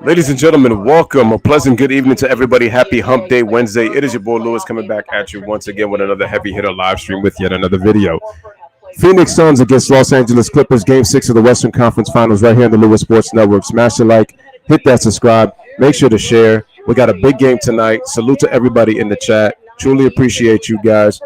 Ladies and gentlemen, welcome. A pleasant good evening to everybody. Happy Hump Day Wednesday. It is your boy Lewis coming back at you once again with another heavy hitter live stream with yet another video. Phoenix Suns against Los Angeles Clippers, Game 6 of the Western Conference Finals right here on the Louis Sports Network. Smash the like, hit that subscribe, make sure to share. We got a big game tonight. Salute to everybody in the chat. Truly appreciate you guys.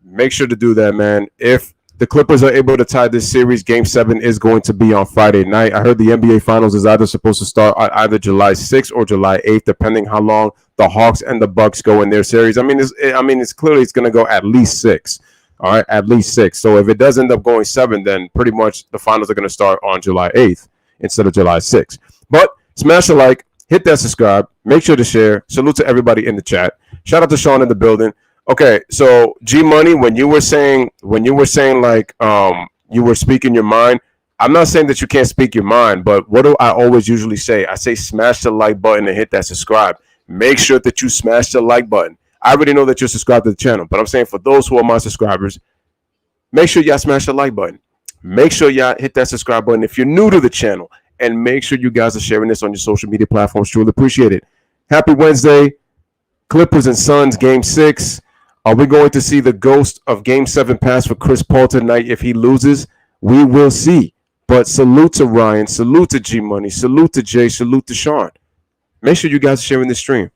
Make sure to do that, man. If the Clippers are able to tie this series, Game 7 is going to be on Friday night. I heard the NBA Finals is either supposed to start on either July 6th or July 8th, depending how long the Hawks and the Bucks go in their series. It's clearly it's going to go at least 6. All right, at least 6. So if it does end up going 7, then pretty much the finals are going to start on July 8th instead of July 6th. But smash a like, hit that subscribe, make sure to share. Salute to everybody in the chat. Shout out to Sean in the building. Okay, so G Money, when you were saying like you were speaking your mind, I'm not saying that you can't speak your mind, but what do I always usually say? I say smash the like button and hit that subscribe. Make sure that you smash the like button. I already know that you're subscribed to the channel, but I'm saying for those who are my subscribers, make sure y'all smash the like button. Make sure y'all hit that subscribe button if you're new to the channel, and make sure you guys are sharing this on your social media platforms. Truly appreciate it. Happy Wednesday. Clippers and Suns, Game 6. Are we going to see the ghost of Game 7 pass for Chris Paul tonight if he loses? We will see. But salute to Ryan, salute to G Money, salute to Jay, salute to Sean. Make sure you guys are sharing this stream.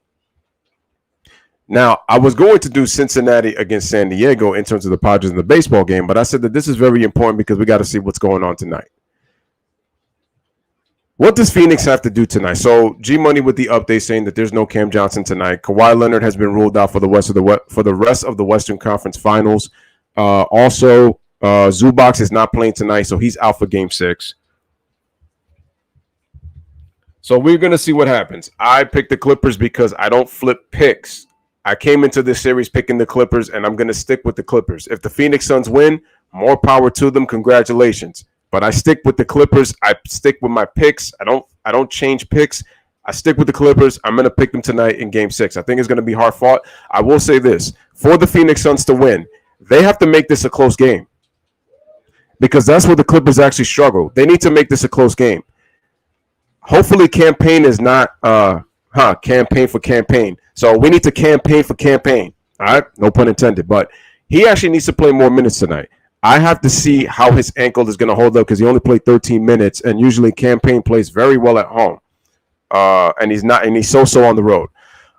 Now, I was going to do Cincinnati against San Diego in terms of the Padres in the baseball game, but I said that this is very important because we got to see what's going on tonight. What does Phoenix have to do tonight? So G Money with the update saying that there's no Cam Johnson tonight. Kawhi Leonard has been ruled out for the rest of the Western Conference Finals. Also, Zubac is not playing tonight, so he's out for Game 6. So we're gonna see what happens. I picked the Clippers because I don't flip picks. I came into this series picking the Clippers, and I'm gonna stick with the Clippers. If the Phoenix Suns win, more power to them. Congratulations. But I stick with the Clippers. I stick with my picks. I don't change picks. I stick with the Clippers. I'm going to pick them tonight in Game 6. I think it's going to be hard fought. I will say this. For the Phoenix Suns to win, they have to make this a close game because that's where the Clippers actually struggle. They need to make this a close game. Hopefully campaign is not campaign for campaign. So we need to campaign for campaign. All right? No pun intended. But he actually needs to play more minutes tonight. I have to see how his ankle is going to hold up because he only played 13 minutes, and usually campaign plays very well at home. And he's so on the road.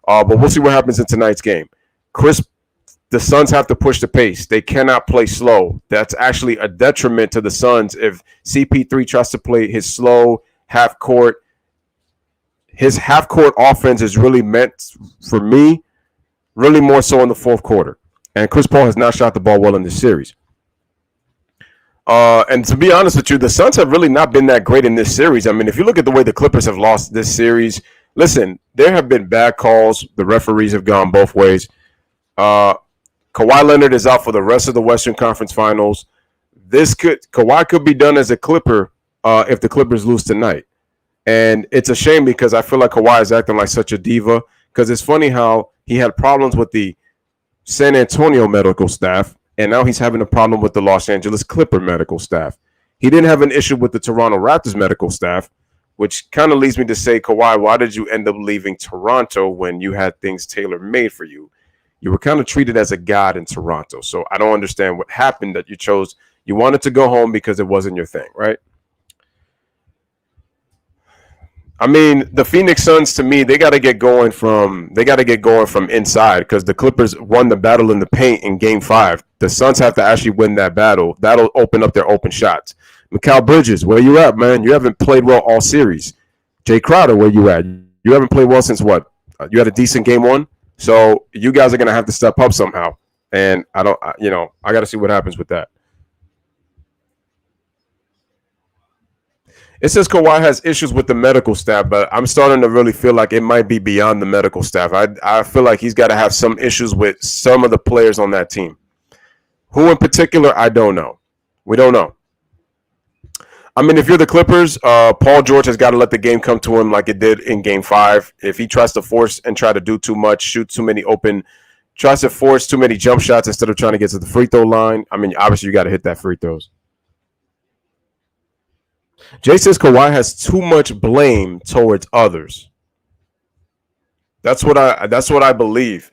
But we'll see what happens in tonight's game. The Suns have to push the pace. They cannot play slow. That's actually a detriment to the Suns if CP3 tries to play his slow half court. His half court offense is really meant for me, really more so in the fourth quarter. And Chris Paul has not shot the ball well in this series. And to be honest with you, the Suns have really not been that great in this series. I mean, if you look at the way the Clippers have lost this series, listen, there have been bad calls. The referees have gone both ways. Kawhi Leonard is out for the rest of the Western Conference Finals. Kawhi could be done as a Clipper if the Clippers lose tonight. And it's a shame because I feel like Kawhi is acting like such a diva because it's funny how he had problems with the San Antonio medical staff. And now he's having a problem with the Los Angeles Clipper medical staff. He didn't have an issue with the Toronto Raptors medical staff, which kind of leads me to say, Kawhi, why did you end up leaving Toronto when you had things tailor-made for you? You were kind of treated as a god in Toronto. So I don't understand what happened that you wanted to go home because it wasn't your thing, right? I mean, the Phoenix Suns, to me, they got to get going from inside because the Clippers won the battle in the paint in Game 5. The Suns have to actually win that battle. That'll open up their open shots. Mikal Bridges, where you at, man? You haven't played well all series. Jay Crowder, where you at? You haven't played well since what? You had a decent Game 1? So you guys are going to have to step up somehow. And I got to see what happens with that. It says Kawhi has issues with the medical staff, but I'm starting to really feel like it might be beyond the medical staff. I feel like he's got to have some issues with some of the players on that team. Who in particular, I don't know. We don't know. I mean, if you're the Clippers, Paul George has got to let the game come to him like it did in Game 5. If he tries to force and try to do too much, shoot too many tries to force too many jump shots instead of trying to get to the free throw line, I mean, obviously you got to hit that free throws. Jay says Kawhi has too much blame towards others. That's what I believe.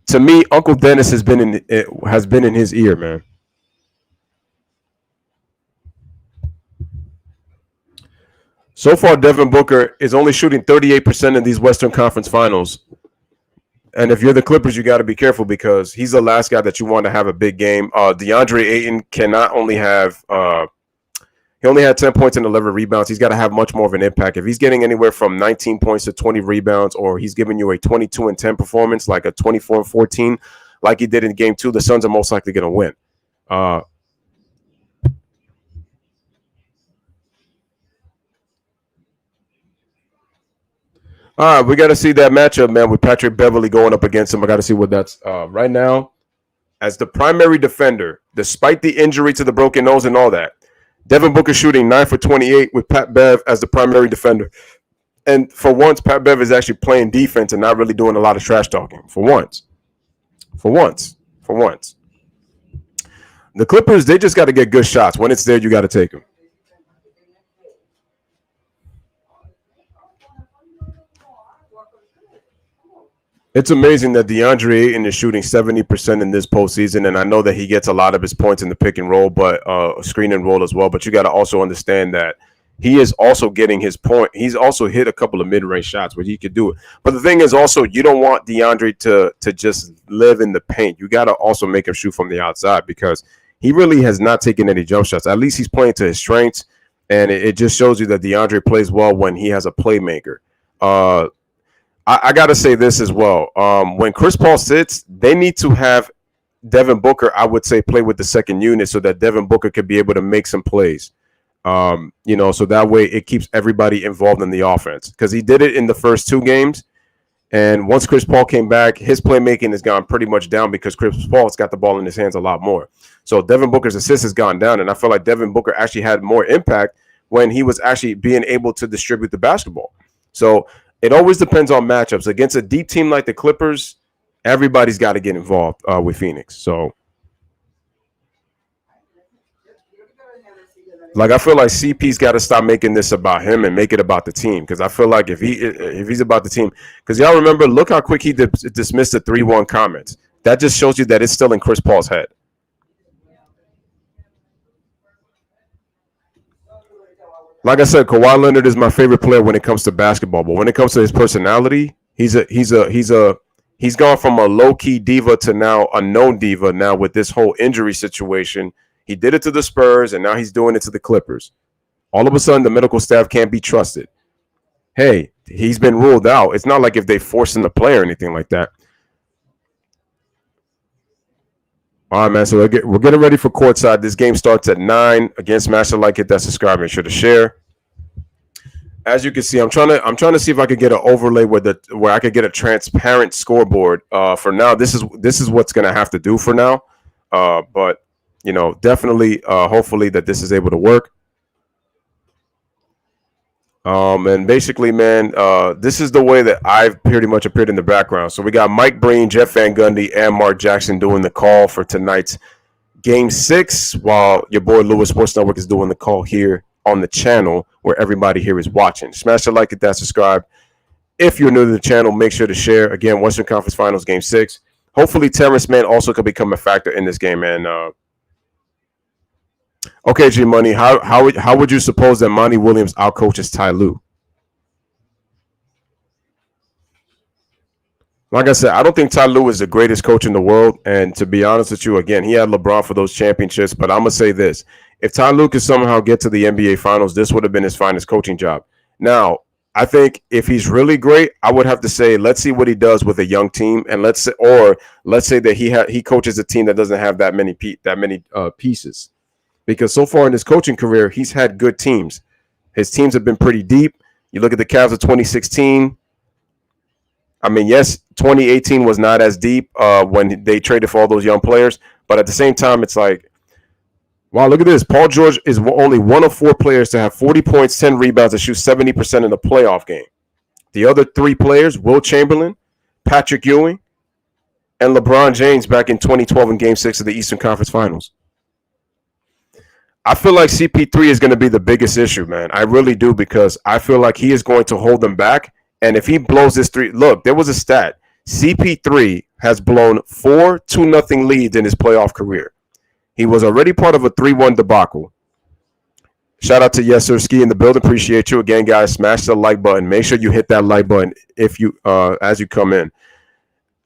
To me, Uncle Dennis has been in his ear, man. So far, Devin Booker is only shooting 38% in these Western Conference Finals. And if you're the Clippers, you got to be careful because he's the last guy that you want to have a big game. DeAndre Ayton cannot only have he only had 10 points and 11 rebounds. He's got to have much more of an impact. If he's getting anywhere from 19 points to 20 rebounds, or he's giving you a 22 and 10 performance, like a 24 and 14, like he did in Game 2, the Suns are most likely going to win. Uh, all right, we got to see that matchup, man, with Patrick Beverly going up against him. I got to see what that's right now. As the primary defender, despite the injury to the broken nose and all that, Devin Booker shooting 9 for 28 with Pat Bev as the primary defender. And for once, Pat Bev is actually playing defense and not really doing a lot of trash talking. For once. For once. For once. The Clippers, they just got to get good shots. When it's there, you got to take them. It's amazing that DeAndre Ayton is shooting 70% in this postseason, and I know that he gets a lot of his points in the pick and roll, but screen and roll as well. But you got to also understand that he is also getting his point. He's also hit a couple of mid-range shots where he could do it. But the thing is also, you don't want DeAndre to just live in the paint. You got to also make him shoot from the outside because he really has not taken any jump shots. At least he's playing to his strengths, and it just shows you that DeAndre plays well when he has a playmaker. I got to say this as well. When Chris Paul sits, they need to have Devin Booker, I would say, play with the second unit so that Devin Booker could be able to make some plays. So that way it keeps everybody involved in the offense because he did it in the first two games. And once Chris Paul came back, his playmaking has gone pretty much down because Chris Paul's got the ball in his hands a lot more. So Devin Booker's assist has gone down, and I feel like Devin Booker actually had more impact when he was actually being able to distribute the basketball. So it always depends on matchups. Against a deep team like the Clippers, everybody's got to get involved with Phoenix. So, like, I feel like CP's got to stop making this about him and make it about the team. Because I feel like if he's about the team, because y'all remember, look how quick he dismissed the 3-1 comments. That just shows you that it's still in Chris Paul's head. Like I said, Kawhi Leonard is my favorite player when it comes to basketball, but when it comes to his personality, he's gone from a low key diva to now a known diva. Now with this whole injury situation, he did it to the Spurs, and now he's doing it to the Clippers. All of a sudden, the medical staff can't be trusted. Hey, he's been ruled out. It's not like if they force him to play or anything like that. All right, man. So we're getting ready for courtside. This game starts at 9. Again, smash the like, hit that subscribe, make sure to share. As you can see, I'm trying to see if I could get an overlay where I could get a transparent scoreboard. For now, this is what's gonna have to do for now. But definitely, hopefully that this is able to work. And basically, man, this is the way that I've pretty much appeared in the background. So we got Mike Breen, Jeff Van Gundy, and Mark Jackson doing the call for tonight's Game 6, while your boy Louis Sports Network is doing the call here on the channel where everybody here is watching. Smash the like, hit that subscribe. If you're new to the channel, make sure to share. Again, Western Conference Finals Game 6. Hopefully, Terrence Mann also could become a factor in this game, man. Okay, G Money, how would you suppose that Monty Williams outcoaches Ty Lue? Like I said, I don't think Ty Lue is the greatest coach in the world. And to be honest with you, again, he had LeBron for those championships. But I'm going to say this. If Ty Lue could somehow get to the NBA Finals, this would have been his finest coaching job. Now, I think if he's really great, I would have to say, let's see what he does with a young team. And let's say that he coaches a team that doesn't have that many pieces. Because so far in his coaching career, he's had good teams. His teams have been pretty deep. You look at the Cavs of 2016. I mean, yes, 2018 was not as deep when they traded for all those young players. But at the same time, it's like, wow, look at this. Paul George is only one of 4 players to have 40 points, 10 rebounds, and shoot 70% in a playoff game. The other 3 players, Will Chamberlain, Patrick Ewing, and LeBron James back in 2012 in Game 6 of the Eastern Conference Finals. I feel like CP3 is going to be the biggest issue, man. I really do, because I feel like he is going to hold them back. And if he blows this three, look, there was a stat. CP3 has blown 4-0 leads in his playoff career. He was already part of a 3-1 debacle. Shout out to Yes Sir Ski in the building. Appreciate you again, guys. Smash the like button. Make sure you hit that like button if you as you come in.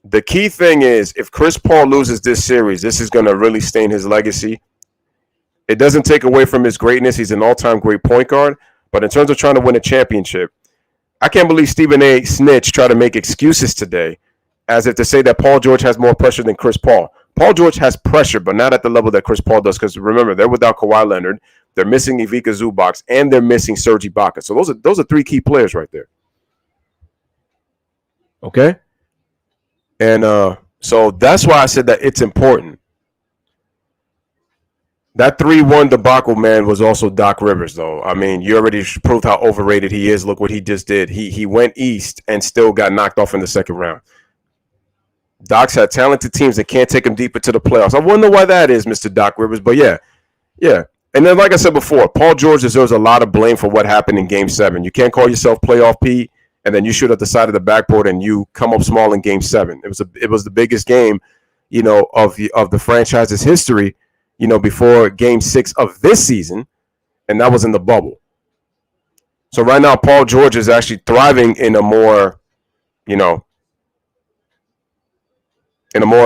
The key thing is, if Chris Paul loses this series, this is going to really stain his legacy. It doesn't take away from his greatness. He's an all-time great point guard. But in terms of trying to win a championship, I can't believe Stephen A. Snitch tried to make excuses today as if to say that Paul George has more pressure than Chris Paul. Paul George has pressure, but not at the level that Chris Paul does, because remember, they're without Kawhi Leonard, they're missing Ivica Zubac, and they're missing Serge Ibaka. So those are three key players right there. Okay? And so that's why I said that it's important. That 3-1 debacle, man, was also Doc Rivers, though. I mean, you already proved how overrated he is. Look what he just did. He went east and still got knocked off in the second round. Doc's had talented teams that can't take him deep into the playoffs. I wonder why that is, Mr. Doc Rivers. But yeah. And then, like I said before, Paul George deserves a lot of blame for what happened in Game 7. You can't call yourself playoff Pete, and then you shoot at the side of the backboard and you come up small in Game 7. It was the biggest game, of the franchise's history, before Game 6 of this season, and that was in the bubble. So right now, Paul George is actually thriving in a more, a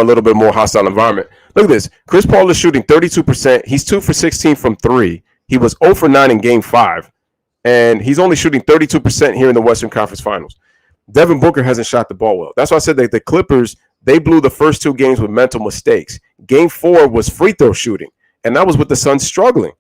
little bit more hostile environment. Look at this. Chris Paul is shooting 32%. He's 2 for 16 from 3. He was 0 for 9 in Game 5. And he's only shooting 32% here in the Western Conference Finals. Devin Booker hasn't shot the ball well. That's why I said that the Clippers, they blew the first 2 games with mental mistakes. Game 4 was free throw shooting, and that was with the Suns struggling.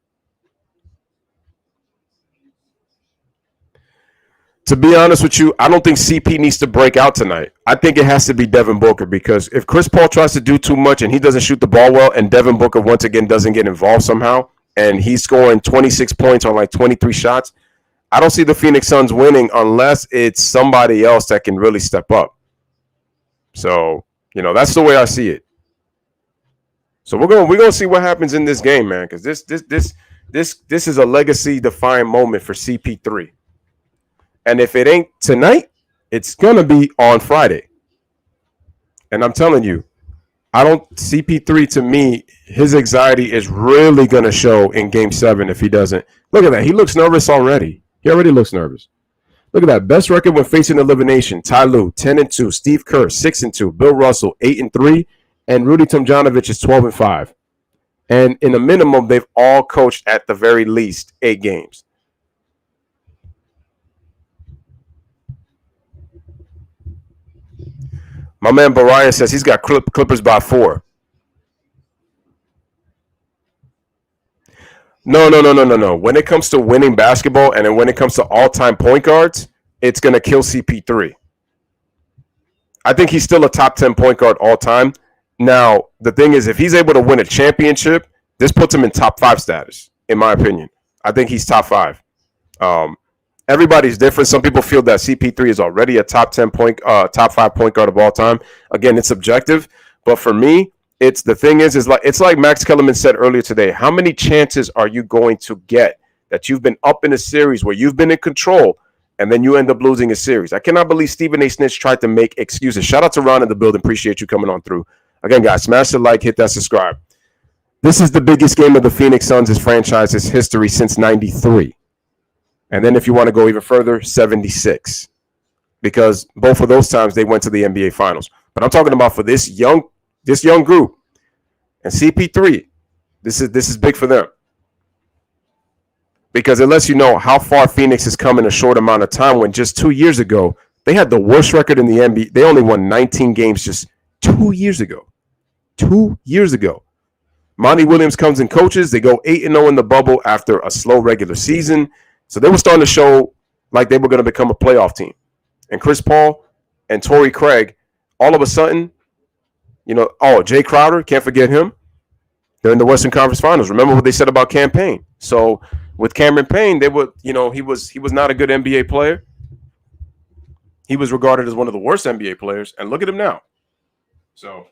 To be honest with you, I don't think CP needs to break out tonight. I think it has to be Devin Booker, because if Chris Paul tries to do too much and he doesn't shoot the ball well, and Devin Booker once again doesn't get involved somehow, and he's scoring 26 points on like 23 shots, I don't see the Phoenix Suns winning unless it's somebody else that can really step up. So, that's the way I see it. So we're gonna see what happens in this game, man, because this is a legacy-defining moment for CP3. And if it ain't tonight, it's gonna be on Friday. And I'm telling you, CP3, to me, his anxiety is really gonna show in Game 7 if he doesn't. Look at that. He looks nervous already. He already looks nervous. Look at that. Best record when facing elimination. Ty Lue, 10-2. Steve Kerr, 6-2. Bill Russell, 8-3. And Rudy Tomjanovich is 12-5. And in a minimum, they've all coached at the very least 8 games. My man Bariah says he's got Clippers by 4. No. When it comes to winning basketball and then when it comes to all-time point guards, it's going to kill CP3. I think he's still a top 10 point guard all time. Now, the thing is, if he's able to win a championship, this puts him in top 5 status, in my opinion. I think he's top 5. Everybody's different. Some people feel that CP3 is already a top 5 point guard of all time. Again, it's subjective, but for me, it's like Max Kellerman said earlier today. How many chances are you going to get that you've been up in a series where you've been in control and then you end up losing a series? I cannot believe Stephen A. Snitch tried to make excuses. Shout out to Ron in the building. Appreciate you coming on through. Again, guys, smash the like, hit that subscribe. This is the biggest game of the Phoenix Suns' franchise's history since '93. And then if you want to go even further, 76. Because both of those times they went to the NBA Finals. But I'm talking about for this young group. And CP3, this is big for them. Because it lets you know how far Phoenix has come in a short amount of time, when just 2 years ago, they had the worst record in the NBA. They only won 19 games just 2 years ago. 2 years ago. Monty Williams comes and coaches. They go 8-0 in the bubble after a slow regular season. So they were starting to show like they were going to become a playoff team. And Chris Paul and Torrey Craig, all of a sudden, Jay Crowder, can't forget him. They're in the Western Conference Finals. Remember what they said about Cam Payne. So with Cameron Payne, they were, he was not a good NBA player. He was regarded as one of the worst NBA players. And look at him now. So.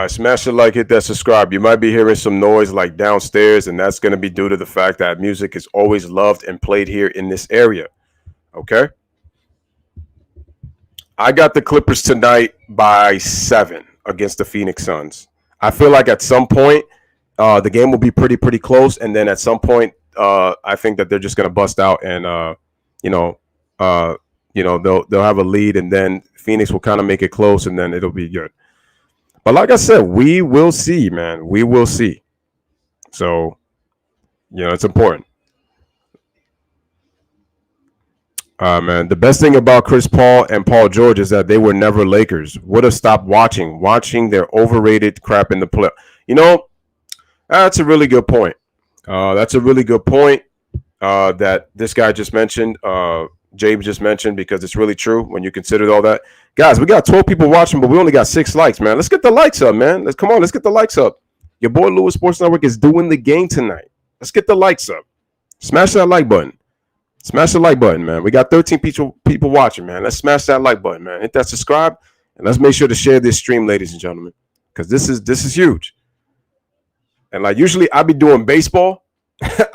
Smash the like, hit that subscribe. You might be hearing some noise like downstairs, and that's going to be due to the fact that music is always loved and played here in this area. Okay. I got the Clippers tonight by 7 against the Phoenix Suns. I feel like at some point, the game will be pretty close, and then at some point, I think that they're just going to bust out and you know, uh, they'll have a lead, and then Phoenix will kind of make it close, and then it'll be good. But like I said, we will see, man. We will see. So, it's important. Man, the best thing about Chris Paul and Paul George is that they were never Lakers. Would have stopped watching their overrated crap in the play. That's a really good point. That's a really good point that this guy just mentioned. James just mentioned, because it's really true when you consider all that. Guys, we got 12 people watching, but we only got 6 likes, man. Let's get the likes up, man. Let's get the likes up. Your boy Louis Sports Network is doing the game tonight. Let's get the likes up. Smash that like button. Smash the like button, man. We got 13 people watching, man. Let's smash that like button, man. Hit that subscribe, and let's make sure to share this stream, ladies and gentlemen, because this is huge. And like usually, I be doing baseball.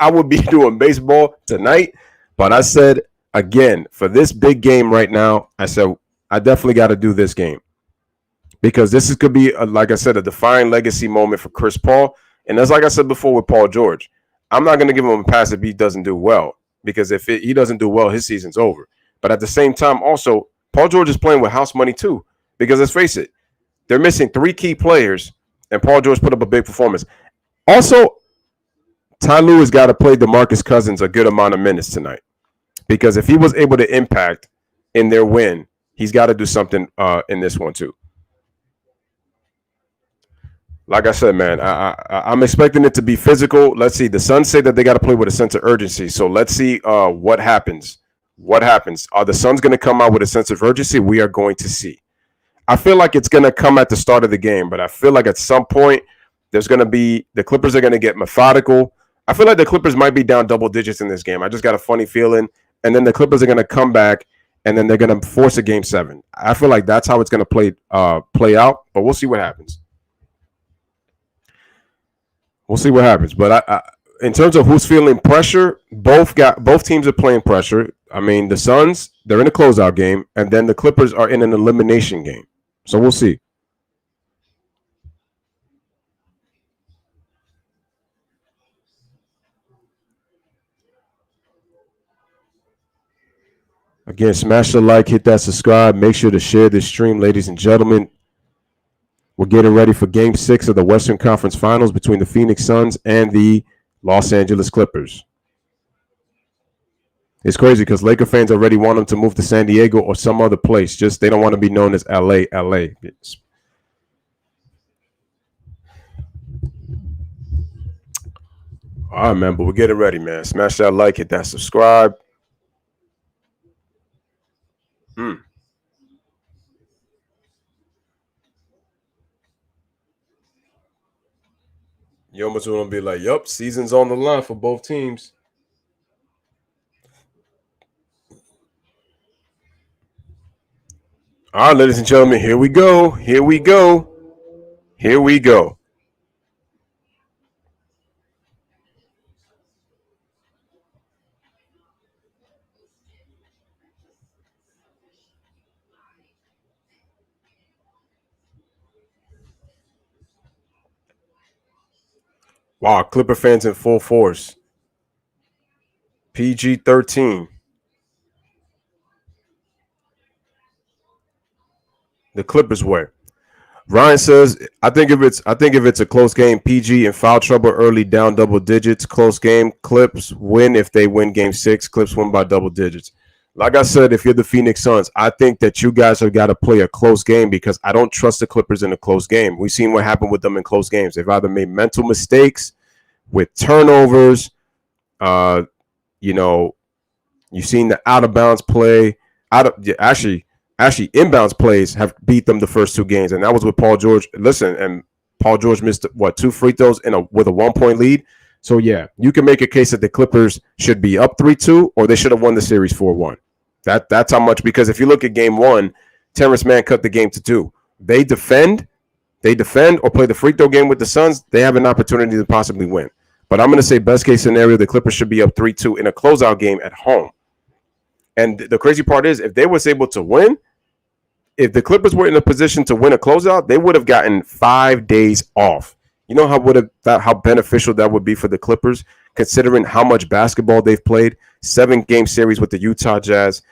I would be doing baseball tonight, but I said again, for this big game right now, I said I definitely got to do this game, because this could be, like I said, a defining legacy moment for Chris Paul. And as like I said before with Paul George, I'm not going to give him a pass if he doesn't do well, because if he doesn't do well, his season's over. But at the same time, also, Paul George is playing with house money too, because let's face it, they're missing 3 key players, and Paul George put up a big performance. Also, Ty Lue got to play DeMarcus Cousins a good amount of minutes tonight, because if he was able to impact in their win, he's got to do something in this one too. Like I said, man, I'm expecting it to be physical. Let's see. The Suns say that they got to play with a sense of urgency. So let's see what happens. What happens? Are the Suns going to come out with a sense of urgency? We are going to see. I feel like it's going to come at the start of the game, but I feel like at some point there's going to be, the Clippers are going to get methodical. I feel like the Clippers might be down double digits in this game. I just got a funny feeling. And then the Clippers are going to come back, and then they're going to force a game 7. I feel like that's how it's going to play out, but we'll see what happens. We'll see what happens. But in terms of who's feeling pressure, both teams are playing pressure. I mean, the Suns, they're in a closeout game, and then the Clippers are in an elimination game. So we'll see. Again, smash the like, hit that subscribe. Make sure to share this stream, ladies and gentlemen. We're getting ready for Game 6 of the Western Conference Finals between the Phoenix Suns and the Los Angeles Clippers. It's crazy because Laker fans already want them to move to San Diego or some other place. Just they don't want to be known as LA. All right, man, but we're getting ready, man. Smash that like, hit that subscribe. You almost want to be like, yup, season's on the line for both teams. All right, ladies and gentlemen, here we go. Here we go. Here we go. Wow, Clipper fans in full force. PG-13. The Clippers way. Ryan says, I think if it's a close game, PG in foul trouble early, down double digits, close game, Clips win if they win game 6, Clips win by double digits. Like I said, if you're the Phoenix Suns, I think that you guys have got to play a close game, because I don't trust the Clippers in a close game. We've seen what happened with them in close games. They've either made mental mistakes with turnovers. You've seen the out of bounds play. Actually, inbounds plays have beat them the first 2 games, and that was with Paul George. Listen, and Paul George missed 2 free throws with a 1-point lead. So yeah, you can make a case that the Clippers should be up 3-2, or they should have won the series 4-1. That's how much, because if you look at game 1, Terrence Mann cut the game to 2. They defend, they defend or play the free throw game with the Suns, they have an opportunity to possibly win. But I'm going to say best case scenario, the Clippers should be up 3-2 in a closeout game at home. And the crazy part is, if they was able to win, if the Clippers were in a position to win a closeout, they would have gotten 5 days off. You know how beneficial that would be for the Clippers, considering how much basketball they've played. 7-game series with the Utah Jazz.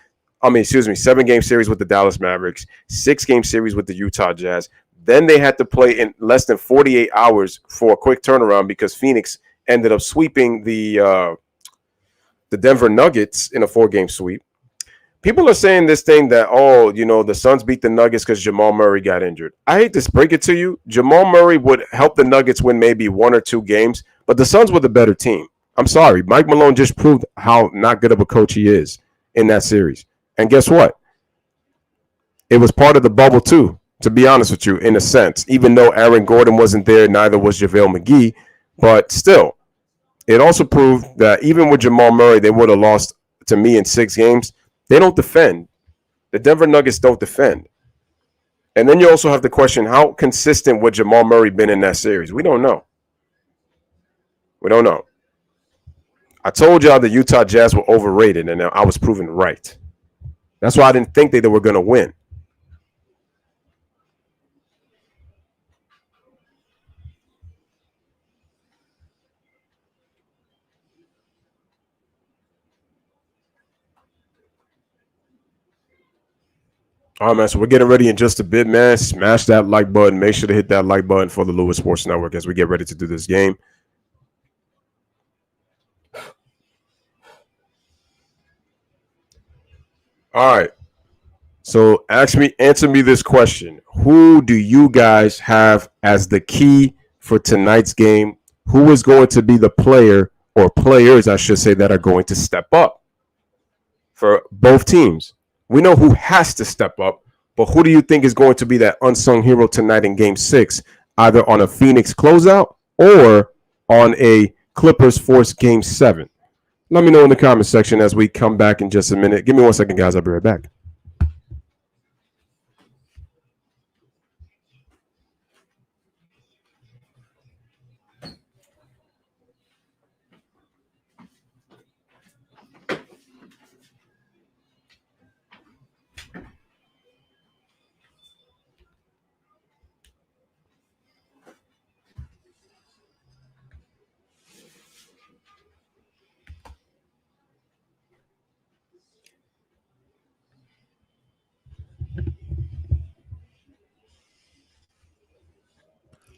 7-game series with the Dallas Mavericks. 6-game series with the Utah Jazz. Then they had to play in less than 48 hours for a quick turnaround because Phoenix ended up sweeping the Denver Nuggets in a 4-game sweep. People are saying this thing that, the Suns beat the Nuggets because Jamal Murray got injured. I hate to break it to you. Jamal Murray would help the Nuggets win maybe 1 or 2 games, but the Suns were the better team. I'm sorry. Mike Malone just proved how not good of a coach he is in that series. And guess what? It was part of the bubble too, to be honest with you, in a sense. Even though Aaron Gordon wasn't there, neither was JaVale McGee. But still, it also proved that even with Jamal Murray, they would have lost to me in 6 games. They don't defend. The Denver Nuggets don't defend. And then you also have to question, how consistent would Jamal Murray been in that series? We don't know. We don't know. I told y'all the Utah Jazz were overrated, and I was proven right. That's why I didn't think they were going to win. All right, man, so we're getting ready in just a bit, man. Smash that like button. Make sure to hit that like button for the Louis Sports Network as we get ready to do this game. All right. So answer me this question. Who do you guys have as the key for tonight's game? Who is going to be the player or players, I should say, that are going to step up for both teams? We know who has to step up, but who do you think is going to be that unsung hero tonight in Game 6, either on a Phoenix closeout or on a Clippers force Game 7? Let me know in the comment section as we come back in just a minute. Give me 1 second, guys. I'll be right back.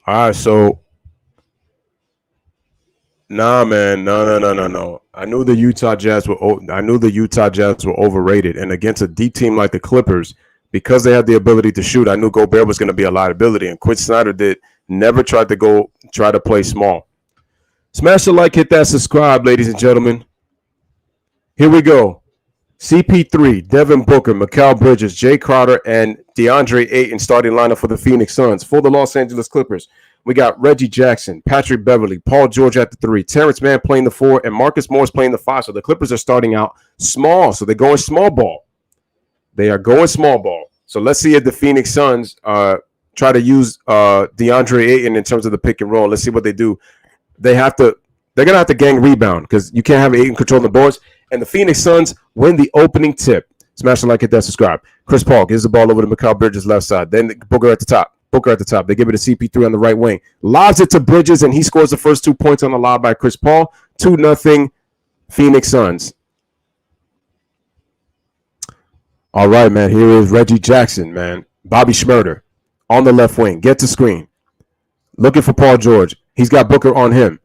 All right, so man, no. I knew the Utah Jazz were overrated, and against a deep team like the Clippers, because they had the ability to shoot, I knew Gobert was going to be a liability, and Quinn Snyder never tried to play small. Smash the like, hit that subscribe, ladies and gentlemen. Here we go. CP3, Devin Booker, Mikal Bridges, Jay Crowder, and DeAndre Ayton starting lineup for the Phoenix Suns. For the Los Angeles Clippers, we got Reggie Jackson, Patrick Beverley, Paul George at the 3, Terrence Mann playing the 4, and Marcus Morris playing the 5. So the Clippers are starting out small. So they're going small ball. They are going small ball. So let's see if the Phoenix Suns try to use DeAndre Ayton in terms of the pick and roll. Let's see what they do. They're going to have to gang rebound because you can't have Ayton control the boards. And the Phoenix Suns win the opening tip. Smash the like, hit that subscribe. Chris Paul gives the ball over to Mikal Bridges left side. Then Booker at the top. They give it to CP3 on the right wing. Lobs it to Bridges, and he scores the first 2 points on the lob by Chris Paul. 2-0 Phoenix Suns. All right, man. Here is Reggie Jackson, man. Bobby Schmurder on the left wing. Gets a screen. Looking for Paul George. He's got Booker on him.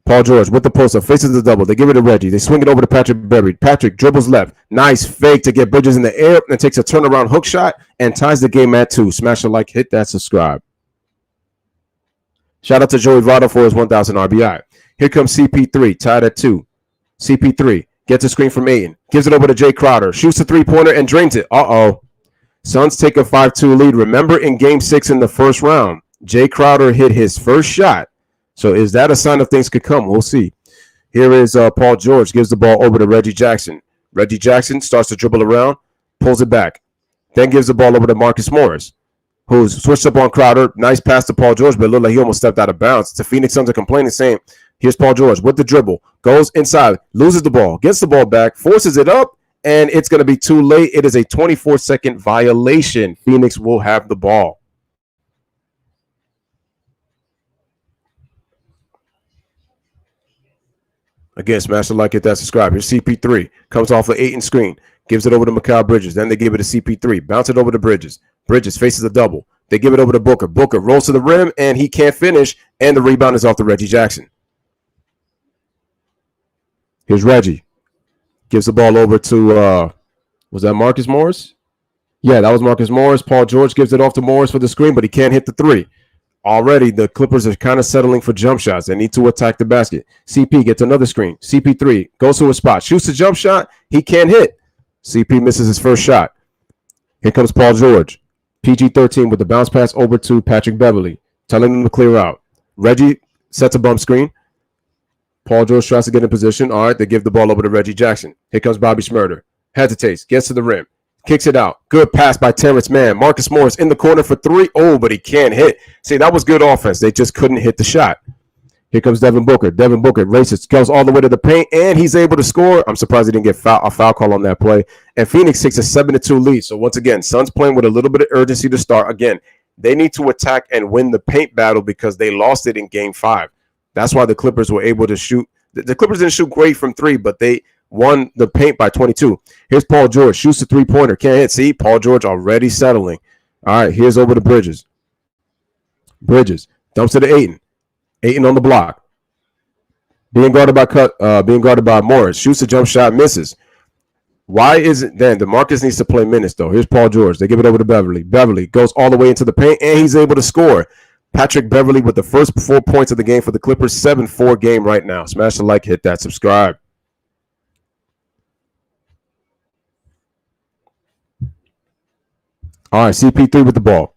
Paul George with the post-up, faces the double. They give it to Reggie. They swing it over to Patrick Beverley. Patrick dribbles left. Nice fake to get Bridges in the air and takes a turnaround hook shot and ties the game at 2. Smash the like, hit that subscribe. Shout out to Joey Votto for his 1,000 RBI. Here comes CP3, tied at 2. CP3 gets a screen from Ayton. Gives it over to Jay Crowder. Shoots a three-pointer and drains it. Suns take a 5-2 lead. Remember in Game 6 in the first round, Jay Crowder hit his first shot. So is that a sign of things could come? We'll see. Here is Paul George. Gives the ball over to Reggie Jackson. Reggie Jackson starts to dribble around, pulls it back. Then gives the ball over to Marcus Morris, who's switched up on Crowder. Nice pass to Paul George, but it looked like he almost stepped out of bounds. The Phoenix Suns are complaining, saying, here's Paul George with the dribble, goes inside, loses the ball, gets the ball back, forces it up, and it's going to be too late. It is a 24-second violation. Phoenix will have the ball. Again, smash the like, hit that subscribe. Here's CP3. Comes off the Ayton screen. Gives it over to Mikal Bridges. Then they give it to CP3. Bounce it over to Bridges. Bridges faces a double. They give it over to Booker. Booker rolls to the rim, and he can't finish. And the rebound is off to Reggie Jackson. Here's Reggie. Gives the ball over to, was that Marcus Morris? Yeah, that was Marcus Morris. Paul George gives it off to Morris for the screen, but he can't hit the three. Already, the Clippers are kind of settling for jump shots. They need to attack the basket. CP gets another screen. CP3 goes to a spot, shoots a jump shot. He can't hit. CP misses his first shot. Here comes Paul George. PG-13 with the bounce pass over to Patrick Beverley, telling him to clear out. Reggie sets a bump screen. Paul George tries to get in position. All right, they give the ball over to Reggie Jackson. Here comes Bobby Schmurder. Hesitates, gets to the rim. Kicks it out. Good pass by Terrence Mann. Marcus Morris in the corner for three. Oh, but he can't hit. See, that was good offense. They just couldn't hit the shot. Here comes Devin Booker. Devin Booker races, goes all the way to the paint, and he's able to score. I'm surprised he didn't get a foul call on that play. And Phoenix takes a 7-2 lead. So once again, Suns playing with a little bit of urgency to start. Again, they need to attack and win the paint battle because they lost it in Game 5. That's why the Clippers were able to shoot. The Clippers didn't shoot great from three, but they won the paint by 22. Here's Paul George. Shoots a three-pointer. Can't hit. See, Paul George already settling. All right, here's over to Bridges. Bridges dumps to the Ayton. Ayton on the block. Being guarded by Morris. Shoots a jump shot, misses. Why isn't then DeMarcus needs to play minutes though? Here's Paul George. They give it over to Beverley. Beverley goes all the way into the paint, and he's able to score. Patrick Beverley with the first 4 points of the game for the Clippers. 7-4 game right now. Smash the like, hit that subscribe. All right, CP3 with the ball.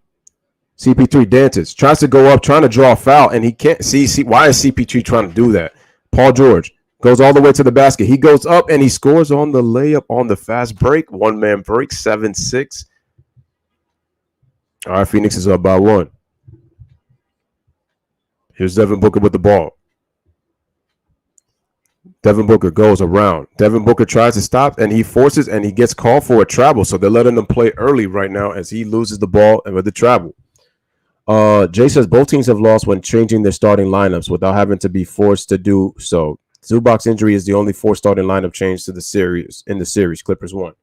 CP3 dances, tries to go up, trying to draw a foul, and he can't. See, why is CP3 trying to do that? Paul George goes all the way to the basket. He goes up, and he scores on the layup on the fast break. One-man break, 7-6. All right, Phoenix is up by 1. Here's Devin Booker with the ball. Devin Booker goes around. Devin Booker tries to stop, and he forces, and he gets called for a travel. So they're letting him play early right now as he loses the ball and with the travel. Jay says both teams have lost when changing their starting lineups without having to be forced to do so. Zubac's injury is the only forced starting lineup change to the series in the series. Clippers won.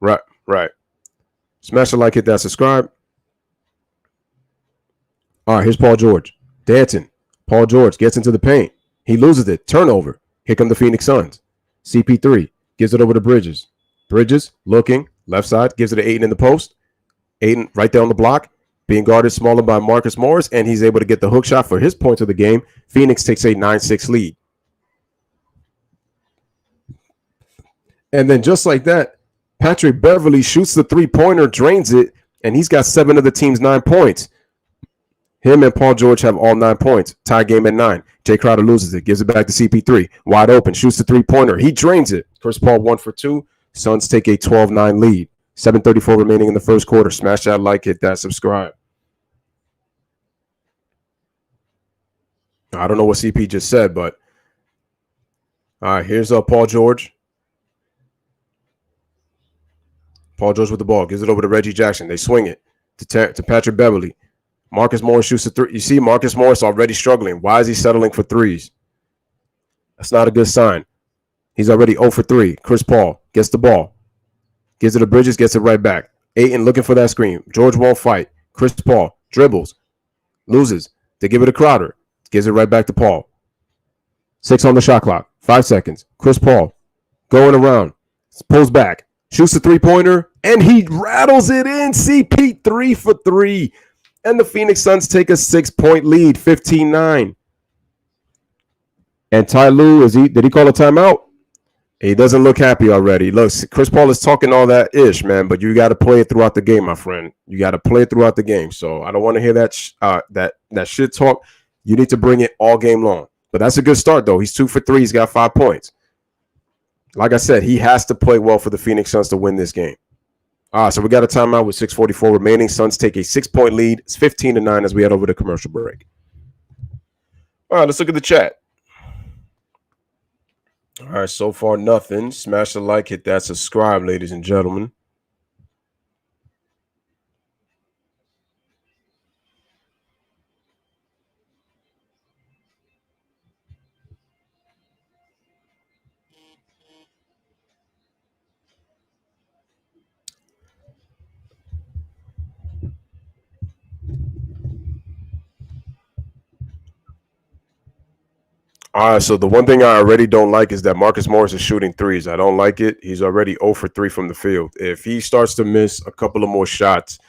Right. Smash the like, hit that subscribe. All right, here's Paul George. Dancing. Paul George gets into the paint. He loses it. Turnover. Here come the Phoenix Suns. CP3 gives it over to Bridges. Bridges looking. Left side. Gives it to Ayton in the post. Ayton right there on the block. Being guarded smaller by Marcus Morris. And he's able to get the hook shot for his point of the game. Phoenix takes a 9-6 lead. And then just like that, Patrick Beverley shoots the three-pointer, drains it, and he's got 7 of the team's 9 points. Him and Paul George have all 9 points. Tie game at 9. Jay Crowder loses it. Gives it back to CP3. Wide open. Shoots the three-pointer. He drains it. Chris Paul 1 for 2. Suns take a 12-9 lead. 7:34 remaining in the first quarter. Smash that like, hit that subscribe. I don't know what CP just said, but all right, here's Paul George. Paul George with the ball. Gives it over to Reggie Jackson. They swing it to Patrick Beverley. Marcus Morris shoots a three. You see Marcus Morris already struggling. Why is he settling for threes? That's not a good sign. He's already 0 for 3. Chris Paul gets the ball. Gives it to Bridges, gets it right back. Ayton looking for that screen. George won't fight. Chris Paul dribbles. Loses. They give it to Crowder. Gives it right back to Paul. 6 on the shot clock. 5 seconds. Chris Paul going around. Pulls back. Shoots a three-pointer. And he rattles it in. CP 3 for 3. And the Phoenix Suns take a 6-point lead, 15-9. And Ty Lue, did he call a timeout? He doesn't look happy already. Look, Chris Paul is talking all that ish, man, but you got to play it throughout the game, my friend. You got to play it throughout the game. So I don't want to hear that shit talk. You need to bring it all game long. But that's a good start, though. He's 2 for 3. He's got 5 points. Like I said, he has to play well for the Phoenix Suns to win this game. So we got a timeout with 6:44 remaining. Suns take a 6-point lead. It's 15-9 as we head over to commercial break. All right, let's look at the chat. All right, so far nothing. Smash the like, hit that subscribe, ladies and gentlemen. All right, so the one thing I already don't like is that Marcus Morris is shooting threes. I don't like it. He's already 0 for 3 from the field. If he starts to miss a couple of more shots,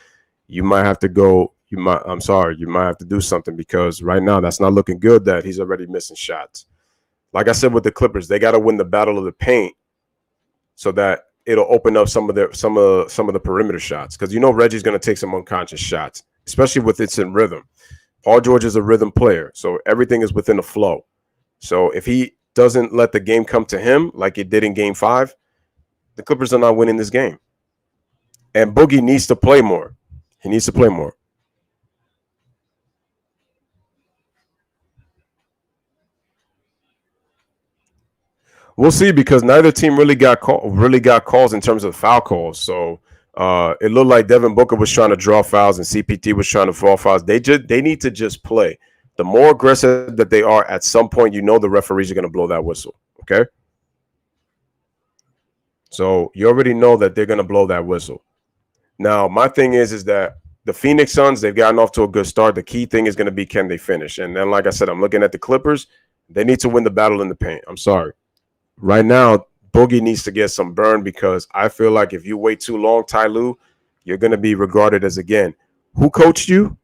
you might have to go. You might have to do something because right now that's not looking good that he's already missing shots. Like I said with the Clippers, they got to win the battle of the paint so that it'll open up some of the perimeter shots because Reggie's going to take some unconscious shots, especially with it's in rhythm. Paul George is a rhythm player, so everything is within the flow. So if he doesn't let the game come to him like it did in Game 5, the Clippers are not winning this game. And Boogie needs to play more. He needs to play more. We'll see because neither team really got calls in terms of foul calls. So it looked like Devin Booker was trying to draw fouls and CPT was trying to draw fouls. They need to just play. The more aggressive that they are, at some point, the referees are going to blow that whistle. Okay. So you already know that they're going to blow that whistle. Now, my thing is that the Phoenix Suns, they've gotten off to a good start. The key thing is going to be, can they finish? And then, like I said, I'm looking at the Clippers. They need to win the battle in the paint. I'm sorry. Right now, Boogie needs to get some burn because I feel like if you wait too long, Ty Lue, you're going to be regarded as, again, who coached you?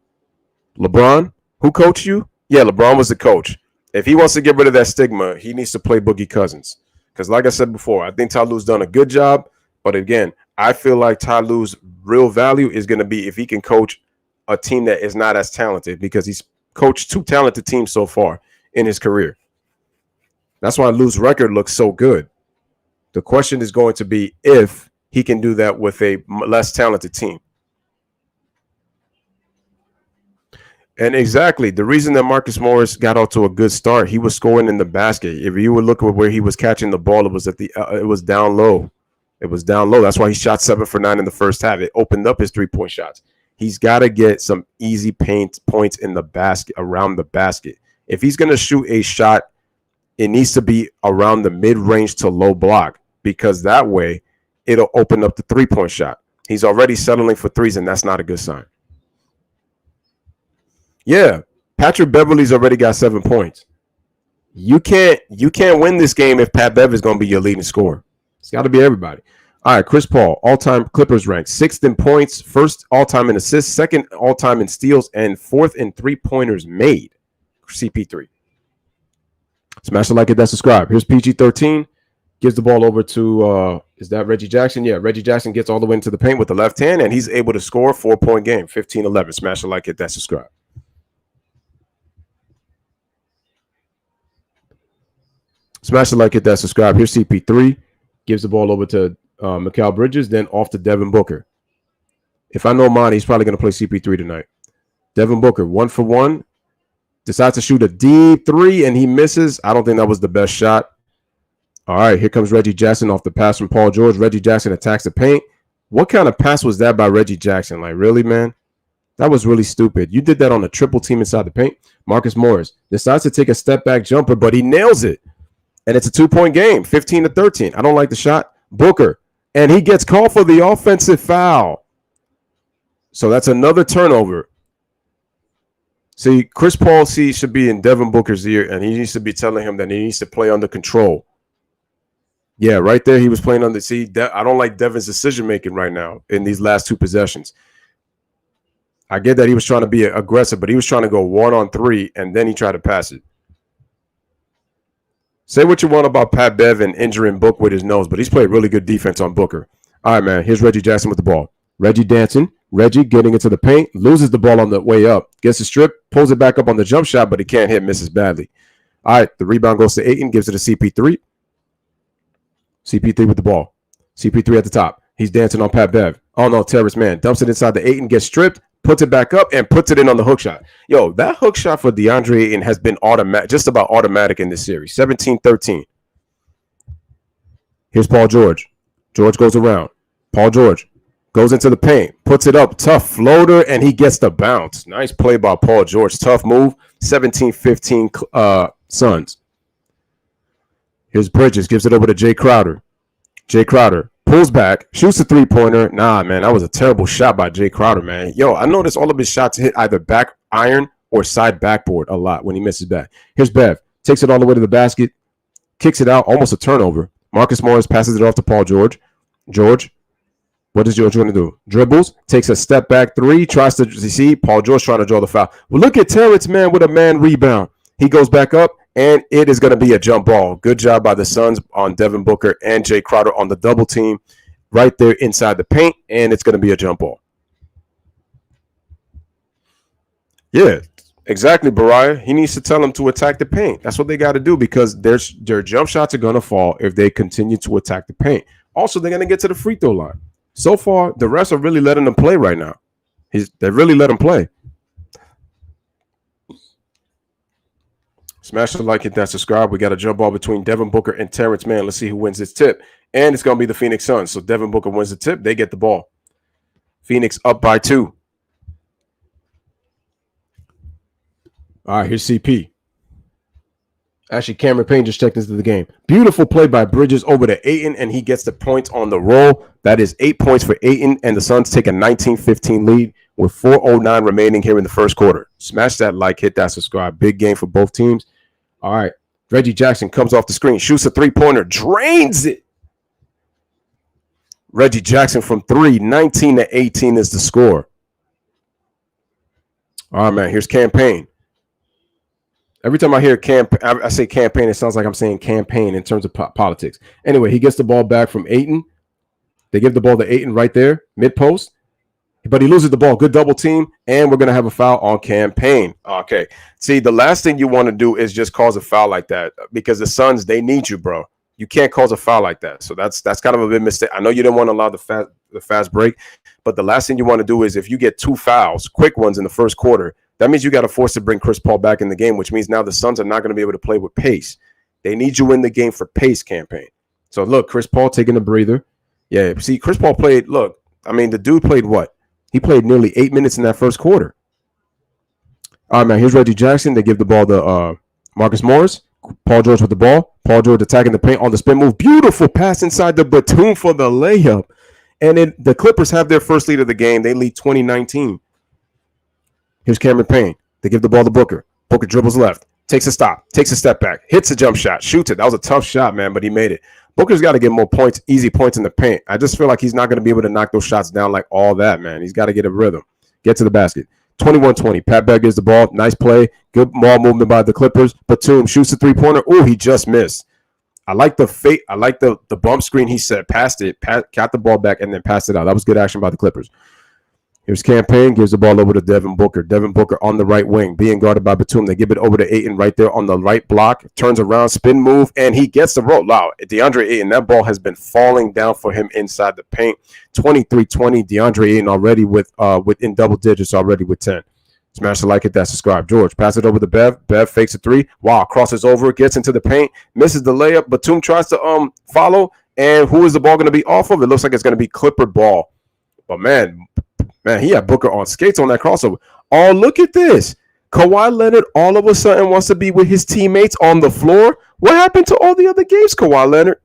LeBron? Who coached you? Yeah, LeBron was the coach. If he wants to get rid of that stigma, he needs to play Boogie Cousins. Because like I said before, I think Ty Lue's done a good job. But again, I feel like Ty Lue's real value is going to be if he can coach a team that is not as talented because he's coached 2 talented teams so far in his career. That's why Lue's record looks so good. The question is going to be if he can do that with a less talented team. And exactly, the reason that Marcus Morris got out to a good start, he was scoring in the basket. If you would look at where he was catching the ball, it was it was down low. It was down low. That's why he shot 7 for 9 in the first half. It opened up his 3-point shots. He's got to get some easy points in the basket, around the basket. If he's going to shoot a shot, it needs to be around the mid-range to low block because that way it'll open up the 3-point shot. He's already settling for threes, and that's not a good sign. Yeah, Patrick Beverly's already got 7 points. You can't win this game if Pat Bev is going to be your leading scorer. It's got to be everybody. All right, Chris Paul, all-time Clippers ranked 6th in points, 1st all-time in assists, 2nd all-time in steals, and 4th in three-pointers made. CP3. Smash the like, hit that subscribe. Here's PG-13. Gives the ball over to, is that Reggie Jackson? Yeah, Reggie Jackson gets all the way into the paint with the left hand, and he's able to score a 4-point game, 15-11. Smash the like, hit that subscribe. Smash the like, hit that subscribe. Here's CP3. Gives the ball over to Mikal Bridges, then off to Devin Booker. If I know Monty, he's probably going to play CP3 tonight. Devin Booker, 1 for 1. Decides to shoot a deep 3, and he misses. I don't think that was the best shot. All right, here comes Reggie Jackson off the pass from Paul George. Reggie Jackson attacks the paint. What kind of pass was that by Reggie Jackson? Like, really, man? That was really stupid. You did that on a triple team inside the paint. Marcus Morris decides to take a step-back jumper, but he nails it. And it's a 2-point game, 15-13. I don't like the shot. Booker, and he gets called for the offensive foul. So that's another turnover. See, Chris Paul should be in Devin Booker's ear, and he needs to be telling him that he needs to play under control. Yeah, right there, he was playing under. See, I don't like Devin's decision-making right now in these last 2 possessions. I get that he was trying to be aggressive, but he was trying to go 1-on-3, and then he tried to pass it. Say what you want about Pat Bev and injuring Book with his nose, but he's played really good defense on Booker. All right, man, here's Reggie Jackson with the ball. Reggie dancing. Reggie getting into the paint, loses the ball on the way up, gets a strip, pulls it back up on the jump shot, but he can't hit, misses badly. All right, the rebound goes to Ayton, gives it to CP3. CP3 with the ball. CP3 at the top. He's dancing on Pat Bev. Oh no, Terrence Mann dumps it inside the 8 and gets stripped, puts it back up, and puts it in on the hook shot. Yo, that hook shot for DeAndre Ayton has been automatic, just about automatic in this series. 17-13. Here's Paul George. George goes around. Paul George goes into the paint, puts it up, tough floater, and he gets the bounce. Nice play by Paul George. Tough move. 17-15 Suns. Here's Bridges, gives it over to Jay Crowder. Jay Crowder pulls back, shoots a three-pointer. Nah, man, that was a terrible shot by Jay Crowder, man. Yo, I noticed all of his shots hit either back iron or side backboard a lot when he misses back. Here's Bev. Takes it all the way to the basket, kicks it out, almost a turnover. Marcus Morris passes it off to Paul George. George, what is George going to do? Dribbles, takes a step back three, tries to see Paul George trying to draw the foul. Well, look at Terrence Mann with a man rebound. He goes back up, and it is going to be a jump ball. Good job by the Suns on Devin Booker and Jay Crowder on the double team right there inside the paint, and it's going to be a jump ball. Yeah, exactly, Bariah. He needs to tell them to attack the paint. That's what they got to do because their jump shots are going to fall if they continue to attack the paint. Also, they're going to get to the free throw line. So far, the refs are really letting them play right now. They really let him play. Smash the like, hit that subscribe. We got a jump ball between Devin Booker and Terrence Mann. Let's see who wins this tip. And it's going to be the Phoenix Suns. So Devin Booker wins the tip. They get the ball. Phoenix up by 2. All right, here's CP. Actually, Cameron Payne just checked into the game. Beautiful play by Bridges over to Ayton, and he gets the points on the roll. That is 8 points for Ayton, and the Suns take a 19-15 lead with 4:09 remaining here in the first quarter. Smash that like, hit that subscribe. Big game for both teams. All right, Reggie Jackson comes off the screen, shoots a three-pointer, drains it. Reggie Jackson from 3, 19-18 is the score. All right, man, here's Campaign. Every time I hear I say campaign, it sounds like I'm saying campaign in terms of politics. Anyway, he gets the ball back from Ayton. They give the ball to Ayton right there, mid-post. But he loses the ball. Good double team, and we're going to have a foul on Campaign. Okay. See, the last thing you want to do is just cause a foul like that because the Suns, they need you, bro. You can't cause a foul like that. So that's kind of a big mistake. I know you didn't want to allow the fast break, but the last thing you want to do is if you get 2 fouls, quick ones in the first quarter, that means you got to force to bring Chris Paul back in the game, which means now the Suns are not going to be able to play with pace. They need you in the game for pace, Campaign. So, look, Chris Paul taking a breather. Yeah, see, Chris Paul played, look, I mean, the dude played what? He played nearly 8 minutes in that first quarter. All right, man, here's Reggie Jackson. They give the ball to Marcus Morris. Paul George with the ball. Paul George attacking the paint on the spin move. Beautiful pass inside the Batum for the layup. And the Clippers have their first lead of the game. They lead 20-19. Here's Cameron Payne. They give the ball to Booker. Booker dribbles left. Takes a stop. Takes a step back. Hits a jump shot. Shoots it. That was a tough shot, man, but he made it. Booker's got to get more points, easy points in the paint. I just feel like he's not going to be able to knock those shots down like all that, man. He's got to get a rhythm. Get to the basket. 21-20. Pat Bev gets the ball. Nice play. Good ball movement by the Clippers. Batum shoots a three-pointer. Oh, he just missed. I like the fake. I like the bump screen he set. Passed it. Got the ball back and then passed it out. That was good action by the Clippers. Here's Campaign, gives the ball over to Devin Booker. Devin Booker on the right wing, being guarded by Batum. They give it over to Ayton right there on the right block. Turns around, spin move, and he gets the roll. Wow, DeAndre Ayton, that ball has been falling down for him inside the paint. 23-20, DeAndre Ayton already within double digits already with 10. Smash the like, hit that subscribe. George, pass it over to Bev. Bev fakes a 3. Wow, crosses over, gets into the paint, misses the layup. Batum tries to follow, and who is the ball going to be off of? It looks like it's going to be Clipper ball. But, man, he had Booker on skates on that crossover. Oh, look at this. Kawhi Leonard all of a sudden wants to be with his teammates on the floor. What happened to all the other games, Kawhi Leonard?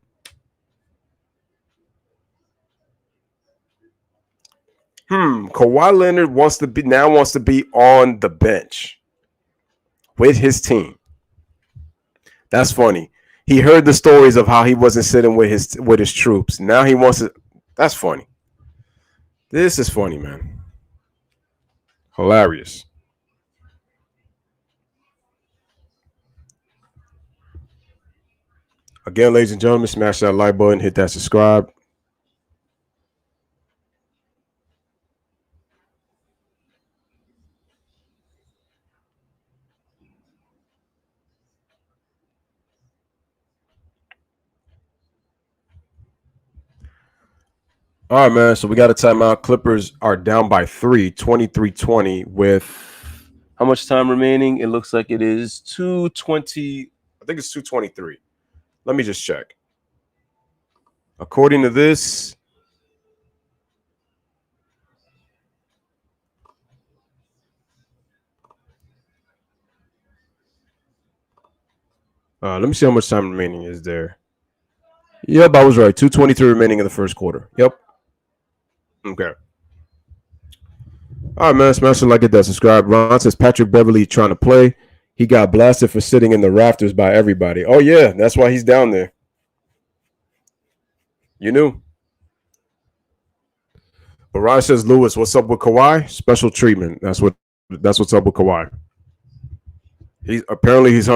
Kawhi Leonard wants to be on the bench with his team. That's funny. He heard the stories of how he wasn't sitting with his troops. Now he wants to. That's funny. This is funny, man. Hilarious. Again, ladies and gentlemen, smash that like button, hit that subscribe. All right, man. So we got a timeout. Clippers are down by 3, 23-20 with how much time remaining? It looks like it is 2:20. I think it's 2:23. Let me just check. According to this, let me see how much time remaining is there. Yep, I was right. 2:23 remaining in the first quarter. Yep. Okay. All right, man. Smash it like it does. Subscribe. Ron says Patrick Beverly trying to play. He got blasted for sitting in the rafters by everybody. Oh, yeah. That's why he's down there. You knew. But Ron says, Louis, what's up with Kawhi? Special treatment. That's what's up with Kawhi. He's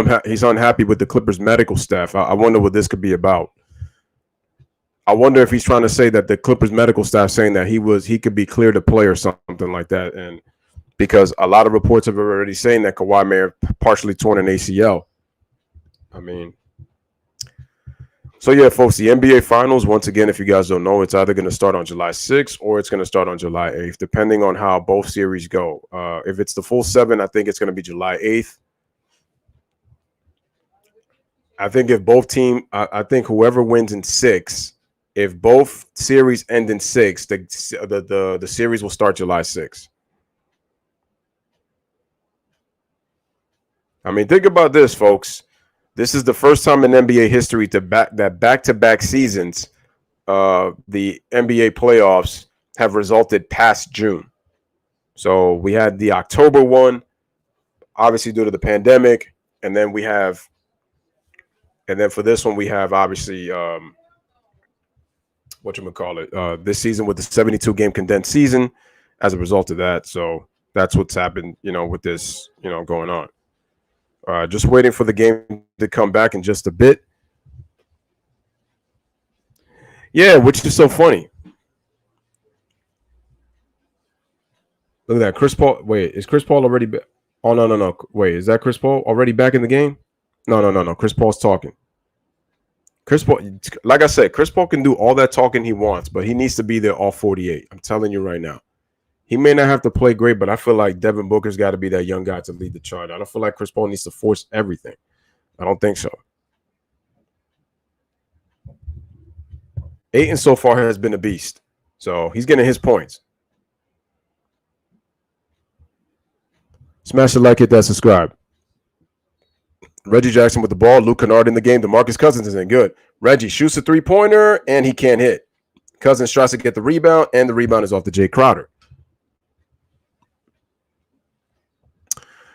unhappy with the Clippers medical staff. I wonder what this could be about. I wonder if he's trying to say that the Clippers medical staff saying that he could be cleared to play or something like that. And because a lot of reports have already saying that Kawhi may have partially torn an ACL. I mean, so yeah, folks, the NBA Finals, once again, if you guys don't know, it's either going to start on July 6th or it's going to start on July 8th, depending on how both series go. If it's the full 7, I think it's going to be July 8th. I think I think whoever wins in 6, if both series end in 6, the series will start July 6th. I mean, think about this, folks. This is the first time in NBA history back-to-back seasons, the NBA playoffs have resulted past June. So we had the October one, obviously due to the pandemic, and then for this one we have obviously this season with the 72 game condensed season as a result of that. So that's what's happened, with this, going on. Just waiting for the game to come back in just a bit. Yeah, which is so funny. Look at that. Chris Paul. Wait, is Chris Paul already back? Oh, no. Wait, is that Chris Paul already back in the game? No. Chris Paul's talking. Chris Paul, like I said, Chris Paul can do all that talking he wants, but he needs to be there all 48. I'm telling you right now. He may not have to play great, but I feel like Devin Booker's got to be that young guy to lead the charge. I don't feel like Chris Paul needs to force everything. I don't think so. Ayton so far has been a beast. So he's getting his points. Smash the like, hit that subscribe. Reggie Jackson with the ball. Luke Kennard in the game. DeMarcus Cousins isn't good. Reggie shoots a three-pointer, and he can't hit. Cousins tries to get the rebound, and the rebound is off to Jay Crowder.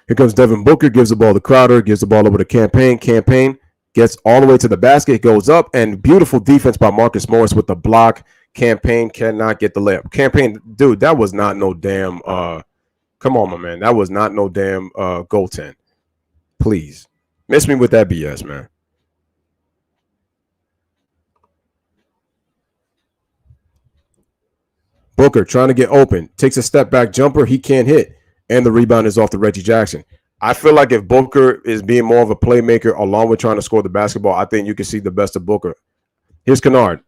Here comes Devin Booker, gives the ball to Crowder, gives the ball over to Campaign. Campaign gets all the way to the basket, goes up, and beautiful defense by Marcus Morris with the block. Campaign cannot get the layup. Campaign, dude, that was not no damn come on, my man. That was not no damn goaltend. Please. Miss me with that BS, man. Booker trying to get open. Takes a step back jumper. He can't hit. And the rebound is off to Reggie Jackson. I feel like if Booker is being more of a playmaker along with trying to score the basketball, I think you can see the best of Booker. Here's Kennard.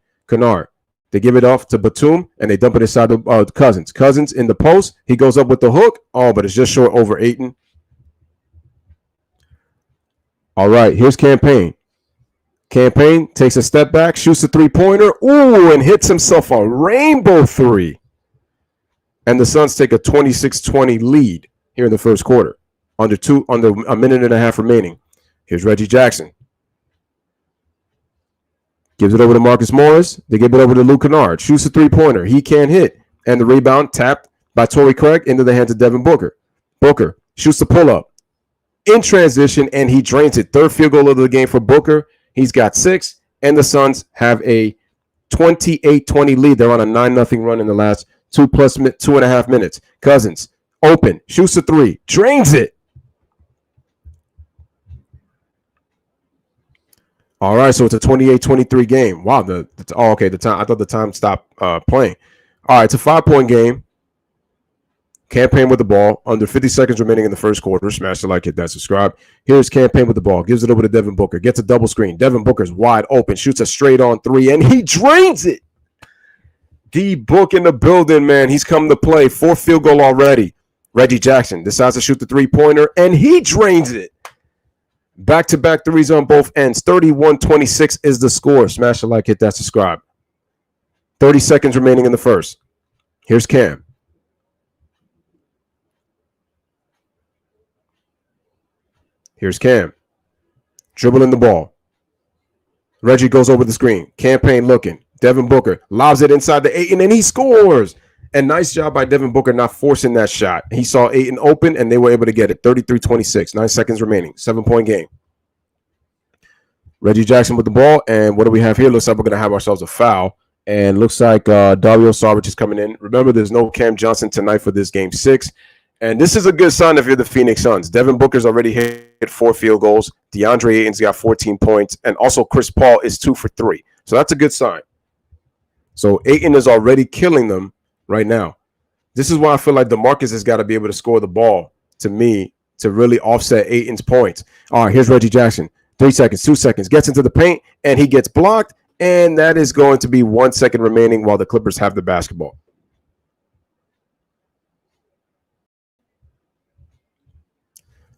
They give it off to Batum, and they dump it inside of Cousins. Cousins in the post. He goes up with the hook. Oh, but it's just short over Ayton. All right, here's Campaign. Campaign takes a step back, shoots a three-pointer. Ooh, and hits himself a rainbow three. And the Suns take a 26-20 lead here in the first quarter. Under a minute and a half remaining. Here's Reggie Jackson. Gives it over to Marcus Morris. They give it over to Luke Kennard. Shoots a three-pointer. He can't hit. And the rebound tapped by Torrey Craig into the hands of Devin Booker. Booker shoots the pull-up in transition, and he drains it. Third field goal of the game for Booker. He's got 6, and the Suns have a 28-20 lead. They're on a 9-0 run in the last 2.5 minutes. Cousins, open, shoots a three, drains it. All right, so it's a 28-23 game. Wow, the time. I thought the time stopped playing. All right, it's a 5-point game. Campaign with the ball. Under 50 seconds remaining in the first quarter. Smash the like, hit that subscribe. Here's Campaign with the ball. Gives it over to Devin Booker. Gets a double screen. Devin Booker's wide open. Shoots a straight on three, and he drains it. D-Book in the building, man. He's come to play. 4th field goal already. Reggie Jackson decides to shoot the three-pointer, and he drains it. Back-to-back threes on both ends. 31-26 is the score. Smash a like, hit that subscribe. 30 seconds remaining in the first. Here's Cam. Here's Cam. Dribbling the ball. Reggie goes over the screen. Campaign looking. Devin Booker lobs it inside the 8, and then he scores. And nice job by Devin Booker not forcing that shot. He saw Ayton open, and they were able to get it. 33-26. 9 seconds remaining. 7-point game. Reggie Jackson with the ball, and what do we have here? Looks like we're going to have ourselves a foul. And looks like Dario Saric is coming in. Remember, there's no Cam Johnson tonight for this game 6. And this is a good sign if you're the Phoenix Suns. Devin Booker's already hit 4 field goals. DeAndre Ayton's got 14 points. And also Chris Paul is 2 for 3. So that's a good sign. So Ayton is already killing them right now. This is why I feel like DeMarcus has got to be able to score the ball, to me, to really offset Ayton's points. All right, here's Reggie Jackson. 3 seconds, 2 seconds. Gets into the paint, and he gets blocked. And that is going to be 1 second remaining while the Clippers have the basketball.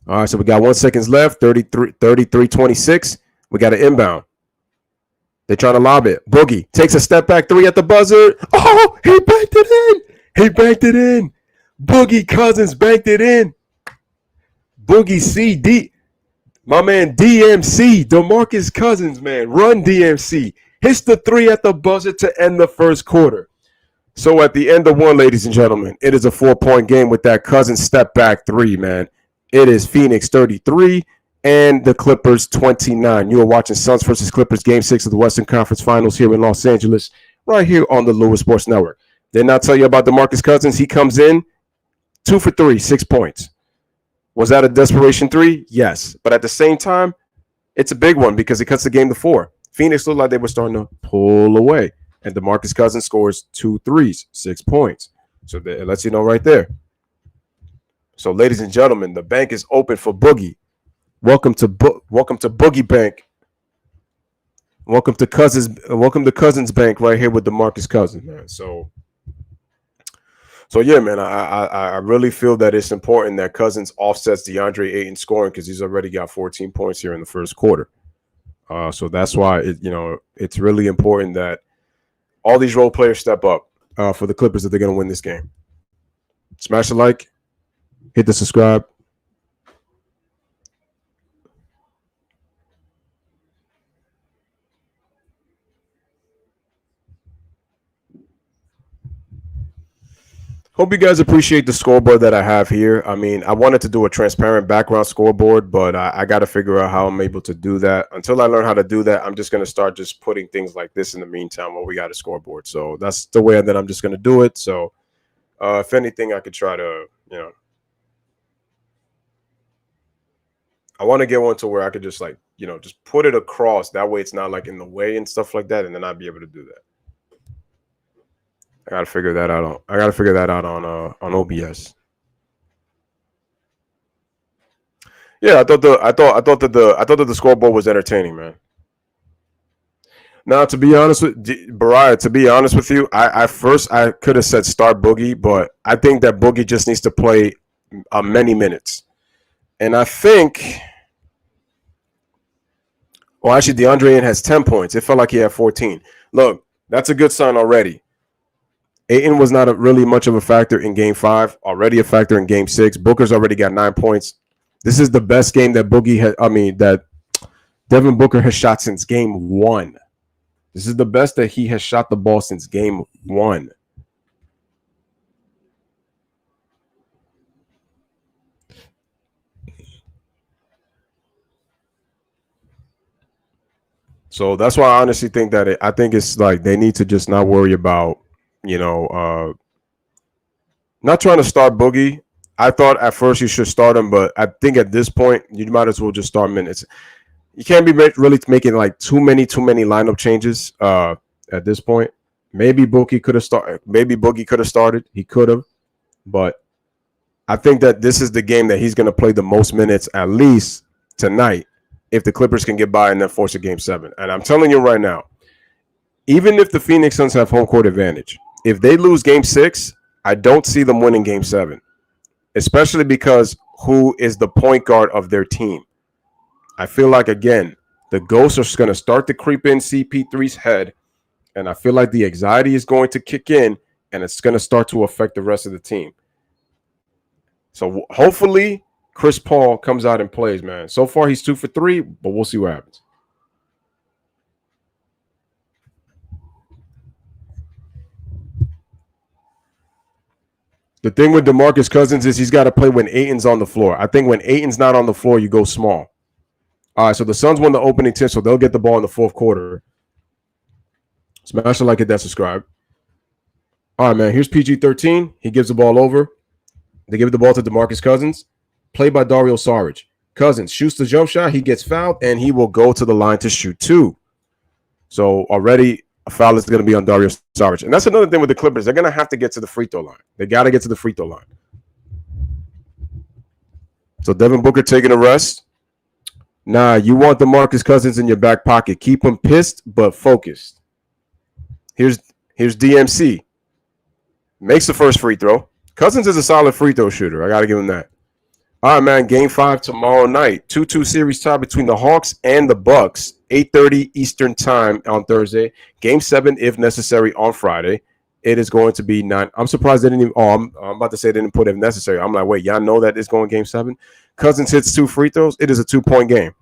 All right, so we got 1 second left, 33-26. We got an inbound. They're trying to lob it. Boogie takes a step back 3 at the buzzer. Oh, he banked it in. He banked it in. Boogie Cousins banked it in. Boogie CD. My man DMC, DeMarcus Cousins, man. Run DMC. Hits the 3 at the buzzer to end the first quarter. So at the end of one, ladies and gentlemen, it is a 4-point game with that Cousins step back 3, man. It is Phoenix 33 and the Clippers 29. You are watching Suns versus Clippers Game 6 of the Western Conference Finals here in Los Angeles, right here on the Louis Sports Network. Did not tell you about DeMarcus Cousins. He comes in 2 for 3, 6 points. Was that a desperation 3? Yes. But at the same time, it's a big one because it cuts the game to 4. Phoenix looked like they were starting to pull away. And DeMarcus Cousins scores 2 threes, 6 points. So it lets you know right there. So, ladies and gentlemen, the bank is open for Boogie. Welcome to Boogie Bank. Welcome to Cousins Bank right here with DeMarcus Cousins, man. So yeah, man, I really feel that it's important that Cousins offsets DeAndre Ayton scoring because he's already got 14 points here in the first quarter. So that's why it's really important that all these role players step up for the Clippers if they're going to win this game. Smash a like. Hit the subscribe. Hope you guys appreciate the scoreboard that I have here. I mean, I wanted to do a transparent background scoreboard, but I got to figure out how I'm able to do that. Until I learn how to do that, I'm just going to start just putting things like this in the meantime while we got a scoreboard. So that's the way that I'm just going to do it. So if anything, I could try to, I want to get one to where I could just just put it across. That way it's not like in the way and stuff like that. And then I'd be able to do that. I gotta figure that out on OBS. Yeah, I thought that the scoreboard was entertaining, man. Now, to be honest with you, I could have said start Boogie, but I think that Boogie just needs to play many minutes. And I think, well, actually, DeAndre Ayton has 10 points. It felt like he had 14. Look, that's a good sign already. Ayton was not really much of a factor in Game 5, already a factor in Game 6. Booker's already got 9 points. This is the best game that that Devin Booker has shot since Game 1. This is the best that he has shot the ball since Game 1. So that's why I honestly think that I think it's like they need to just not worry about, not trying to start Boogie. I thought at first you should start him, but I think at this point you might as well just start minutes. You can't be really making like too many lineup changes at this point. Maybe Boogie could have started. Maybe Boogie could have started. He could have, but I think that this is the game that he's going to play the most minutes at least tonight. If the Clippers can get by and then force a Game 7. And I'm telling you right now, even if the Phoenix Suns have home court advantage, if they lose game 6, I don't see them winning game 7, especially because who is the point guard of their team? I feel like, again, the ghosts are going to start to creep in CP3's head, and I feel like the anxiety is going to kick in, and it's going to start to affect the rest of the team. So hopefully Chris Paul comes out and plays, man. So far he's 2 for 3, but we'll see what happens. The thing with DeMarcus Cousins is he's got to play when Ayton's on the floor. I think when Ayton's not on the floor, you go small. All right, so the Suns won the opening 10, so they'll get the ball in the fourth quarter. Smash it, like it, that, subscribe. All right, man, here's PG-13. He gives the ball over. They give the ball to DeMarcus Cousins. Played by Dario Saric. Cousins shoots the jump shot. He gets fouled, and he will go to the line to shoot 2. So already a foul is going to be on Dario Saric. And that's another thing with the Clippers. They're going to have to get to the free throw line. They got to get to the free throw line. So Devin Booker taking a rest. Nah, you want DeMarcus Cousins in your back pocket. Keep him pissed, but focused. Here's DMC. Makes the first free throw. Cousins is a solid free throw shooter. I got to give him that. All right, man. Game 5 tomorrow night. 2-2 series tie between the Hawks and the Bucks. 8:30 Eastern time on Thursday. Game 7, if necessary, on Friday. It is going to be 9. I'm surprised they didn't even. I'm about to say they didn't put if necessary. I'm like, wait, y'all know that it's going game 7? Cousins hits 2 free throws. It is a 2-point game.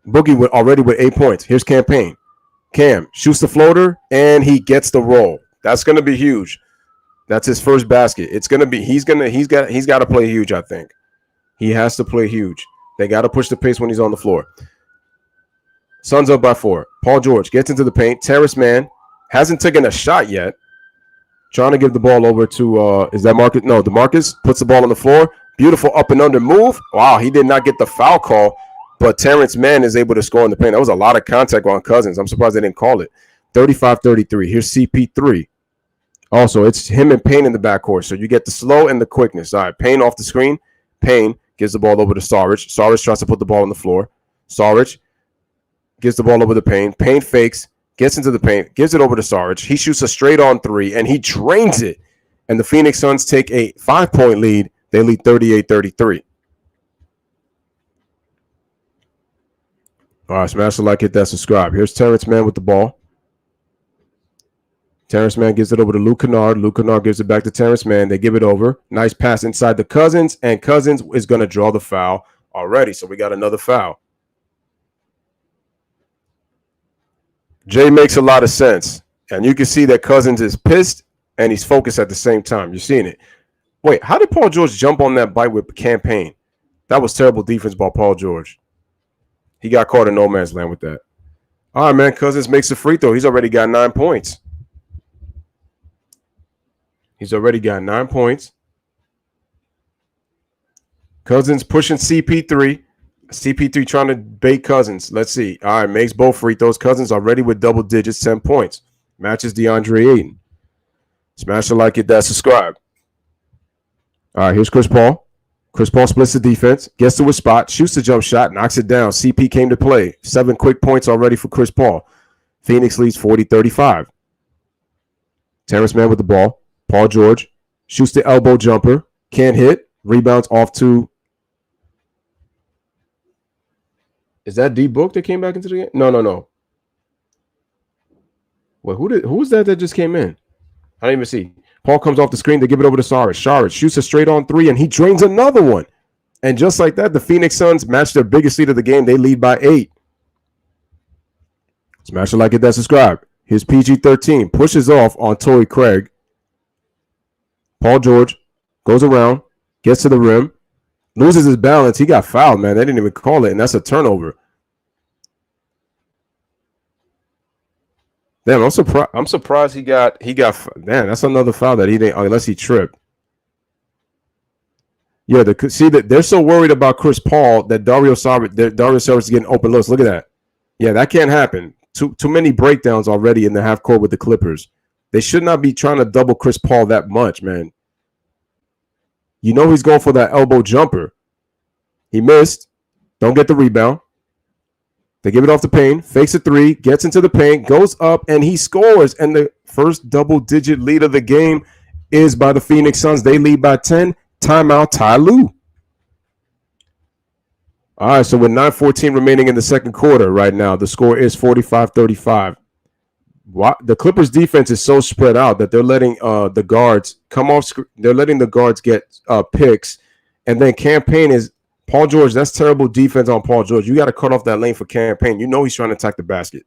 Boogie already with 8 points. Here's Campaign. Cam shoots the floater, and he gets the roll. That's going to be huge. That's his first basket. It's going to be he's got to play huge, I think. He has to play huge. They got to push the pace when he's on the floor. Suns up by 4. Paul George gets into the paint. Terrace man hasn't taken a shot yet. Trying to give the ball over to is that Marcus? No, DeMarcus puts the ball on the floor. Beautiful up and under move. Wow, he did not get the foul call, but Terrence Mann is able to score in the paint. That was a lot of contact on Cousins. I'm surprised they didn't call it. 35-33. Here's CP3. Also, it's him and Payne in the backcourt, so you get the slow and the quickness. All right, Payne off the screen. Payne gives the ball over to Saric. Saric tries to put the ball on the floor. Saric gives the ball over to Payne. Payne fakes, gets into the paint, gives it over to Saric. He shoots a straight-on 3, and he drains it. And the Phoenix Suns take a 5-point lead. They lead 38-33. All right, smash the like, hit that, subscribe. Here's Terrence Mann with the ball. Terrence Mann gives it over to Luke Kennard. Luke Kennard gives it back to Terrence Mann. They give it over. Nice pass inside the Cousins, and Cousins is going to draw the foul already. So we got another foul. Jay makes a lot of sense, and you can see that Cousins is pissed, and he's focused at the same time. You're seeing it. Wait, how did Paul George jump on that bite with Campaign? That was terrible defense by Paul George. He got caught in no man's land with that. All right, man. Cousins makes a free throw. He's already got 9 points. He's already got 9 points. Cousins pushing CP3. CP3 trying to bait Cousins. Let's see. All right, makes both free throws. Cousins already with double digits, 10 points. Matches DeAndre Ayton. Smash the like, hit that, subscribe. All right, here's Chris Paul. Chris Paul splits the defense, gets to a spot, shoots the jump shot, knocks it down. CP came to play. 7 quick points already for Chris Paul. Phoenix leads 40-35. Terrence Mann with the ball. Paul George shoots the elbow jumper. Can't hit. Rebounds off to. Is that D Book that came back into the game? No. Well, who was that just came in? I didn't even see. Paul comes off the screen. They give it over to Saric. Saric shoots a straight-on 3, and he drains another one. And just like that, the Phoenix Suns match their biggest lead of the game. They lead by 8. Smash the like, hit that, subscribe. Here's PG-13. Pushes off on Torrey Craig. Paul George goes around, gets to the rim, loses his balance. He got fouled, man. They didn't even call it, and that's a turnover. Damn, I'm surprised he got. Man, that's another foul that he didn't, unless he tripped. Yeah, they're so worried about Chris Paul that Dario Saric is getting open looks. Look at that. Yeah, that can't happen. Too many breakdowns already in the half court with the Clippers. They should not be trying to double Chris Paul that much, man. You know he's going for that elbow jumper. He missed. Don't get the rebound. They give it off the paint, fakes a three, gets into the paint, goes up, and he scores. And the first double-digit lead of the game is by the Phoenix Suns. They lead by 10. Timeout, Ty Lue. All right, so with 9:14 remaining in the second quarter right now, the score is 45-35. The Clippers defense is so spread out that they're letting the guards come off. They're letting the guards get picks, and then campaign is Paul George. That's terrible defense on Paul George. You got to cut off that lane for campaign. You know he's trying to attack the basket.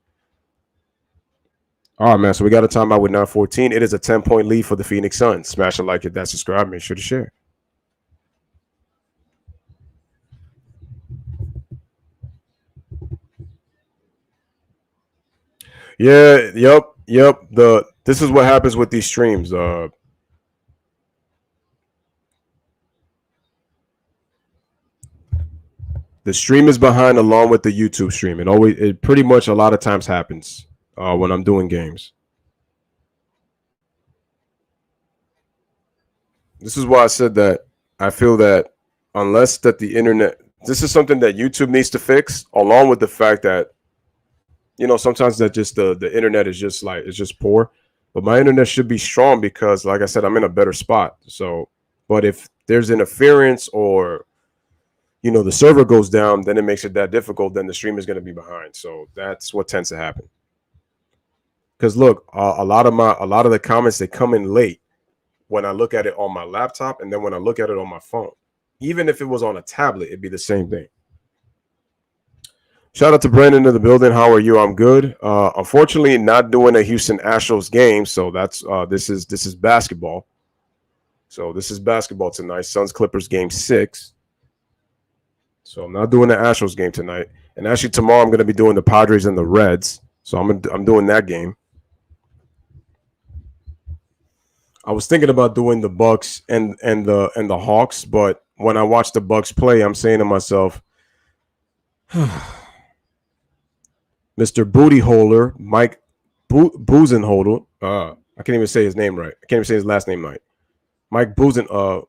All right, man. So we got a timeout with 9:14. It is a 10-point lead for the Phoenix Suns. Smash a like, hit that subscribe, make sure to share. Yeah, yep. This is what happens with these streams. The stream is behind along with the YouTube stream. It pretty much a lot of times happens when I'm doing games. This is why I said that I feel that unless that the internet, this is something that YouTube needs to fix, along with the fact that sometimes that just the internet is just like it's just poor. But my internet should be strong because, like I said, I'm in a better spot. So, but if there's interference or the server goes down, then it makes it that difficult. Then the stream is going to be behind. So that's what tends to happen. Because look, a lot of the comments, they come in late when I look at it on my laptop, and then when I look at it on my phone. Even if it was on a tablet, it'd be the same thing. Shout out to Brandon in the building. How are you? I'm good. Unfortunately, not doing a Houston Astros game, so that's this is basketball. So this is basketball tonight. Suns Clippers game 6. So I'm not doing the Astros game tonight. And actually tomorrow I'm going to be doing the Padres and the Reds. So I'm doing that game. I was thinking about doing the Bucks and the Hawks, but when I watch the Bucks play, I'm saying to myself, Mr. Booty Holder, Mike Buzenholder. I can't even say his name right. I can't even say his last name right. Mike Buzenholder,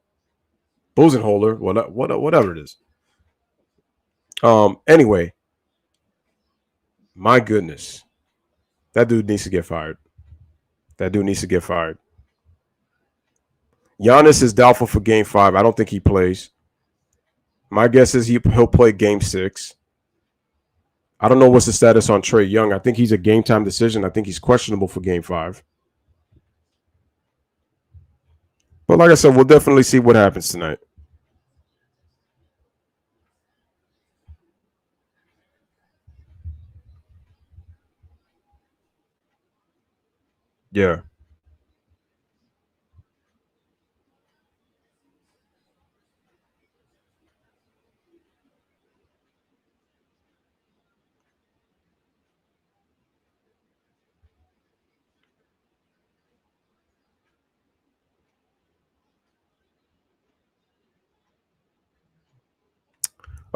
whatever it is. Anyway, my goodness, that dude needs to get fired. Giannis is doubtful for game 5. I don't think he plays. My guess is he'll play game 6. I don't know what's the status on Trae Young. I think he's a game time decision. I think he's questionable for game 5. But like I said, we'll definitely see what happens tonight. Yeah.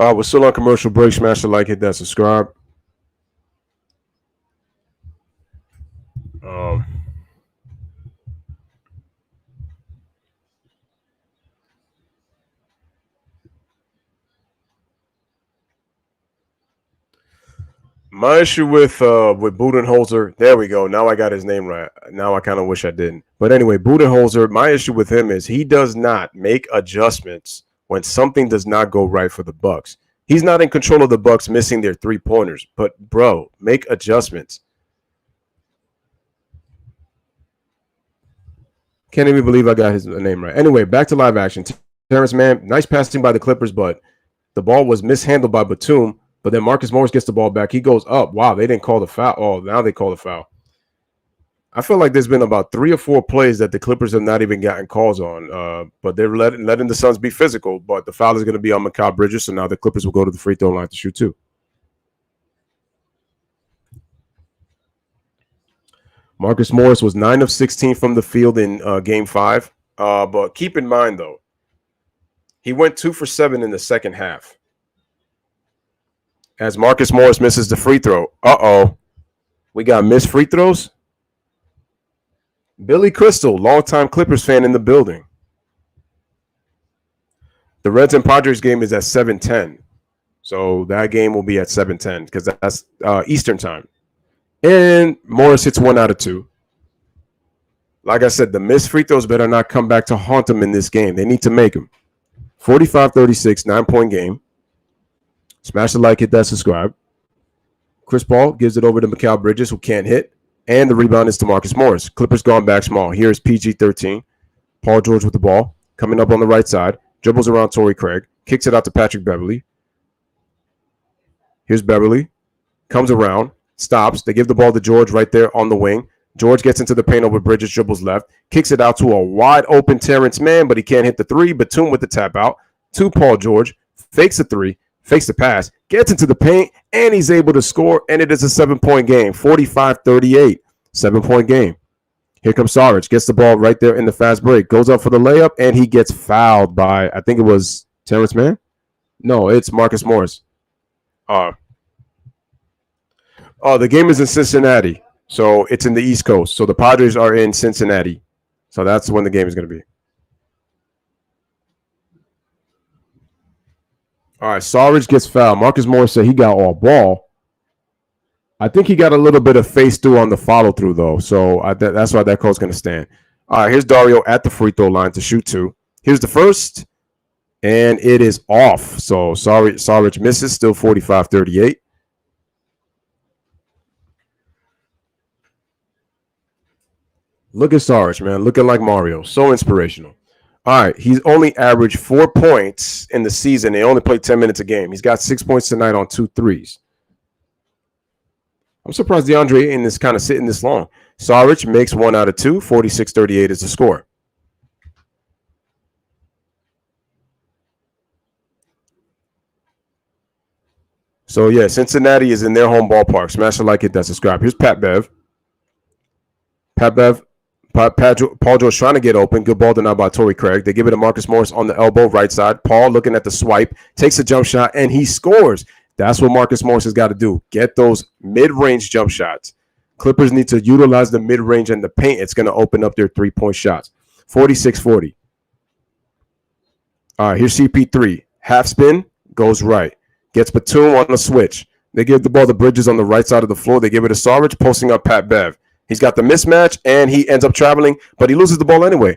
We're still on commercial break. Smash the like, hit that subscribe. My issue with Budenholzer, there we go. Now I got his name right. Now I kind of wish I didn't. But anyway, Budenholzer, my issue with him is he does not make adjustments when something does not go right for the Bucks. He's not in control of the Bucks missing their 3-pointers. But bro, make adjustments. Can't even believe I got his name right. Anyway, back to live action. Terrence Mann, nice passing by the Clippers, but the ball was mishandled by Batum. But then Marcus Morris gets the ball back. He goes up. Wow, they didn't call the foul. Oh, now they call the foul. I feel like there's been about 3 or 4 plays that the Clippers have not even gotten calls on. But they're letting the Suns be physical. But the foul is going to be on Mikal Bridges, so now the Clippers will go to the free throw line to shoot 2. Marcus Morris was 9 of 16 from the field in game 5. But keep in mind, though, he went 2 for 7 in the second half. As Marcus Morris misses the free throw. We got missed free throws? Billy Crystal, longtime Clippers fan in the building. The Reds and Padres game is at 7:10. So that game will be at 7:10 because that's Eastern time. And Morris hits 1 out of 2. Like I said, the missed free throws better not come back to haunt them in this game. They need to make them. 45-36, 9-point game. Smash the like, hit that subscribe. Chris Paul gives it over to Mikal Bridges, who can't hit. And the rebound is to Marcus Morris. Clippers gone back small. Here's PG-13. Paul George with the ball. Coming up on the right side. Dribbles around Torrey Craig. Kicks it out to Patrick Beverley. Here's Beverley. Comes around. Stops. They give the ball to George right there on the wing. George gets into the paint over Bridges, dribbles left. Kicks it out to a wide open Terrence Mann, but he can't hit the three. Batum with the tap out to Paul George. Fakes the three. Fakes the pass. Gets into the paint, and he's able to score. And it is a 7-point game. 45-38. 7-point game. Here comes Saric. Gets the ball right there in the fast break. Goes up for the layup, and he gets fouled by, I think it was Terrence Mann? No, it's Marcus Morris. The game is in Cincinnati. So it's in the East Coast. So the Padres are in Cincinnati. So that's when the game is going to be. All right, Saric gets fouled. Marcus Morris said he got all ball. I think he got a little bit of face through on the follow through, though. So that's why that call's going to stand. All right, here's Dario at the free throw line to shoot 2. Here's the first, and it is off. So Saric misses, still 45-38. Look at Saric, man. Looking like Mario. So inspirational. All right. He's only averaged 4 points in the season. They only played 10 minutes a game. He's got 6 points tonight on 2 threes. I'm surprised DeAndre Ayton is kind of sitting this long. Saric makes 1 out of 2. 46-38 is the score. So, yeah, Cincinnati is in their home ballpark. Smash the like, hit that subscribe. Here's Pat Bev. Paul George trying to get open. Good ball denied by Torrey Craig. They give it to Marcus Morris on the elbow, right side. Paul looking at the swipe, takes a jump shot, and he scores. That's what Marcus Morris has got to do. Get those mid-range jump shots. Clippers need to utilize the mid-range and the paint. It's going to open up their three-point shots. 46-40. All right, here's CP3. Half spin, goes right. Gets Batum on the switch. They give the ball to Bridges on the right side of the floor. They give it to Saric, posting up Pat Bev. He's got the mismatch, and he ends up traveling, but he loses the ball anyway.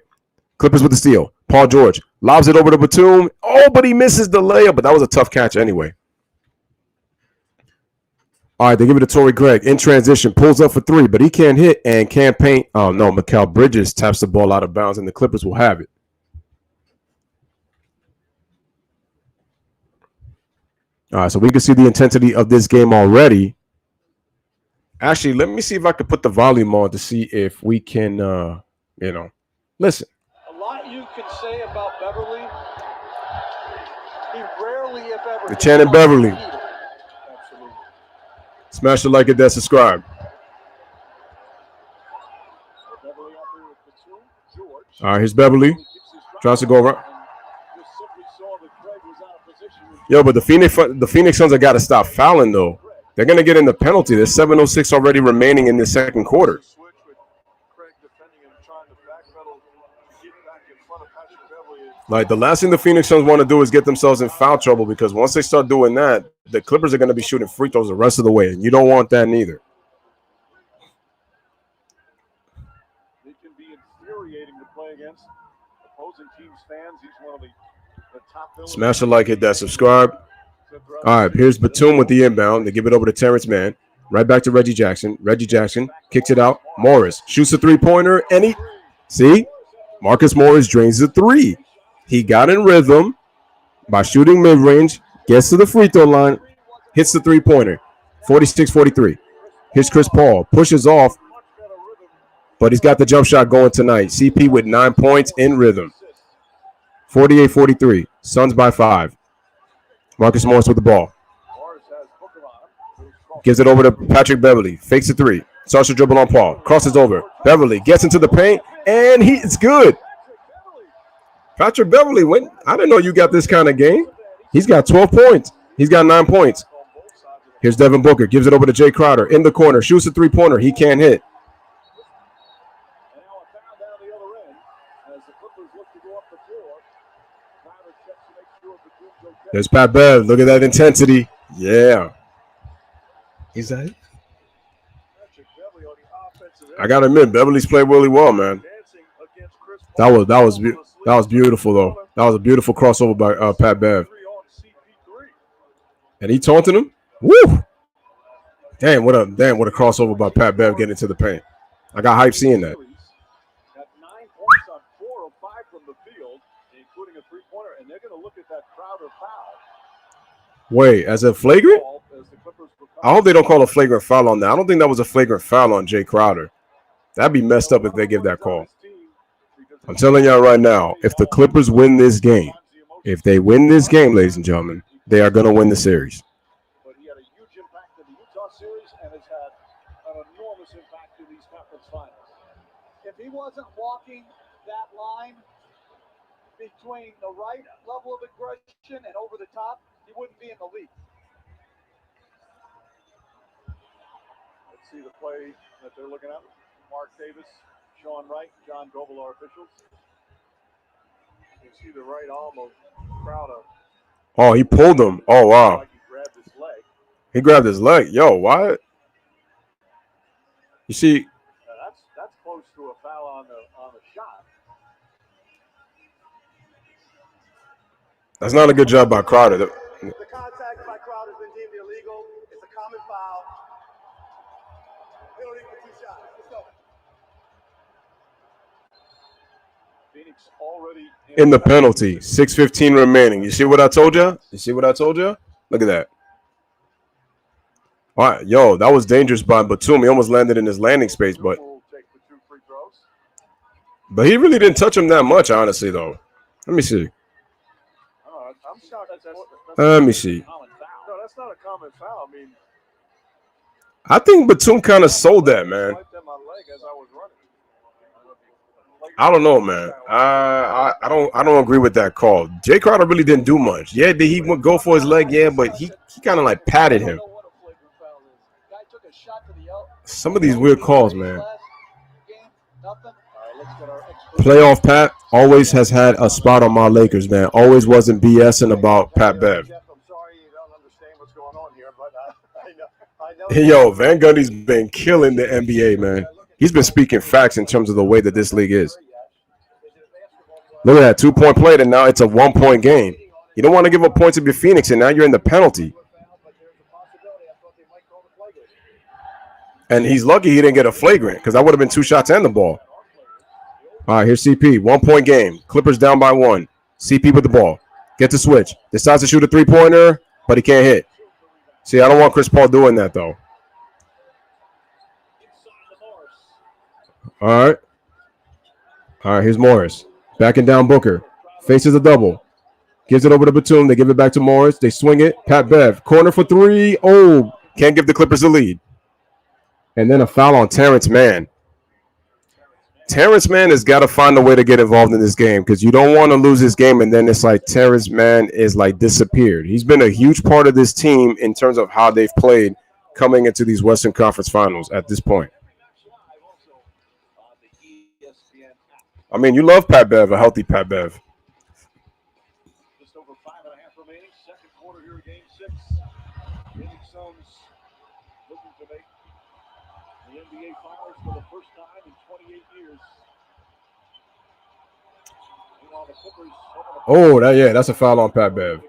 Clippers with the steal. Paul George lobs it over to Batum. Oh, but he misses the layup, but that was a tough catch anyway. All right, they give it to Torrey Craig in transition. Pulls up for 3, but he can't hit and can't paint. Oh, no, Mikal Bridges taps the ball out of bounds, and the Clippers will have it. All right, so we can see the intensity of this game already. Actually, let me see if I can put the volume on to see if we can, listen. A lot you can say about Beverly. He rarely, if ever, the Channing Beverly. Absolutely. Smash the like, hit that subscribe. All right, here's Beverly. Tries to go around. Yo, but the Phoenix Suns have got to stop fouling, though. They're going to get in the penalty. There's 7:06 already remaining in the second quarter. Like, the last thing the Phoenix Suns want to do is get themselves in foul trouble, because once they start doing that, the Clippers are going to be shooting free throws the rest of the way, and you don't want that neither. It can be infuriating to play against opposing teams' fans. He's one of the top villains. Smash the like, hit that subscribe. All right, here's Batum with the inbound. They give it over to Terrence Mann. Right back to Reggie Jackson. Reggie Jackson kicks it out. Morris shoots a three-pointer, and Marcus Morris drains the 3. He got in rhythm by shooting mid-range, gets to the free throw line, hits the three-pointer. 46-43. Here's Chris Paul. Pushes off, but he's got the jump shot going tonight. CP with 9 points in rhythm. 48-43. Suns by 5. Marcus Morris with the ball. Gives it over to Patrick Beverley. Fakes a 3. Starts to dribble on Paul. Crosses over. Beverley gets into the paint, and it's good. Patrick Beverley went. I didn't know you got this kind of game. He's got 12 points. He's got 9 points. Here's Devin Booker. Gives it over to Jay Crowder in the corner. Shoots a three-pointer. He can't hit. There's Pat Bev. Look at that intensity. Yeah. He's like, I gotta admit, Beverly's played really well, man. That was beautiful though. That was a beautiful crossover by Pat Bev. And he taunted him. Woo! Damn, what a crossover by Pat Bev getting into the paint. I got hype seeing that. Got 9 points on 4 of 5 from the field, including a three-pointer, and they're going to look at that Crowder foul. Wait, as a flagrant? I hope they don't call a flagrant foul on that. I don't think that was a flagrant foul on Jay Crowder. That'd be messed up if they give that call. I'm telling y'all right now, if the Clippers win this game, ladies and gentlemen, they are going to win the series. But he had a huge impact in the Utah series and has had an enormous impact in these conference finals. If he wasn't walking that line between the right level of aggression and over the top, he wouldn't be in the league. Let's see the play that they're looking at. Mark Davis, Sean Wright, John Goble are officials. You see the right arm of Crowder. Oh, he pulled him. Oh, wow. Like he grabbed his leg. He grabbed his leg. Yo, what? You see, that's close to a foul on the shot. that's not a good job by Crowder. The contact by Crowder has been deemed illegal. It's a common foul. Penalty for 2 shots. Let's go. Phoenix already In the penalty, 6:15 remaining. You see what I told you? Look at that. All right, yo, that was dangerous by Batum. He almost landed in his landing space, but he really didn't touch him that much, honestly, though. Let me see. I'm shocked that's Let me see. No, that's not a common foul. I mean, I think Batum kind of sold that, man. swiped at my leg as I was running. I don't know, man. I don't agree with that call. Jay Crowder really didn't do much. Yeah, did he go for his leg? Yeah, but he kind of like patted him. Some of these weird calls, man. Playoff Pat always has had a spot on my Lakers, man. Always wasn't BSing about Pat Bev. Jeff, I'm sorry you don't understand what's going on here, but I know. Hey, yo, Van Gundy's been killing the NBA, man. He's been speaking facts in terms of the way that this league is. Look at that 2-point play, and now it's a 1-point game. You don't want to give up points if you're Phoenix, and now you're in the penalty. And he's lucky he didn't get a flagrant because that would have been 2 shots and the ball. All right, here's CP. 1-point game. Clippers down by 1. CP with the ball. Get the switch. Decides to shoot a 3-pointer, but he can't hit. See, I don't want Chris Paul doing that, though. All right. All right, here's Morris. Backing down Booker. Faces a double. Gives it over to Batum. They give it back to Morris. They swing it. Pat Bev. Corner for 3. Oh, can't give the Clippers the lead. And then a foul on Terrence Mann. Terrence Mann has got to find a way to get involved in this game because you don't want to lose this game and then it's like Terrence Mann is like disappeared. He's been a huge part of this team in terms of how they've played coming into these Western Conference Finals at this point. I mean, you love Pat Bev, a healthy Pat Bev. Just over 5.5 remaining. Second quarter here, game 6. Phoenix Suns looking to make the NBA Finals for the first time in 28 years. Meanwhile, the Clippers. That's a foul on Pat Bev.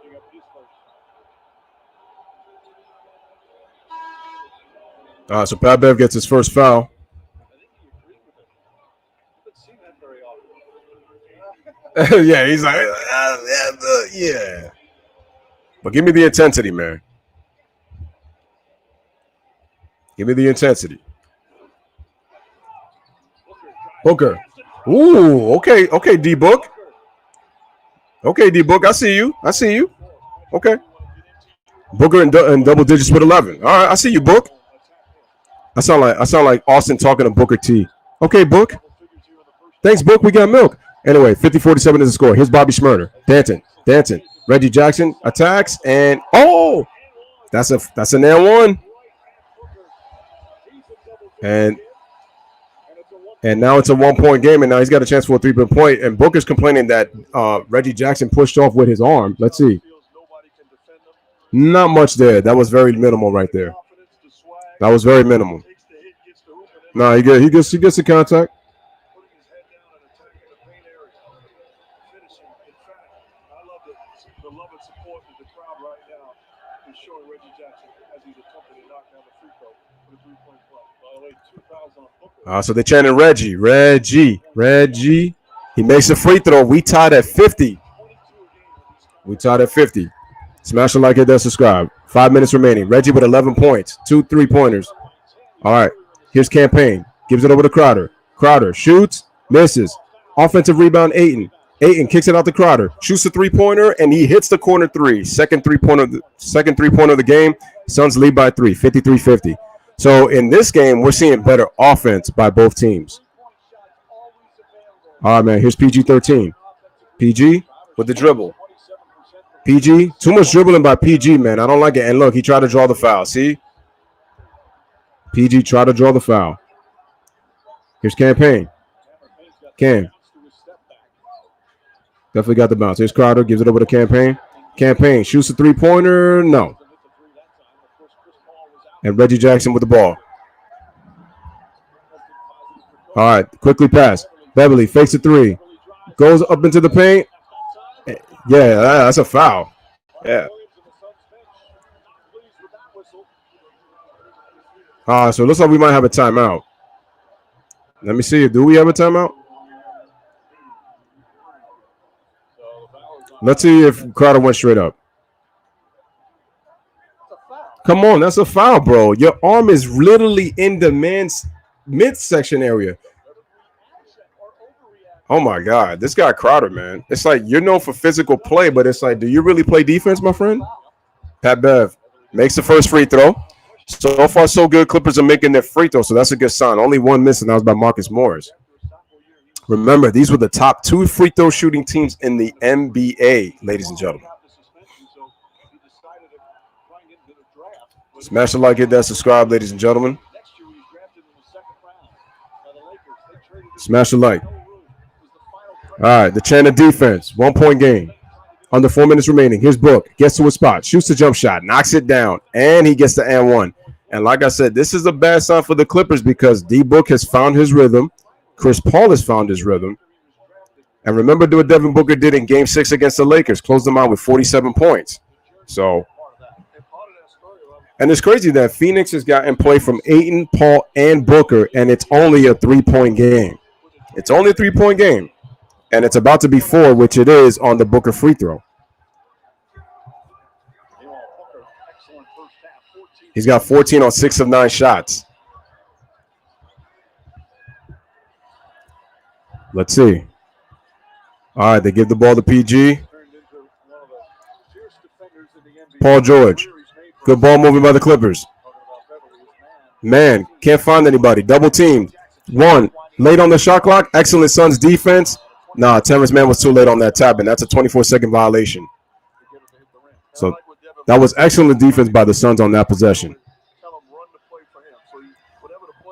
So Pat Bev gets his first foul. Yeah, he's like, yeah. But give me the intensity, man. Give me the intensity. Booker. Ooh, okay, D-Book. Okay, D-Book, I see you. Okay. Booker in double digits with 11. All right, I see you, Book. I sound like Austin talking to Booker T. Okay, Book. Thanks, Book. We got milk. Anyway, 50-47 is the score. Here's Bobby Schmurder. Dancing. Reggie Jackson attacks, and that's an and one. And now it's a 1-point game, and now he's got a chance for a 3-point. And Booker's complaining that Reggie Jackson pushed off with his arm. Let's see. Not much there. That was very minimal right there. That was very minimal. No, he gets the contact. Putting his head down and attacking the paint area. Finishing, emphatic. I love the love and support that the crowd right now is showing Reggie Jackson as he's attempting to knock down the free throw for the three-point play. By the way, 2 fouls on Booker. So they're chanting Reggie. He makes a free throw. We tied at 50. We tied at 50. Smash a like it, does subscribe. 5 minutes remaining. Reggie with 11 points. 2 3-pointers. All right. Here's Campaign. Gives it over to Crowder. Crowder shoots, misses. Offensive rebound, Ayton. Ayton kicks it out to Crowder. Shoots a 3-pointer, and he hits the corner three. Second three-pointer of the game. Suns lead by 3, 53-50. So in this game, we're seeing better offense by both teams. All right, man. Here's PG-13. PG with the dribble. PG, too much dribbling by PG, man. I don't like it. And look, he tried to draw the foul. See? PG tried to draw the foul. Here's Campaign. Cam. Definitely got the bounce. Here's Crowder. Gives it over to Campaign. Campaign shoots a 3-pointer. No. And Reggie Jackson with the ball. All right. Quickly pass. Beverly fakes a 3. Goes up into the paint. Yeah, that's a foul. Yeah. So it looks like we might have a timeout. Let me see. Do we have a timeout? Let's see if Crowder went straight up. Come on, that's a foul, bro. Your arm is literally in the man's midsection area. Oh, my God. This guy Crowder, man. It's like you're known for physical play, but it's like, do you really play defense, my friend? Pat Bev makes the first free throw. So far, so good. Clippers are making their free throw, so that's a good sign. Only one missing. That was by Marcus Morris. Remember, these were the top 2 free throw shooting teams in the NBA, ladies and gentlemen. Smash the like, hit that subscribe, ladies and gentlemen. Smash the like. All right, the chant of defense. 1-point game. Under 4 minutes remaining. Here's Book. Gets to a spot. Shoots the jump shot. Knocks it down. And he gets the and one. And like I said, this is a bad sign for the Clippers because D-Book has found his rhythm. Chris Paul has found his rhythm. And remember what Devin Booker did in Game 6 against the Lakers. Closed them out with 47 points. So, and it's crazy that Phoenix has gotten play from Ayton, Paul, and Booker, and it's only a 3-point game. It's only a 3-point game. And it's about to be 4, which it is on the Booker free throw. He's got 14 on 6 of 9 shots. Let's see. All right, they give the ball to PG. Paul George. Good ball moving by the Clippers. Man, can't find anybody. Double teamed. 1. Late on the shot clock. Excellent Suns defense. Nah, Terrence Mann was too late on that tap, and that's a 24-second violation. So that was excellent defense by the Suns on that possession.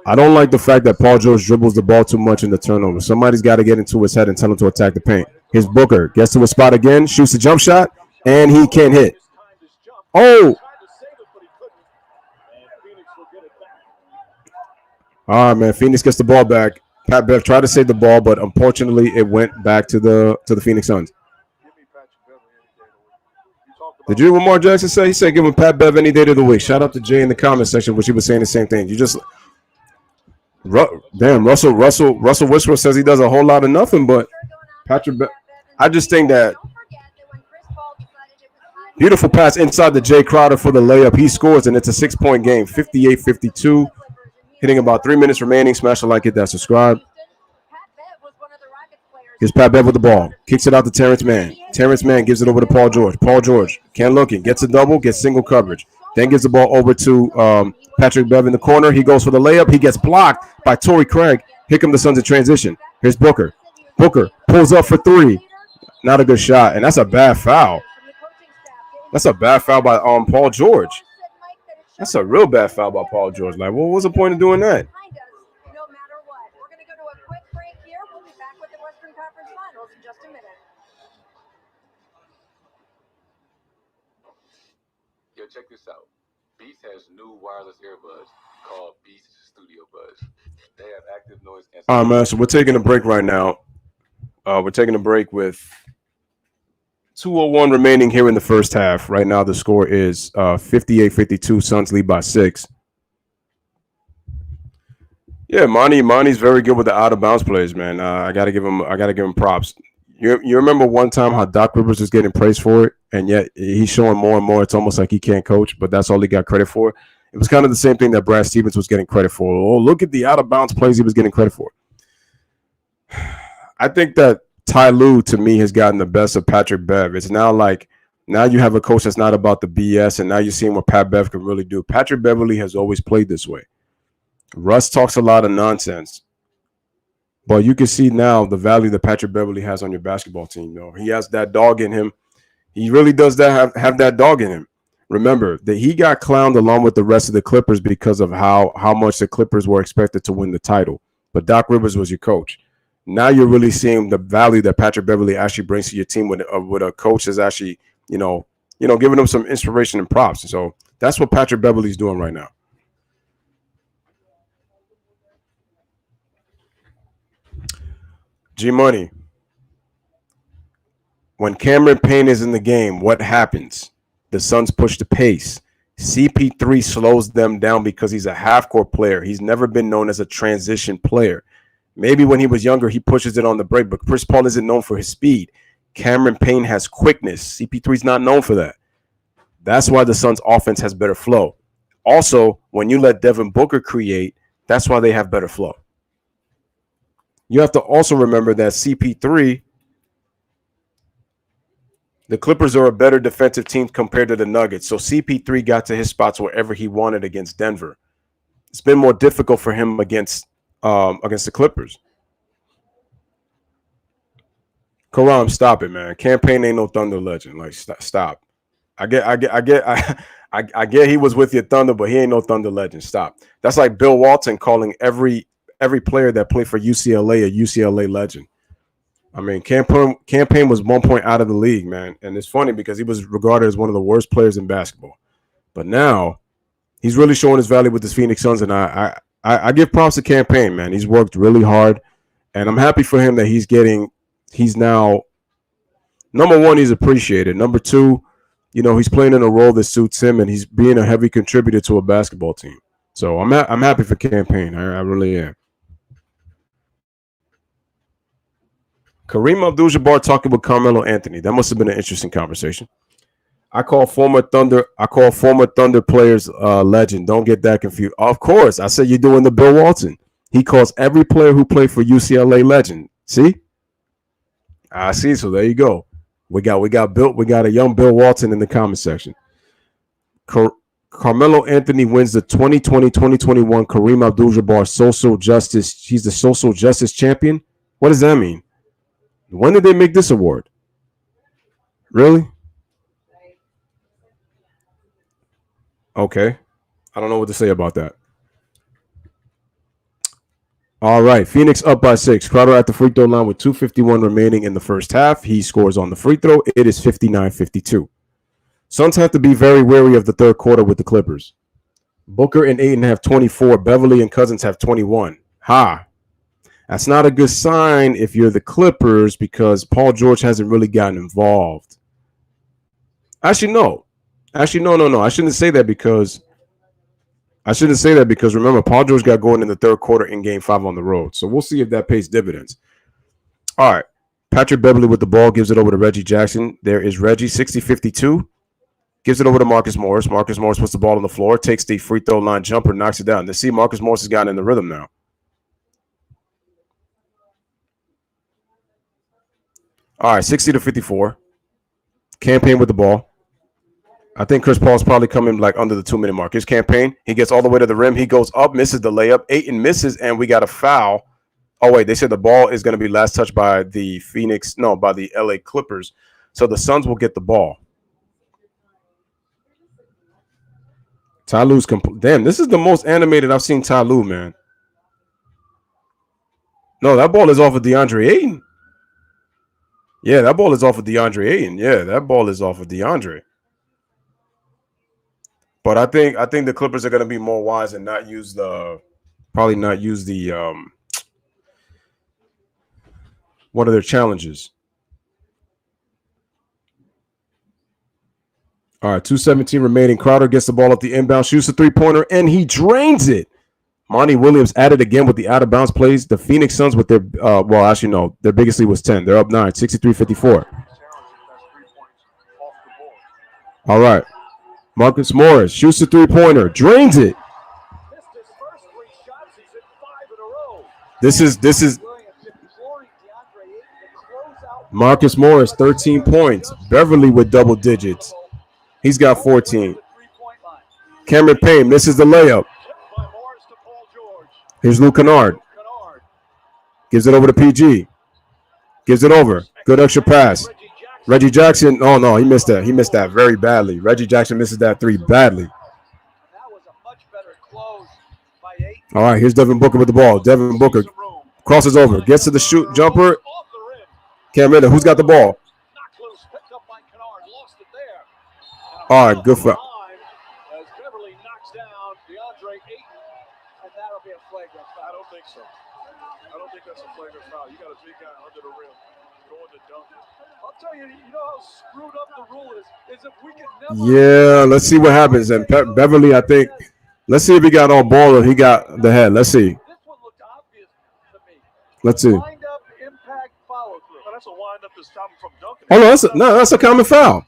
I don't like the fact that Paul George dribbles the ball too much in the turnover. Somebody's got to get into his head and tell him to attack the paint. Here's Booker. Gets to a spot again. Shoots a jump shot, and he can't hit. Oh! All right, man. Phoenix gets the ball back. Pat Bev tried to save the ball, but unfortunately, it went back to the Phoenix Suns. Did you hear what Mark Jackson said? He said, "Give him Pat Bev any day of the week." Shout out to Jay in the comment section, which he was saying the same thing. You just, damn, Russell Westbrook says he does a whole lot of nothing, but Patrick Bev. I just think that beautiful pass inside the Jay Crowder for the layup. He scores, and it's a 6-point game, 58-52. Hitting about 3 minutes remaining. Smash a like, hit that subscribe. Here's Pat Bev with the ball. Kicks it out to Terrence Mann. Terrence Mann gives it over to Paul George. Paul George can't look it. Gets a double. Gets single coverage. Then gives the ball over to Patrick Bev in the corner. He goes for the layup. He gets blocked by Torrey Craig. Here come the Suns in transition. Here's Booker. Booker pulls up for 3. Not a good shot. And that's a bad foul. That's a bad foul by Paul George. That's a real bad foul by Paul George. Like, what was the point of doing that? No matter what. We're going to go to a quick break here. We'll be back with the Western Conference Finals in just a minute. check this out. Beats has new wireless earbuds called Beats Studio Buds. They have active noise cancellation. All right, man. So we're taking a break right now. We're taking a break with 2:01 remaining here in the first half. Right now, the score is 58-52. Suns lead by 6. Yeah, Monty's very good with the out of bounds plays, man. I gotta give him props. You remember one time how Doc Rivers was getting praised for it, and yet he's showing more and more. It's almost like he can't coach, but that's all he got credit for. It was kind of the same thing that Brad Stevens was getting credit for. Oh, look at the out of bounds plays he was getting credit for. I think that Ty Lue, to me, has gotten the best of Patrick Bev. It's now like, now you have a coach that's not about the BS, and now you're seeing what Pat Bev can really do. Patrick Beverley has always played this way. Russ talks a lot of nonsense, but you can see now the value that Patrick Beverley has on your basketball team. You know, he has that dog in him. He really does have that dog in him. Remember that he got clowned along with the rest of the Clippers because of how much the Clippers were expected to win the title. But Doc Rivers was your coach. Now you're really seeing the value that Patrick Beverley actually brings to your team with a coach that's actually, giving them some inspiration and props. So that's what Patrick Beverley's doing right now. G-Money. When Cameron Payne is in the game, what happens? The Suns push the pace. CP3 slows them down because he's a half-court player. He's never been known as a transition player. Maybe when he was younger, he pushes it on the break, but Chris Paul isn't known for his speed. Cameron Payne has quickness. CP3 is not known for that. That's why the Suns' offense has better flow. Also, when you let Devin Booker create, that's why they have better flow. You have to also remember that CP3, the Clippers are a better defensive team compared to the Nuggets. So CP3 got to his spots wherever he wanted against Denver. It's been more difficult for him against the Clippers. Karam, stop it, man. Campaign ain't no Thunder legend. Like, stop. I get he was with your Thunder, but he ain't no Thunder legend. Stop. That's like Bill Walton calling every player that played for UCLA a UCLA legend. I mean, Campaign was 1 point out of the league, man. And it's funny because he was regarded as one of the worst players in basketball. But now he's really showing his value with the Phoenix Suns, and I give props to Campaign, man. He's worked really hard, and I'm happy for him that he's now, number one, he's appreciated. Number two, he's playing in a role that suits him, and he's being a heavy contributor to a basketball team. So I'm happy for Campaign. I really am. Kareem Abdul-Jabbar talking with Carmelo Anthony. That must have been an interesting conversation. I call former Thunder players legend. Don't get that confused. Of course, I said you're doing the Bill Walton. He calls every player who played for UCLA legend. See? I see. So there you go. We got a young Bill Walton in the comment section. Carmelo Anthony wins the 2020-2021 Kareem Abdul-Jabbar Social Justice. He's the Social Justice champion. What does that mean? When did they make this award? Really? Okay. I don't know what to say about that. All right. Phoenix up by 6. Crowder at the free throw line with 2:51 remaining in the first half. He scores on the free throw. It is 59-52. Suns have to be very wary of the third quarter with the Clippers. Booker and Ayton have 24. Beverly and Cousins have 21. That's not a good sign if you're the Clippers because Paul George hasn't really gotten involved. Actually, no. I shouldn't say that because remember, Paul George got going in the third quarter in Game 5 on the road. So we'll see if that pays dividends. All right. Patrick Beverley with the ball gives it over to Reggie Jackson. There is Reggie, 60-52. Gives it over to Marcus Morris. Marcus Morris puts the ball on the floor, takes the free throw line jumper, knocks it down. Let's see, Marcus Morris has gotten in the rhythm now. All right, 60-54. Campaign with the ball. I think Chris Paul's probably coming like under the 2-minute mark. His Campaign. He gets all the way to the rim. He goes up, misses the layup. Ayton misses, and we got a foul. Oh, wait, they said the ball is going to be last touched by the by the LA Clippers. So the Suns will get the ball. Ty Lue's damn, this is the most animated I've seen Ty Lue, man. No, that ball is off of DeAndre Ayton. Yeah, that ball is off of DeAndre Ayton. Yeah, that ball is off of DeAndre. But I think the Clippers are going to be more wise and not use the one of their challenges. All right, 2:17 remaining. Crowder gets the ball at the inbound, shoots a three-pointer, and he drains it. Monty Williams added again with the out-of-bounds plays. The Phoenix Suns with their, well, actually, no, their biggest lead was 10. They're up 9, 63-54. All right. Marcus Morris shoots a three-pointer, drains it. This is Marcus Morris, 13 points. Beverly with double digits. He's got 14. Cameron Payne misses the layup. Here's Luke Kennard. Gives it over to PG. Gives it over. Good extra pass. Reggie Jackson. Oh, no, he missed that. He missed that very badly. Reggie Jackson misses that three badly. All right, here's Devin Booker with the ball. Devin Booker crosses over. Gets to the shoot jumper. Can't remember. Who's got the ball? All right, good foul. I don't think so. I don't think that's a flagrant foul. You got a big guy under the rim going to dunk it. I'll tell you, you know how screwed up the rule is if we can never. Yeah, let's see what happens. And Beverly, I think, let's see if he got all ball or he got the head. Let's see. This one looked obvious to me. Let's see. Wind up, impact, follow through. Well, that's a wind up to stop him from dunking. Oh, no, that's a common foul.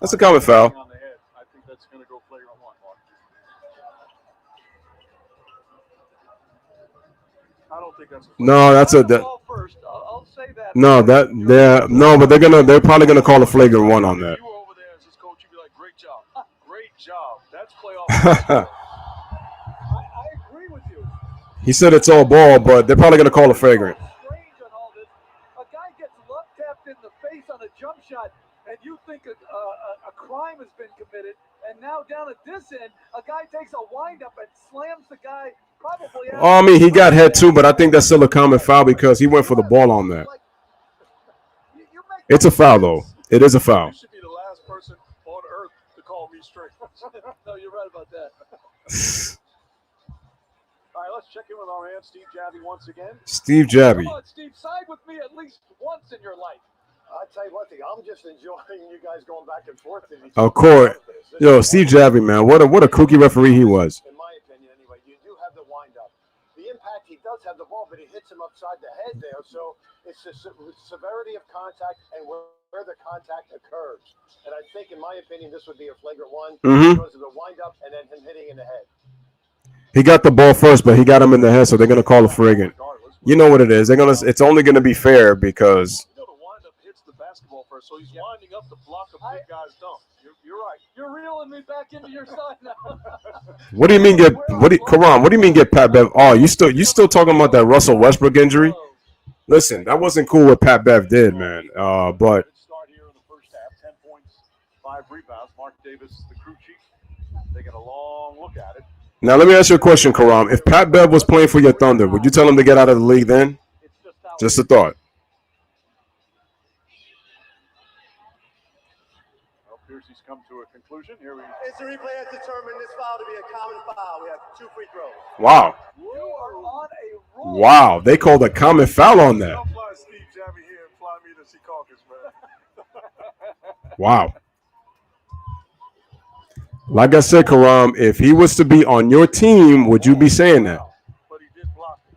That's a common foul. On the head. I think that's going to go flagrant one, Mark. I don't think that's a No, that's a first. I'll say that. no, but they're probably gonna call a flagrant one on that. You were over there as his coach, you'd be like, great job. Great job. That's playoff. I agree with you. He said it's all ball, but they're probably gonna call a flagrant. Strange on all this. A guy gets love tapped in the face on a jump shot, and you think a crime has been committed. And now down at this end, a guy takes a windup and slams the guy. Probably. Oh, I mean, he got head too, but I think that's still a common foul because he went for the ball on that. It's a foul, though. It is a foul. You should be the last person on earth to call me straight. No, you're right about that. All right, let's check in with our man, Steve Jabby, once again. Steve Jabby. Come on, Steve, side with me at least once in your life. I'll tell you one thing. I'm just enjoying you guys going back and forth. Of course. Yo, Steve Jabby, man. What a kooky referee he was. In my opinion, anyway, you do have the wind-up. The impact, he does have the ball, but he hits him upside the head there. So it's the severity of contact and where the contact occurs. And I think, in my opinion, this would be a flagrant one because of the wind-up and then him hitting in the head. He got the ball first, but he got him in the head, so they're gonna call a flagrant. You know what it is? It's only gonna be fair because. Basketball first, so he's winding up to block a big guy's dunk. You're right. You're reeling me back into your side now. What do you mean get? Karan? What do you mean get Pat Bev? Oh, you still talking about that Russell Westbrook injury? Listen, that wasn't cool what Pat Bev did, man. But start here in the first half. 10 points, 5 rebounds. Mark Davis, the crew chief, taking a long look at it. Now let me ask you a question, Karan. If Pat Bev was playing for your Thunder, would you tell him to get out of the league then? Just a thought. He's come to a conclusion. Here we go. It's the replay has determined this foul to be a common foul. We have 2 free throws. Wow. You are on a roll. Wow. They called a common foul on that. Don't fly Steve Jabby here and fly me to Secaucus, man. Wow. Like I said, Karam, if he was to be on your team, would you be saying that? But he did block it.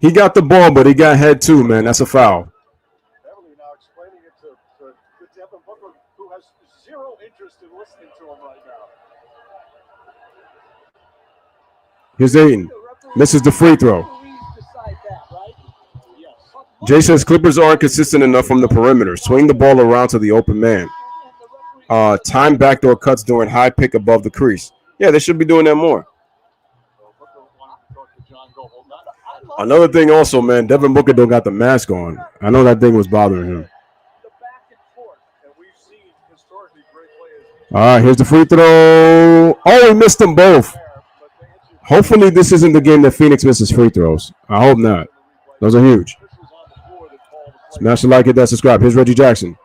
He got the ball, but he got head too, man. That's a foul. Beverly now explaining it to Devin Booker, who has zero interest in listening to him right now. Here's Ayton. Misses the free throw. Jay says Clippers aren't consistent enough from the perimeter. Swing the ball around to the open man. Time backdoor cuts during high pick above the crease. Yeah, they should be doing that more. Another thing also, man, Devin Booker don't got the mask on. I know that thing was bothering him. All right, here's the free throw. Oh, he missed them both. Hopefully this isn't the game that Phoenix misses free throws. I hope not. Those are huge. Smash the like, hit that subscribe. Here's Reggie Jackson.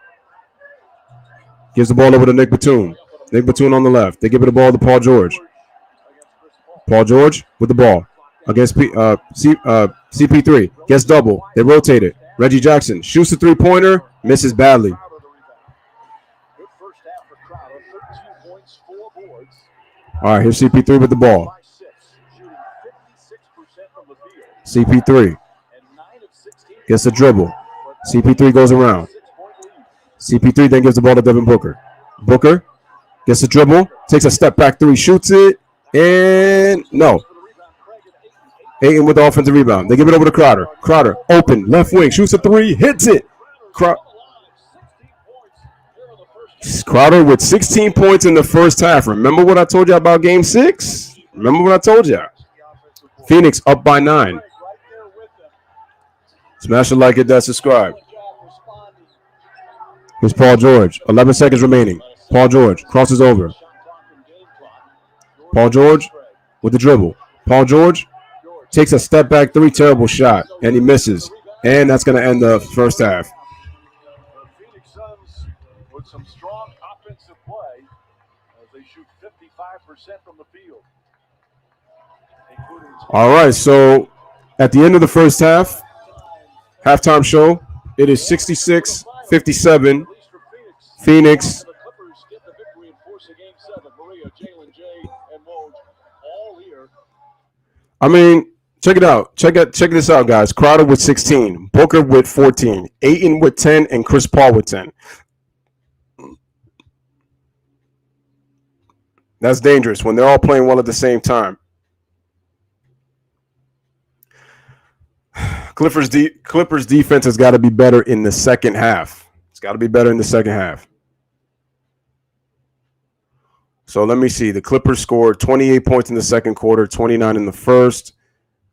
Gives the ball over to Nick Batum. Nick Batum on the left. They give it the ball to Paul George. Paul George with the ball against CP3. Gets double. They rotate it. Reggie Jackson shoots a three-pointer. Misses badly. Good first half for Crowder. 13 points, 4 boards. All right, here's CP3 with the ball. By 6, shooting 56% from the field. CP3 And 9 of 16. gets a dribble. CP3 goes around. 6-point lead. CP3 then gives the ball to Devin Booker. Booker gets a dribble. Takes a step back three. Shoots it. And no. Ayton with the offensive rebound. They give it over to Crowder. Crowder open. Left wing. Shoots a three. Hits it. Crowder with 16 points in the first half. Remember what I told you about game 6? Remember what I told you? Phoenix up by 9. Smash it, like it, does, subscribe. Here's Paul George. 11 seconds remaining. Paul George crosses over. Paul George with the dribble. Paul George takes a step back three. Terrible shot. And he misses. And that's going to end the first half. The Phoenix Suns with some strong offensive play as they shoot 55% from the field. All right, so at the end of the first half, halftime show, it is 66-57. Phoenix. The Clippers get the victory in force of game 7. Maria, Jalen, Jay, and Woj all here. I mean, check it out. Check this out, guys. Crowder with 16, Booker with 14, Ayton with 10, and Chris Paul with 10. That's dangerous when they're all playing well at the same time. Clippers defense has got to be better in the second half. It's got to be better in the second half. So let me see. The Clippers scored 28 points in the second quarter, 29 in the first.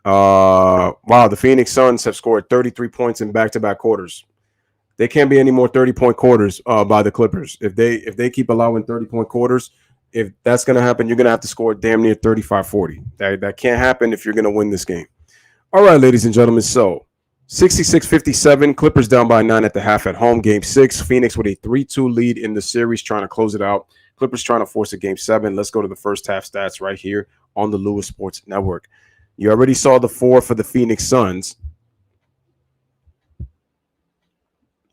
Wow, the Phoenix Suns have scored 33 points in back-to-back quarters. They can't be any more 30-point quarters by the Clippers. If they keep allowing 30-point quarters, if that's going to happen, you're going to have to score damn near 35-40. That can't happen if you're going to win this game. All right, ladies and gentlemen, so 66-57, Clippers down by 9 at the half at home. Game 6, Phoenix with a 3-2 lead in the series, trying to close it out. Clippers trying to force a game 7. Let's go to the first half stats right here on the Louis Sports Network. You already saw the 4 for the Phoenix Suns.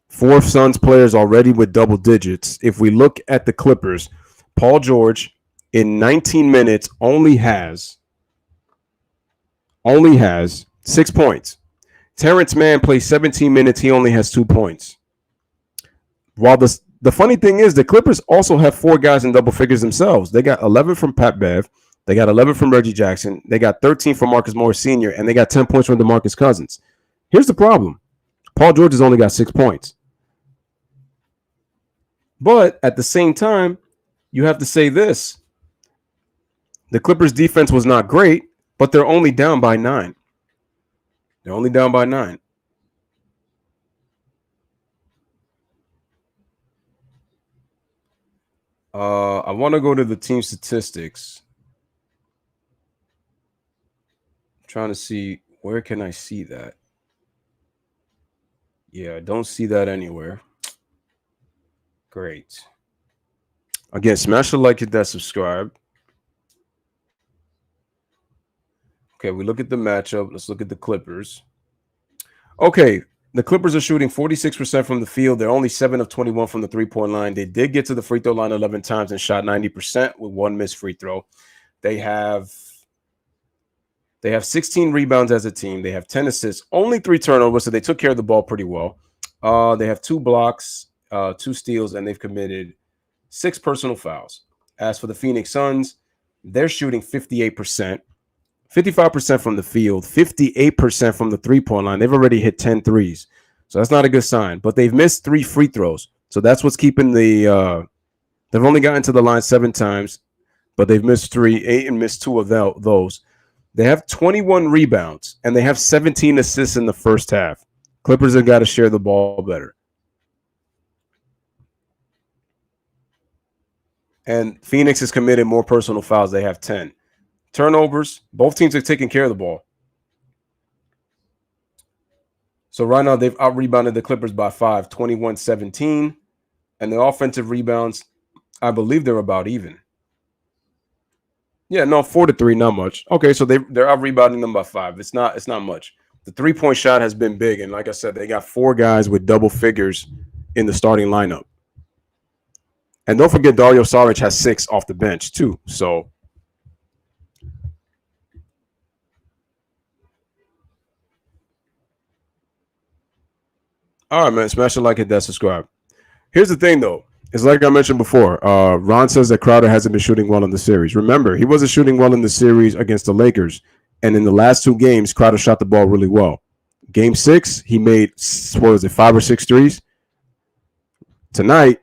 4 Suns players already with double digits. If we look at the Clippers, Paul George in 19 minutes only has 6 points. Terrence Mann plays 17 minutes. He only has 2 points. While the funny thing is, the Clippers also have 4 guys in double figures themselves. They got 11 from Pat Bev. They got 11 from Reggie Jackson. They got 13 from Marcus Morris Sr., and they got 10 points from DeMarcus Cousins. Here's the problem. Paul George has only got 6 points. But at the same time, you have to say this. The Clippers' defense was not great, but they're only down by 9. They're only down by 9. I want to go to the team statistics. I'm trying to see, where can I see that? Yeah, I don't see that anywhere. Great. Again, smash the like, hit that subscribe. Okay, we look at the matchup. Let's look at the Clippers. Okay, the Clippers are shooting 46% from the field. They're only 7 of 21 from the three-point line. They did get to the free throw line 11 times and shot 90% with 1 missed free throw. They have 16 rebounds as a team. They have 10 assists, only 3 turnovers, so they took care of the ball pretty well. They have 2 blocks, 2 steals, and they've committed 6 personal fouls. As for the Phoenix Suns, they're shooting 58%. 55% from the field, 58% from the three-point line. They've already hit 10 threes. So that's not a good sign. But they've missed 3 free throws. So that's what's keeping the they've only gotten to the line 7 times, but they've missed 3. Ayton missed 2 of those. They have 21 rebounds, and they have 17 assists in the first half. Clippers have got to share the ball better. And Phoenix has committed more personal fouls. They have 10. Turnovers, both teams are taking care of the ball. So right now they've out-rebounded the Clippers by 5, 21-17. And the offensive rebounds, I believe they're about even. Yeah, no, 4-3, not much. Okay, so they're out rebounding them by 5. It's not much. The 3-point shot has been big, and like I said, they got 4 guys with double figures in the starting lineup. And don't forget, Dario Saric has 6 off the bench too. So, all right, man, smash a like, hit that subscribe. Here's the thing, though. It's like I mentioned before. Ron says that Crowder hasn't been shooting well in the series. Remember, he wasn't shooting well in the series against the Lakers, and in the last 2 games, Crowder shot the ball really well. Game 6, he made, what was it, 5 or 6 threes. Tonight,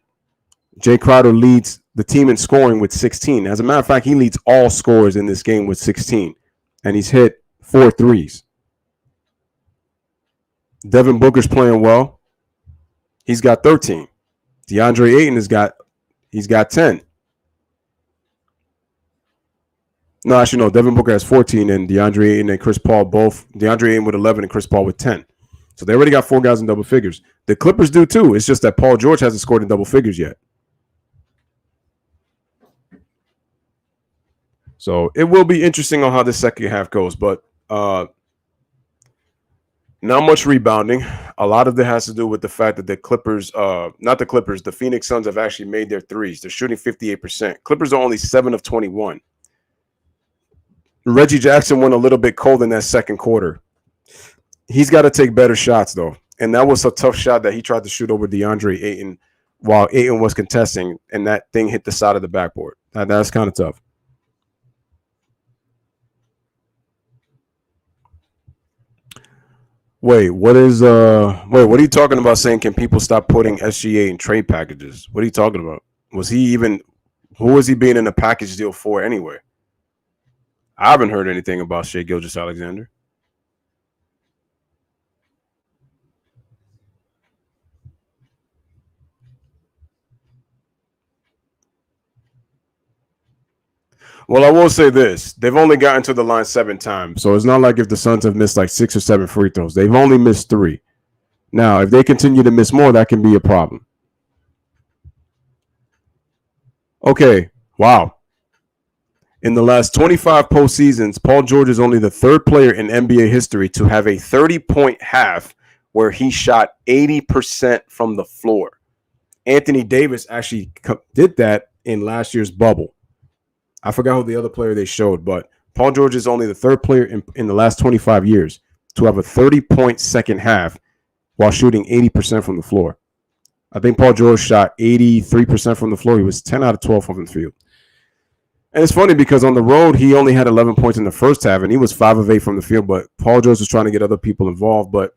Jay Crowder leads the team in scoring with 16. As a matter of fact, he leads all scorers in this game with 16, and he's hit 4 threes. Devin Booker's playing well. He's got 13. DeAndre Ayton he's got 10. No, actually, no. Devin Booker has 14, and DeAndre Ayton and Chris Paul both. DeAndre Ayton with 11 and Chris Paul with 10. So they already got 4 guys in double figures. The Clippers do too. It's just that Paul George hasn't scored in double figures yet. So it will be interesting on how the second half goes, but not much rebounding. A lot of it has to do with the fact that the Clippers, not the Clippers, the Phoenix Suns have actually made their threes. They're shooting 58%. Clippers are only 7 of 21. Reggie Jackson went a little bit cold in that second quarter. He's got to take better shots, though. And that was a tough shot that he tried to shoot over DeAndre Ayton while Ayton was contesting, and that thing hit the side of the backboard. That's kind of tough. Wait, what are you talking about saying can people stop putting SGA in trade packages? What are you talking about? Who was he being in a package deal for anyway? I haven't heard anything about Shai Gilgeous-Alexander. Well, I will say this. They've only gotten to the line 7 times. So it's not like if the Suns have missed like 6 or 7 free throws. They've only missed 3. Now, if they continue to miss more, that can be a problem. Okay. Wow. In the last 25 postseasons, Paul George is only the 3rd player in NBA history to have a 30-point half where he shot 80% from the floor. Anthony Davis actually did that in last year's bubble. I forgot who the other player they showed, but Paul George is only the 3rd player in the last 25 years to have a 30-point second half while shooting 80% from the floor. I think Paul George shot 83% from the floor. He was 10 out of 12 from the field. And it's funny because on the road, he only had 11 points in the first half, and he was 5 of 8 from the field, but Paul George was trying to get other people involved. But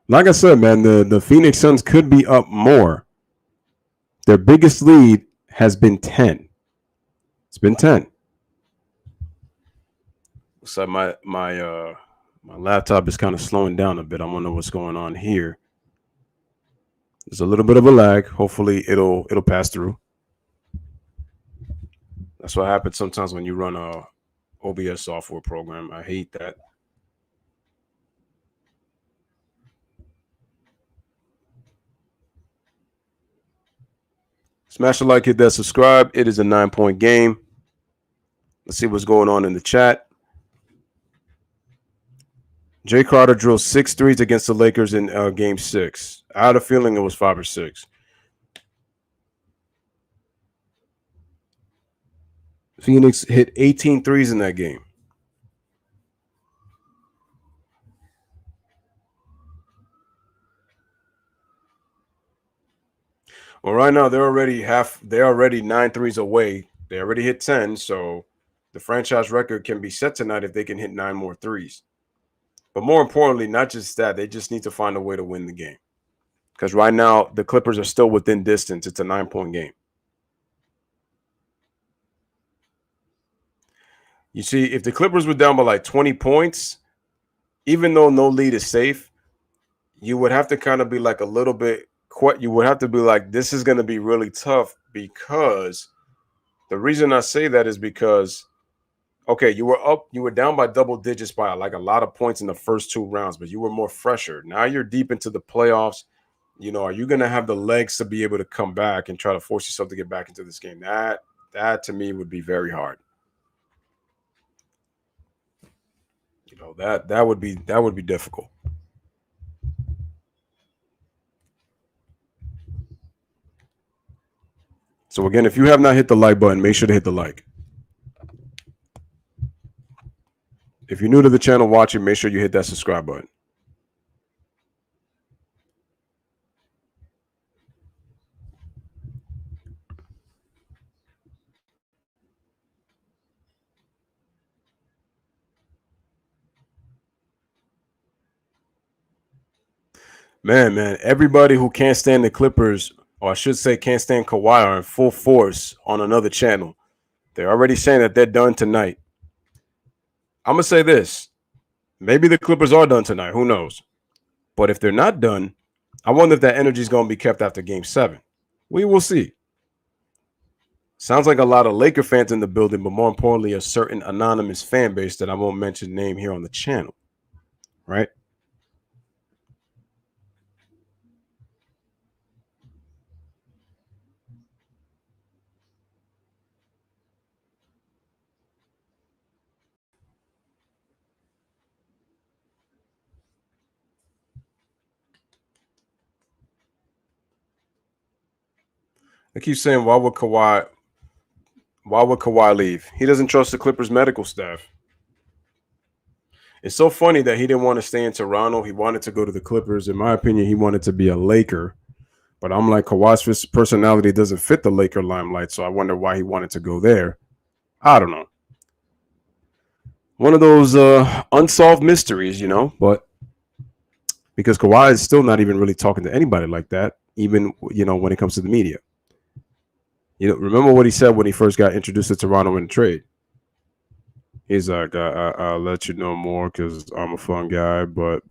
like I said, man, the Phoenix Suns could be up more. Their biggest lead has been 10. It's been 10. So my laptop is kind of slowing down a bit. I want to know what's going on here. There's a little bit of a lag. Hopefully it'll pass through. That's what happens sometimes when you run a OBS software program. I hate that. Smash a like, hit that subscribe. It is a 9-point game. Let's see what's going on in the chat. Jay Crowder drilled 6 threes against the Lakers in game 6. I had a feeling it was 5 or 6. Phoenix hit 18 threes in that game. Well, right now they're already 9 threes away. They already hit 10, so the franchise record can be set tonight if they can hit 9 more threes. But more importantly, not just that, they just need to find a way to win the game. Because right now, the Clippers are still within distance. It's a 9-point game. You see, if the Clippers were down by like 20 points, even though no lead is safe, you would have to kind of be like a little bit – you would have to be like, this is going to be really tough because the reason I say that is because okay, you were down by double digits by like a lot of points in the first 2 rounds, but you were more fresher. Now you're deep into the playoffs. Are you going to have the legs to be able to come back and try to force yourself to get back into this game? That to me would be very hard. That would be difficult. So again, if you have not hit the like button, make sure to hit the like. If you're new to the channel watching, make sure you hit that subscribe button. Man, everybody who can't stand the Clippers, or I should say can't stand Kawhi, are in full force on another channel. They're already saying that they're done tonight. I'm going to say this. Maybe the Clippers are done tonight. Who knows? But if they're not done, I wonder if that energy is going to be kept after Game 7. We will see. Sounds like a lot of Laker fans in the building, but more importantly, a certain anonymous fan base that I won't mention name here on the channel. Right? I keep saying, why would Kawhi leave? He doesn't trust the Clippers medical staff. It's so funny that he didn't want to stay in Toronto. He wanted to go to the Clippers. In my opinion, he wanted to be a Laker. But I'm like, Kawhi's personality doesn't fit the Laker limelight, so I wonder why he wanted to go there. I don't know. One of those unsolved mysteries, but because Kawhi is still not even really talking to anybody like that, even, when it comes to the media. Remember what he said when he first got introduced to Toronto in the trade? He's like, I'll let you know more because I'm a fun guy, but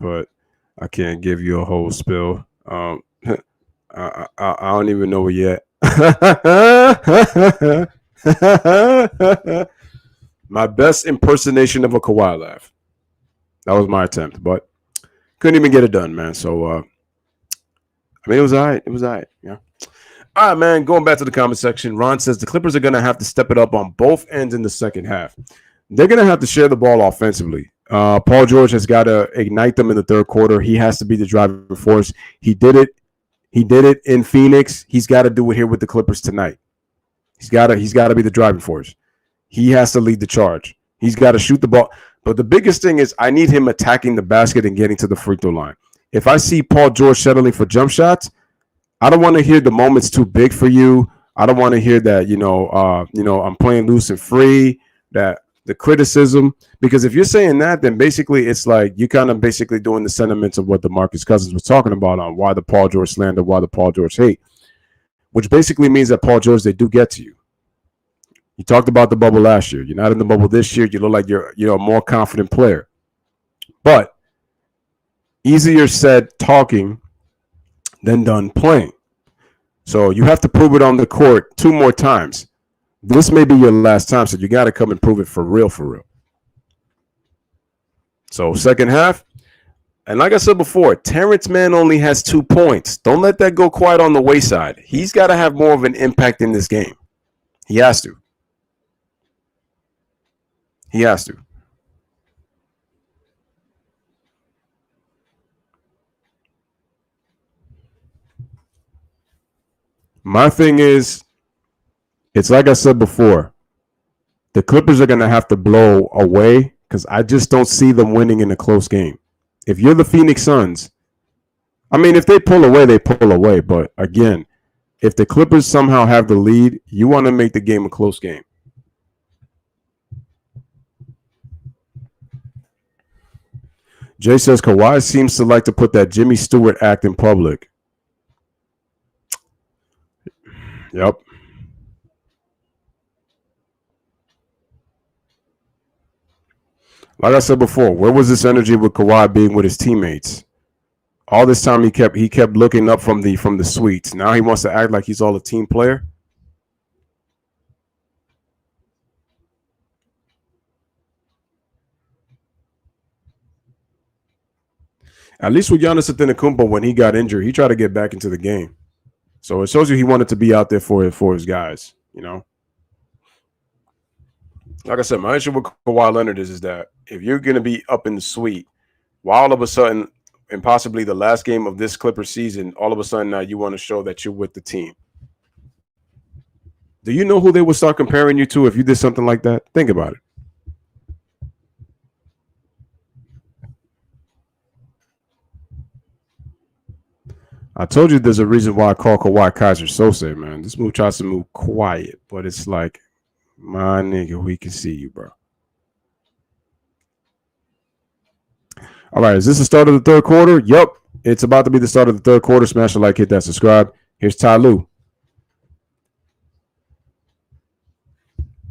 I can't give you a whole spill. I don't even know it yet. My best impersonation of a Kawhi laugh. That was my attempt, but couldn't even get it done, man. So, it was all right. It was all right. Yeah. All right, man. Going back to the comment section, Ron says the Clippers are going to have to step it up on both ends in the second half. They're going to have to share the ball offensively. Paul George has got to ignite them in the third quarter. He has to be the driving force. He did it. He did it in Phoenix. He's got to do it here with the Clippers tonight. He's got to be the driving force. He has to lead the charge. He's got to shoot the ball. But the biggest thing is I need him attacking the basket and getting to the free throw line. If I see Paul George settling for jump shots, I don't want to hear the moment's too big for you. I don't want to hear that, I'm playing loose and free, that the criticism. Because if you're saying that, then basically it's like you're kind of basically doing the sentiments of what DeMarcus Cousins was talking about on why the Paul George slander, why the Paul George hate, which basically means that Paul George, they do get to you. You talked about the bubble last year. You're not in the bubble this year. You look like you're a more confident player. But easier said talking than done playing. So you have to prove it on the court 2 more times. This may be your last time, so you got to come and prove it for real, for real. So second half, and like I said before, Terrence Mann only has 2 points. Don't let that go quite on the wayside. He's got to have more of an impact in this game. He has to. He has to. My thing is, it's like I said before, the Clippers are going to have to blow away because I just don't see them winning in a close game. If you're the Phoenix Suns, if they pull away, they pull away. But again, if the Clippers somehow have the lead, you want to make the game a close game. Jay says Kawhi seems to like to put that Jimmy Stewart act in public. Yep. Like I said before, where was this energy with Kawhi being with his teammates? All this time he kept looking up from the suites. Now he wants to act like he's all a team player. At least with Giannis Antetokounmpo, when he got injured, he tried to get back into the game. So it shows you he wanted to be out there for his guys. You know, like I said, my issue with Kawhi Leonard is that if you're going to be up in the suite, why all of a sudden, and possibly the last game of this Clippers season, all of a sudden now you want to show that you're with the team. Do you know who they would start comparing you to if you did something like that? Think about it. I told you there's a reason why I call Kawhi Kaiser Sose, man. This move tries to move quiet, but it's like, my nigga, we can see you, bro. All right, is this the start of the third quarter? Yep, it's about to be the start of the third quarter. Smash a like, hit that subscribe. Here's Ty Lue.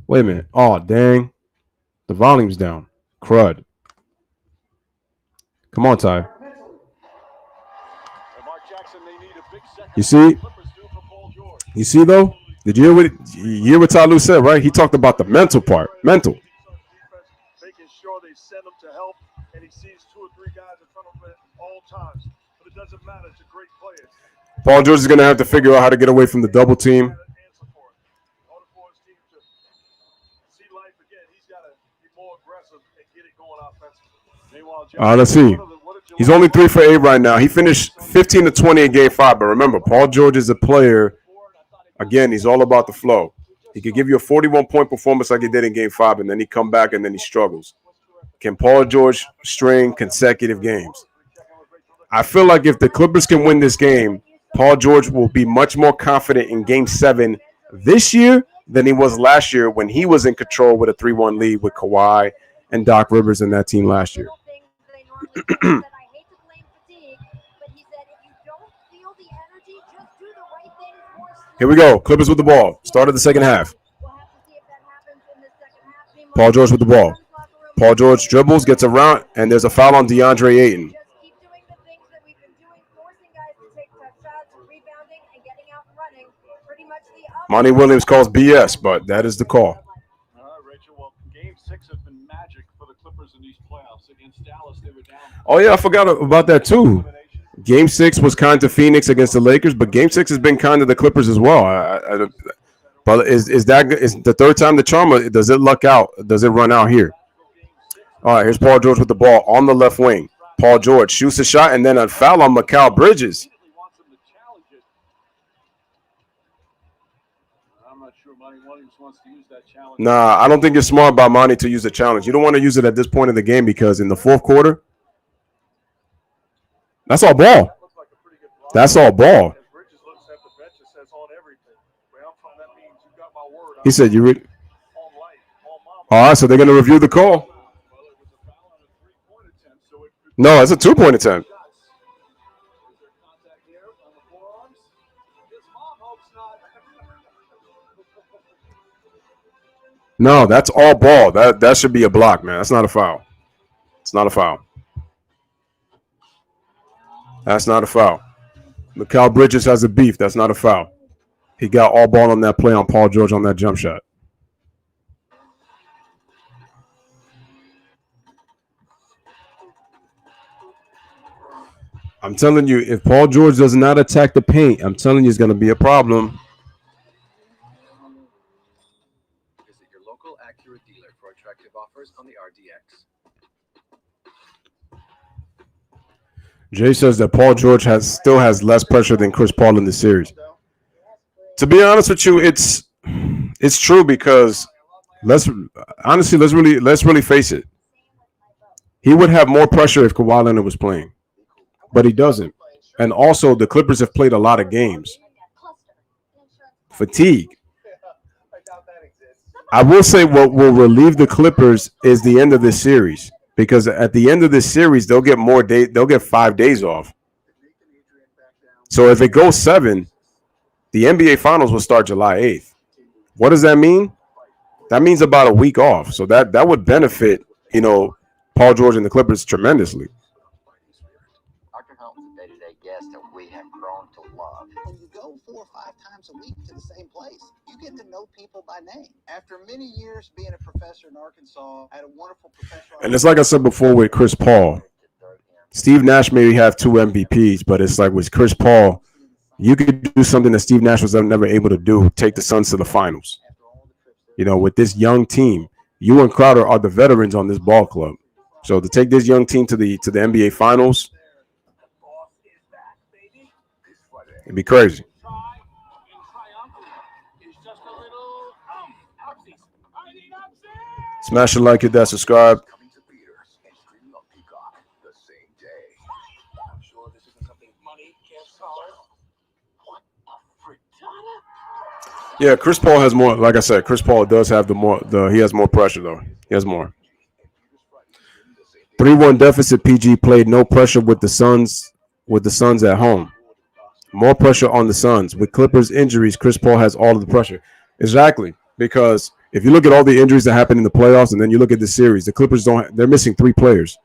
Wait a minute. Oh, dang. The volume's down. Crud. Come on, Ty. You see? You see, though? Did you hear what Ty Lue said, right? He talked about the mental part. Mental. Making sure they send him to help, and he sees 2 or 3 guys in front of him at all times. But it doesn't matter. It's a great player. Paul George is going to have to figure out how to get away from the double team. Let's see. He's only 3 for 8 right now. He finished 15 to 20 in Game 5. But remember, Paul George is a player. Again, he's all about the flow. He could give you a 41-point performance like he did in Game 5, and then he come back and then he struggles. Can Paul George string consecutive games? I feel like if the Clippers can win this game, Paul George will be much more confident in Game 7 this year than he was last year when he was in control with a 3-1 lead with Kawhi and Doc Rivers and that team last year. Here we go. Clippers with the ball. Start of the second half. Paul George with the ball. Paul George dribbles, gets around, and there's a foul on DeAndre Ayton. Monty Williams calls BS, but that is the call. All right, Rachel. Well, Game 6 has been magic for the Clippers in these playoffs. Against Dallas, they were down. Oh, yeah, I forgot about that, too. Game 6 was kind to Phoenix against the Lakers, but Game 6 has been kind to the Clippers as well. But is the third time the charm? Or does it luck out? Does it run out here? All right, here's Paul George with the ball on the left wing. Paul George shoots a shot, and then a foul on Mikal Bridges. I'm not sure Monty Williams wants to use that challenge. Nah, I don't think it's smart by Monty to use the challenge. You don't want to use it at this point in the game because in the fourth quarter, that's all ball. That's all ball. He said, "You read." All right, so they're going to review the call. No, it's a 2-point attempt. No, that's all ball. That should be a block, man. That's not a foul. It's not a foul. That's not a foul. Mikal Bridges has a beef. That's not a foul. He got all ball on that play on Paul George on that jump shot. I'm telling you, if Paul George does not attack the paint, I'm telling you it's going to be a problem. Visit your local Acura dealer for attractive offers on the RDX. Jay says that Paul George still has less pressure than Chris Paul in the series. To be honest with you, it's true because let's really face it. He would have more pressure if Kawhi Leonard was playing, but he doesn't. And also, the Clippers have played a lot of games. Fatigue. I will say what will relieve the Clippers is the end of this series. Because at the end of this series, they'll get 5 days off. So if it goes 7, the NBA Finals will start July 8th. What does that mean? That means about a week off. So that would benefit, Paul George and the Clippers tremendously. Arthur Helton's a day-to-day guest that we have grown to love. When you go 4 or 5 times a week to the same place, you get to know people by name. After many years being a professor in Arkansas, I had a wonderful professor. And it's like I said before with Chris Paul. Steve Nash maybe have 2 MVPs, but it's like with Chris Paul, you could do something that Steve Nash was never able to do, take the Suns to the finals. With this young team, you and Crowder are the veterans on this ball club. So to take this young team to the NBA finals, it'd be crazy. Smash the like, hit that subscribe. Yeah, Chris Paul has more. Like I said, Chris Paul does have he has more pressure though. He has more. 3-1 deficit. PG played no pressure with the Suns at home. More pressure on the Suns. With Clippers injuries, Chris Paul has all of the pressure. Exactly. Because if you look at all the injuries that happened in the playoffs and then you look at the series, the Clippers they're missing 3 players.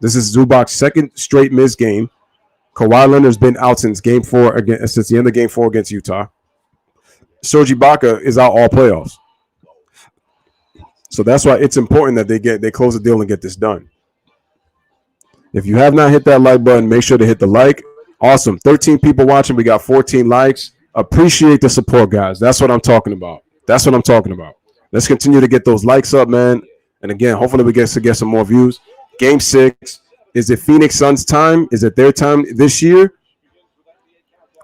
This is Zubac's second straight missed game. Kawhi Leonard's been out since the end of game 4 against Utah. Serge Ibaka is out all playoffs. So that's why it's important that they close the deal and get this done. If you have not hit that like button, make sure to hit the like. Awesome. 13 people watching. We got 14 likes. Appreciate the support, guys. That's what I'm talking about. Let's continue to get those likes up, man. And again, hopefully we get some more views. Game 6. Is it Phoenix Suns time? Is it their time this year?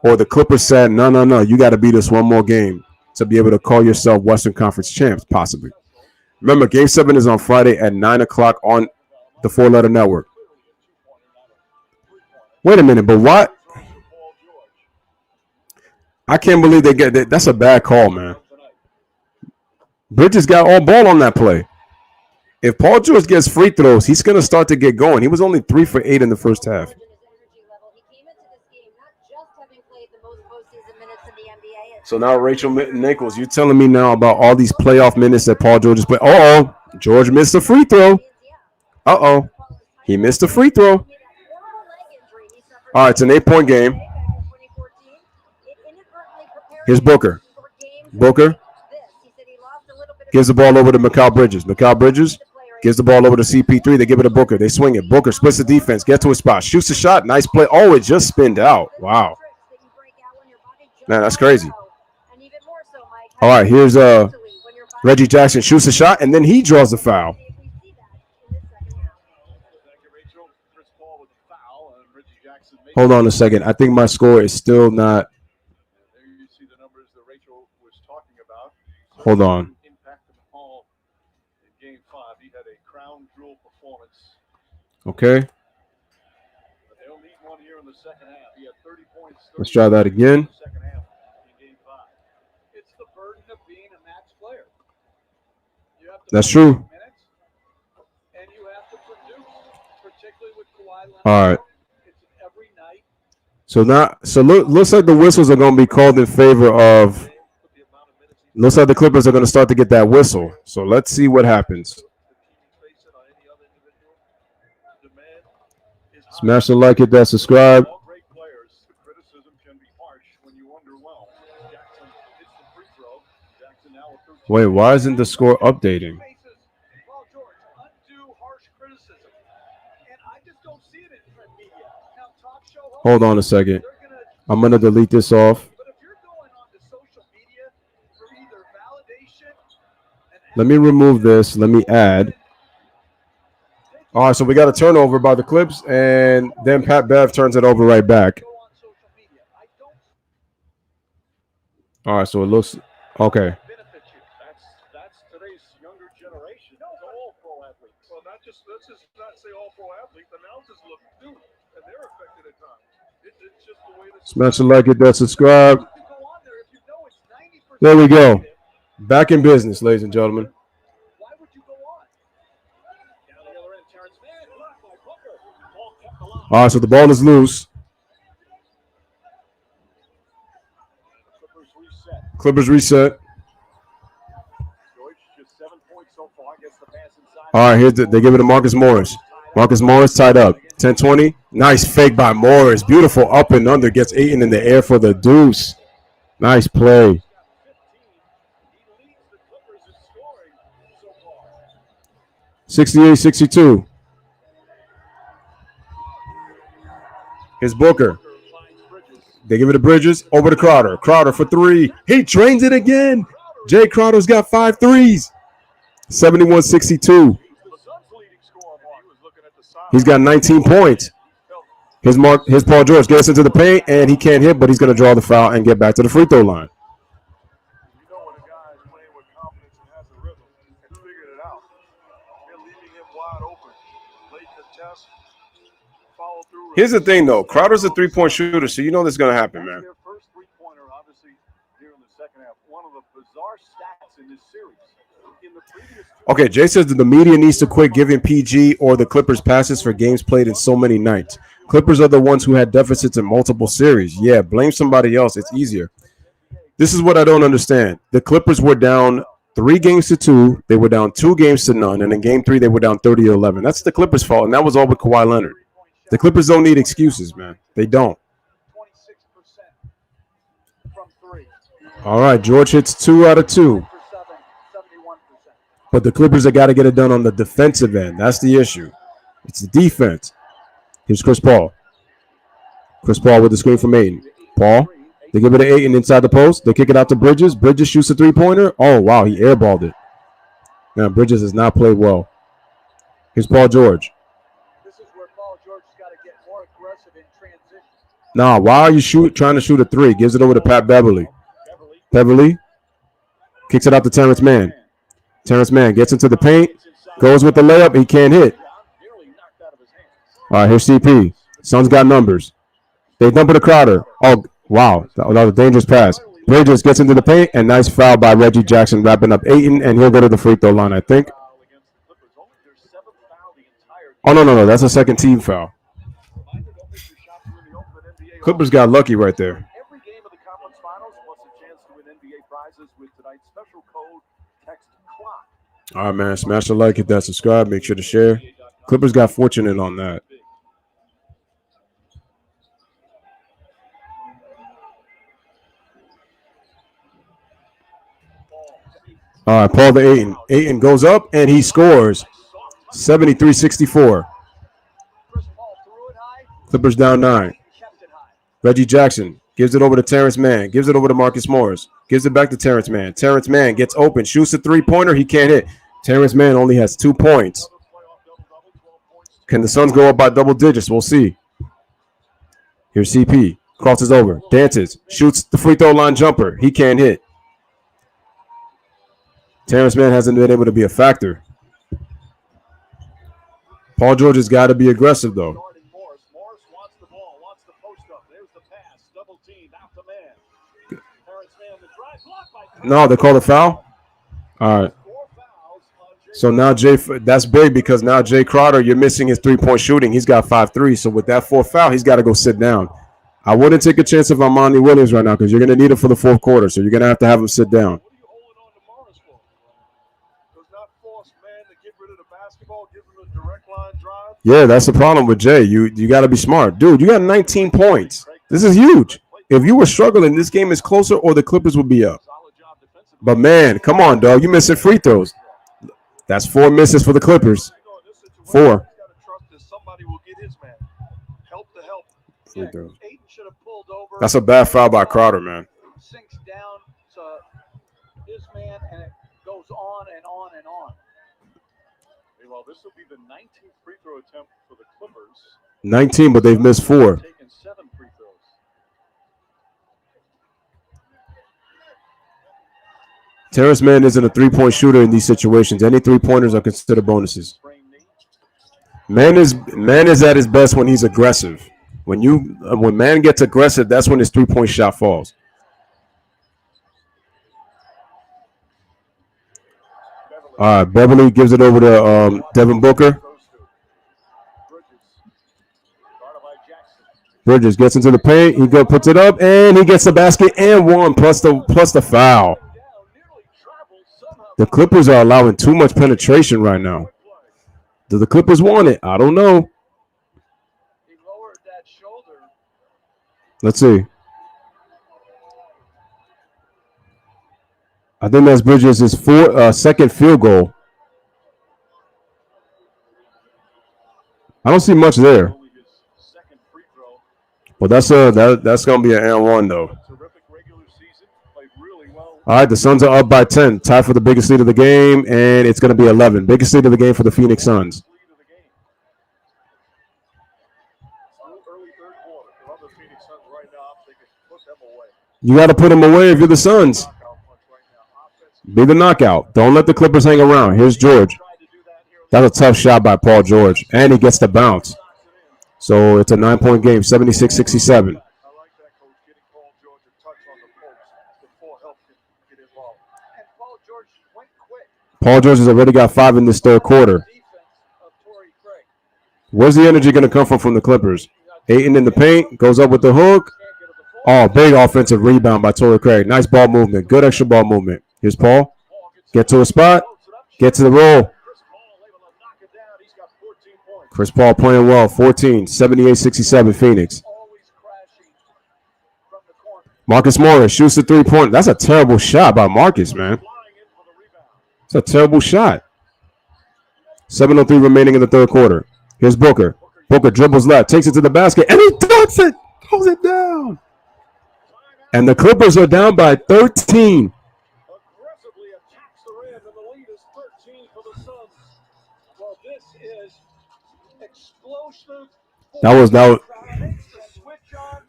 Or the Clippers said, no, you got to beat us one more game to be able to call yourself Western Conference champs, possibly. Remember, Game 7 is on Friday at 9 o'clock on the 4-letter network. Wait a minute, but what? I can't believe they get that. That's a bad call, man. Bridges got all ball on that play. If Paul George gets free throws, he's going to start to get going. He was only 3 for 8 in the first half. So now, Rachel Nichols, you're telling me now about all these playoff minutes that Paul George is playing. George missed a free throw. He missed a free throw. All right, it's an 8-point game. Here's Booker. Booker gives the ball over to Mikal Bridges. Mikal Bridges gives the ball over to CP3. They give it to Booker. They swing it. Booker splits the defense, gets to his spot, shoots a shot. Nice play. Oh, it just spinned out. Wow. Man, that's crazy. All right, here's Reggie Jackson shoots a shot, and then he draws the foul. Hold on a second. I think my score is still not. Hold on. Okay. Let's try that again. That's true. All right. So looks like the whistles are going to be called in favor of. Looks like the Clippers are going to start to get that whistle. So let's see what happens. Smash the like, hit that subscribe. Wait, why isn't the score updating? Hold on a second. I'm going to delete this off. Let me remove this. Let me add. All right, so we got a turnover by the Clips, and then Pat Bev turns it over right back. All right, so it looks okay. That's today's younger generation. All pro athletes. Well, let's just not say all pro athletes. Announcers look new, and they're affected at times. It's just the way. Smash the like, hit that subscribe. There we go. Back in business, ladies and gentlemen. All right, so the ball is loose. Clippers reset. All right, they give it to Marcus Morris. Marcus Morris tied up. 10-20. Nice fake by Morris. Beautiful up and under. Gets Ayton in the air for the deuce. Nice play. Here's Booker. They give it to Bridges. Over to Crowder. Crowder for three. He drains it again. Jay Crowder's got 5 threes. 71-62. He's got 19 points. Here's Paul George. Gets into the paint, and he can't hit, but he's going to draw the foul and get back to the free throw line. You know when a guy is playing with confidence and has a rhythm and figured it out. They're leaving him wide open. Late contest. Follow through. Here's the thing, though. Crowder's a three-point shooter, so you know this is going to happen, man. Their first three-pointer, obviously, here in the second half. One of the bizarre stats in this series. In the previous Okay, Jay says that the media needs to quit giving PG or the Clippers passes for games played in so many nights. Clippers are the ones who had deficits in multiple series. Yeah, blame somebody else. It's easier. This is what I don't understand. The Clippers were down 3-2. They were down 2-0, and in game 3 they were down 30-11. That's the Clippers' fault, and that was all with Kawhi Leonard. The Clippers don't need excuses, man. They don't. 26% from 3. All right, George hits 2 out of 2. 71%. But the Clippers have got to get it done on the defensive end. That's the issue. It's the defense. Here's Chris Paul. Chris Paul with the screen from Ayton. Paul. They give it to Ayton inside the post. They kick it out to Bridges. Bridges shoots a three-pointer. Oh, wow, he airballed it. Now, Bridges has not played well. Here's Paul George. This is where Paul George has got to get more aggressive in transition. Nah, why are you trying to shoot a three? Gives it over to Pat Beverly. Beverly kicks it out to Terrence Mann. Terrence Mann gets into the paint. Goes with the layup. He can't hit. All right, here's CP. Suns got numbers. They dump it to Crowder. Oh, wow. That was a dangerous pass. Bridges gets into the paint, and nice foul by Reggie Jackson wrapping up Ayton, and he'll go to the free throw line, I think. Oh, no. That's a second team foul. Clippers got lucky right there. Every game of the conference finals wants a chance to win NBA prizes with tonight's special code text clock. All right, man. Smash the like, hit that subscribe. Make sure to share. Clippers got fortunate on that. All right, Paul to Ayton. Ayton goes up, and he scores. 73-64. Clippers down 9. Reggie Jackson gives it over to Terrence Mann. Gives it over to Marcus Morris. Gives it back to Terrence Mann. Terrence Mann gets open. Shoots a three-pointer. He can't hit. Terrence Mann only has 2 points. Can the Suns go up by double digits? We'll see. Here's CP. Crosses over. Dances. Shoots the free throw line jumper. He can't hit. Terrence Mann hasn't been able to be a factor. Paul George has got to be aggressive, though. Morris wants the ball, wants the post up. There's the pass. Double team, out the man. Terrence Mann, the drive blocked by No, they call a foul? All right. So now that's big because now Jay Crowder, you're missing his three-point shooting. He's got 5 threes. So with that 4th foul, he's got to go sit down. I wouldn't take a chance of Armani Williams right now because you're going to need him for the 4th quarter. So you're going to have him sit down. What are you holding on to Morris for? Does not force man to get rid of the basketball, give him a direct line drive. Yeah, that's the problem with Jay. You got to be smart. Dude, you got 19 points. This is huge. If you were struggling, this game is closer or the Clippers would be up. But, man, come on, dog. You missing free throws. That's 4 misses for the Clippers. 4. Free throws. That's a bad foul by Crowder, man. Sinks down to his man, and it goes on and on and on. Well, this will be the 19th free throw attempt for the Clippers. 19, but they've missed 4. Taken 7 free throws. Terrence Mann isn't a three-point shooter in these situations. Any three-pointers are considered bonuses. Man is at his best when he's aggressive. When man gets aggressive, that's when his three-point shot falls. All right, Beverly gives it over to Devin Booker. Bridges gets into the paint. He puts it up, and he gets the basket and 1 plus the foul. The Clippers are allowing too much penetration right now. Do the Clippers want it? I don't know. Let's see. I think that's Bridges' 2nd field goal. I don't see much there. Well, that's gonna be an and one though. Terrific regular season. Played really well. All right, the Suns are up by 10, tied for the biggest lead of the game, and it's gonna be 11. Biggest lead of the game for the Phoenix Suns. Lead of the game. Still early third quarter. For other Phoenix Suns right now, I'm thinking put them away. You got to put them away if you're the Suns. Knockout punch right now. Offense. Be the knockout. Don't let the Clippers hang around. Here's George. Tried to do that here. That's a tough shot by Paul George, and he gets the bounce. So it's a 9-point game, 76-67. I like that, coach, getting Paul George a touch on the post before help can get involved. And Paul George went quick. Paul George has already got 5 in this third quarter. Defense of Torrey Craig. Where's the energy going to come from the Clippers? Ayton in the paint, goes up with the hook. Oh, big offensive rebound by Torrey Craig. Nice ball movement. Good extra ball movement. Here's Paul. Get to a spot. Get to the roll. Chris Paul playing well. 14, 78-67 Phoenix. Marcus Morris shoots the three-point. That's a terrible shot by Marcus, man. It's a terrible shot. 7:03 remaining in the third quarter. Here's Booker. Booker dribbles left, takes it to the basket, and he dunks it. Throws it down. And the Clippers are down by 13. Aggressively attacks the rim, and the lead is 13 for the Suns. Well, this is explosive. That was Makes the switch on.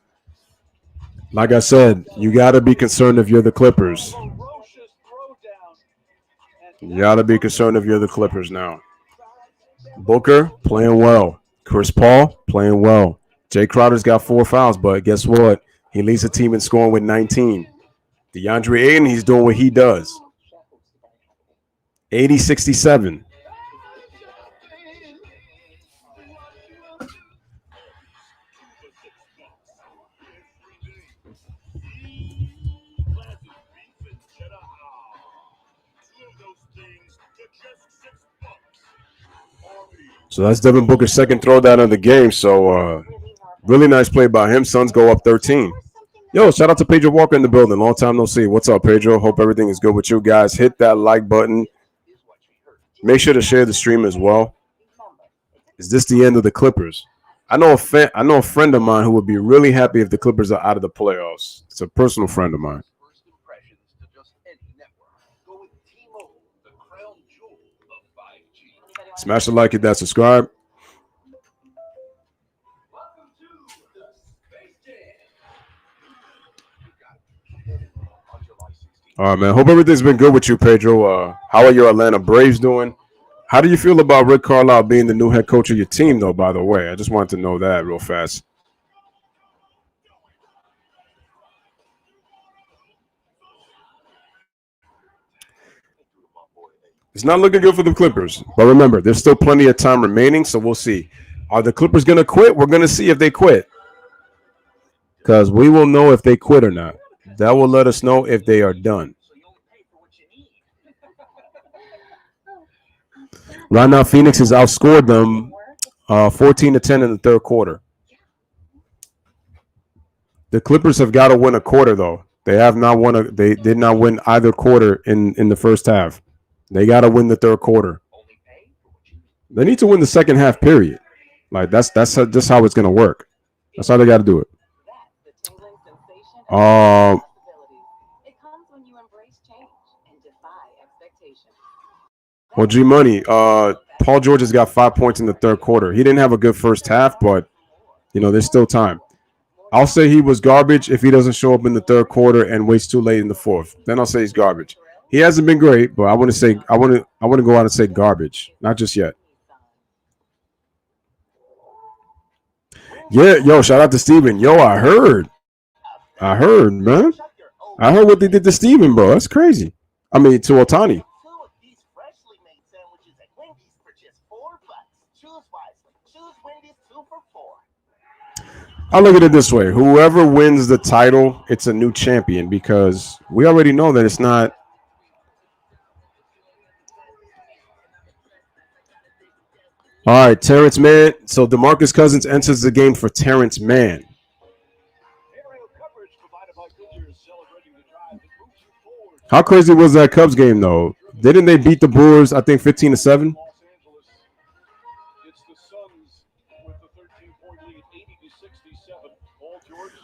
like I said, you got to be concerned if you're the Clippers. Ferocious throwdown. You got to be concerned if you're the Clippers now. Booker playing well. Chris Paul playing well. Jay Crowder's got 4 fouls, but guess what? He leads the team in scoring with 19. DeAndre Ayton, he's doing what he does. 80-67. So that's Devin Booker's second throwdown of the game. So really nice play by him. Suns go up 13. Yo, shout out to Pedro Walker in the building. Long time no see. What's up, Pedro? Hope everything is good with you guys. Hit that like button. Make sure to share the stream as well. Is this the end of the Clippers? I know a friend of mine who would be really happy if the Clippers are out of the playoffs. It's a personal friend of mine. First impressions to just any network. Go with T-Mobile, the crown jewel of 5G. Smash the like, hit that subscribe. All right, man. Hope everything's been good with you, Pedro. How are your Atlanta Braves doing? How do you feel about Rick Carlisle being the new head coach of your team, though, by the way? I just wanted to know that real fast. It's not looking good for the Clippers. But remember, there's still plenty of time remaining, so we'll see. Are the Clippers going to quit? We're going to see if they quit. Because we will know if they quit or not. That will let us know if they are done. Right now, Phoenix has outscored them 14-10 in the third quarter. The Clippers have got to win a quarter, though. They have not won. They did not win either quarter in the first half. They got to win the third quarter. They need to win the second half. Period. Like that's just how it's gonna work. That's how they got to do it. Well, G Money, Paul George has got 5 points in the third quarter. He didn't have a good first half, but there's still time. I'll say he was garbage if he doesn't show up in the third quarter and waits too late in the fourth. Then I'll say he's garbage. He hasn't been great, but I want to go out and say garbage. Not just yet. Yeah, yo, shout out to Steven. Yo, I heard, man. I heard what they did to Steven, bro. That's crazy. I mean, to Otani. I look at it this way. Whoever wins the title, it's a new champion because we already know that it's not. All right, Terrence Mann. So DeMarcus Cousins enters the game for Terrence Mann. How crazy was that Cubs game, though? Didn't they beat the Brewers, I think, 15-7?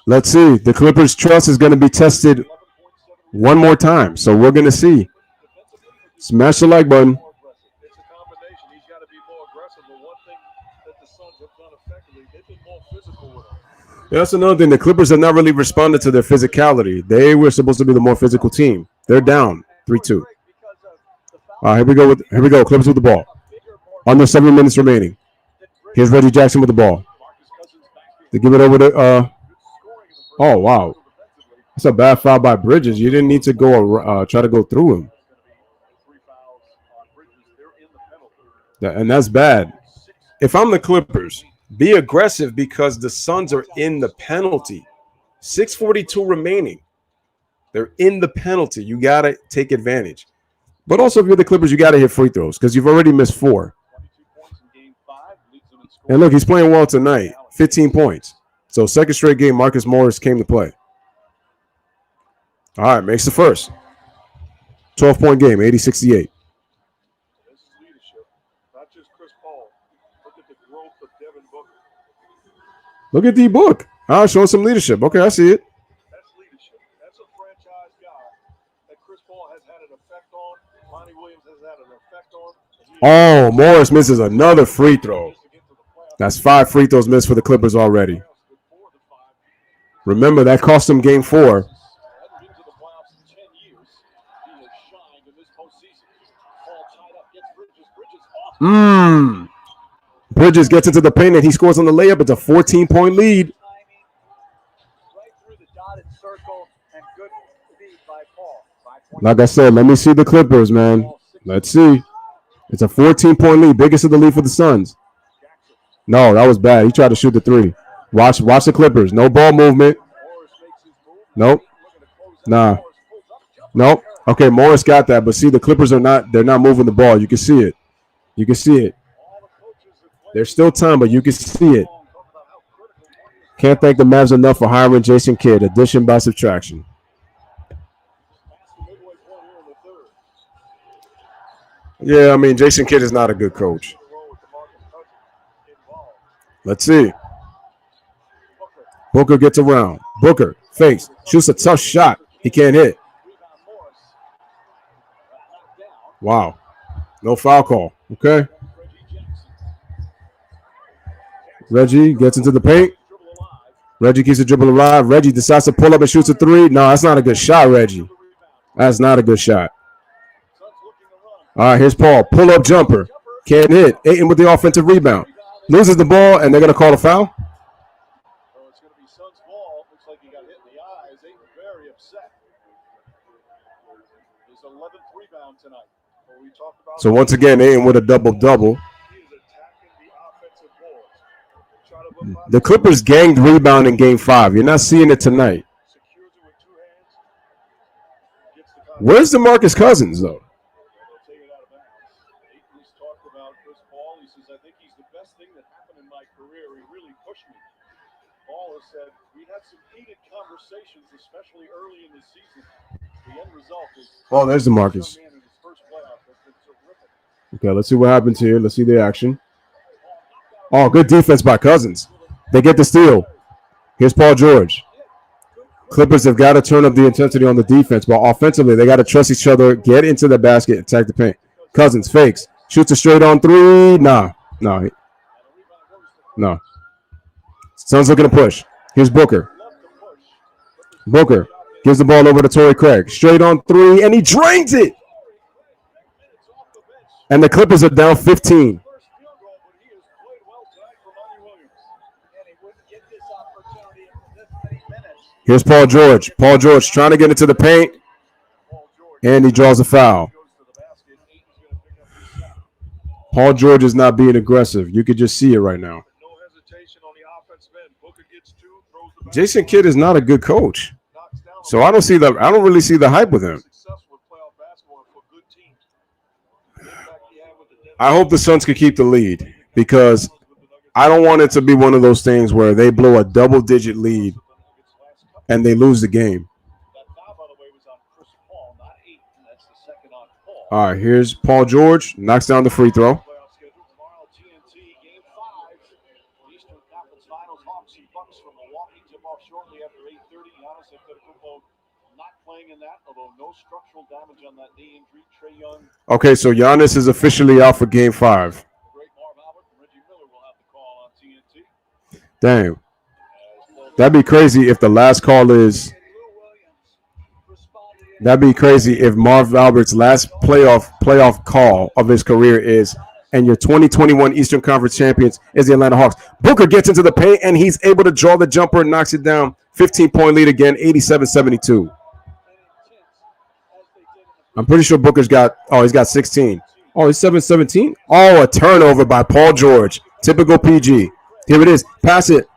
Let's see. The Clippers' trust is going to be tested one more time. So we're going to see. Smash the like button. It's a combination. He's got to be more aggressive. But one thing that the Suns have done effectively, they've been more physical with him. Yeah, that's another thing. The Clippers have not really responded to their physicality. They were supposed to be the more physical team. They're down 3-2. All right, here we go. Clippers with the ball. Under 7 minutes remaining. Here's Reggie Jackson with the ball. They give it over to oh wow. That's a bad foul by Bridges. You didn't need to go try to go through him. And that's bad. If I'm the Clippers, be aggressive because the Suns are in the penalty. 6:42 remaining. They're in the penalty. You got to take advantage. But also, if you're the Clippers, you got to hit free throws because you've already missed 4. And look, he's playing well tonight. 15 points. So second straight game, Marcus Morris came to play. All right, makes the first. 12-point game, 80-68. This is leadership, not just Chris Paul. Look at the growth of Devin Booker. Look at D Book. Showing some leadership. Okay, I see it. That's leadership. That's a franchise guy that Chris Paul has had an effect on. Monty Williams has had an effect on. Oh, Morris misses another free throw. That's 5 free throws missed for the Clippers already. Remember, that cost them game 4. Bridges gets into the paint and he scores on the layup. It's a 14-point lead. Like I said, let me see the Clippers, man. Let's see. It's a 14-point lead, biggest of the lead for the Suns. No, that was bad. He tried to shoot the 3. Watch the Clippers. No ball movement. Nope. Nah. Nope. Okay, Morris got that, but see, the Clippers they're not moving the ball. You can see it. You can see it. There's still time, but you can see it. Can't thank the Mavs enough for hiring Jason Kidd. Addition by subtraction. Yeah, I mean, Jason Kidd is not a good coach. Let's see. Booker gets around. Booker fakes. Shoots a tough shot. He can't hit. Wow. No foul call. Okay. Reggie gets into the paint. Reggie keeps the dribble alive. Reggie decides to pull up and shoots a 3. No, that's not a good shot, Reggie. That's not a good shot. All right, here's Paul. Pull-up jumper. Can't hit. Ayton with the offensive rebound. Loses the ball, and they're going to call a foul? It's going to be Suns' ball. Looks like he got hit in the eyes. Ayton very upset. His 11th rebound tonight. So once again, Ayton with a double-double. The Clippers ganged rebound in Game 5. You're not seeing it tonight. Where's DeMarcus Cousins, though? I think he's the best thing that happened in my career. He really pushed me. Paul has said we had some heated conversations, especially early in the season. The end result is there's DeMarcus. Okay, let's see what happens here. Let's see the action. Oh, good defense by Cousins. They get the steal. Here's Paul George. Clippers have got to turn up the intensity on the defense, but offensively, they got to trust each other, get into the basket, attack the paint. Cousins fakes. Shoots a straight on 3. No. Suns looking to push. Here's Booker. Booker gives the ball over to Torrey Craig. Straight on 3, and he drains it. And the Clippers are down 15. Here's Paul George. Paul George trying to get into the paint, and he draws a foul. Paul George is not being aggressive. You could just see it right now. Jason Kidd is not a good coach, so I don't really see the hype with him. I hope the Suns could keep the lead because I don't want it to be one of those things where they blow a double-digit lead and they lose the game. All right, here's Paul George. Knocks down the free throw. that, although no structural damage on that knee injury. Trae Young, Okay, so Giannis is officially out for Game 5. great Marv Albert, and Reggie Miller will have the call on TNT. Damn. That'd be crazy if the last call is. That'd be crazy if Marv Albert's last playoff call of his career is, and your 2021 Eastern Conference champions is the Atlanta Hawks. Booker gets into the paint, and he's able to draw the jumper and knocks it down. 15-point lead again, 87-72. I'm pretty sure Booker's got, he's got 16. Oh, he's 7-17? Oh, a turnover by Paul George. Typical PG. Here it is. Pass it.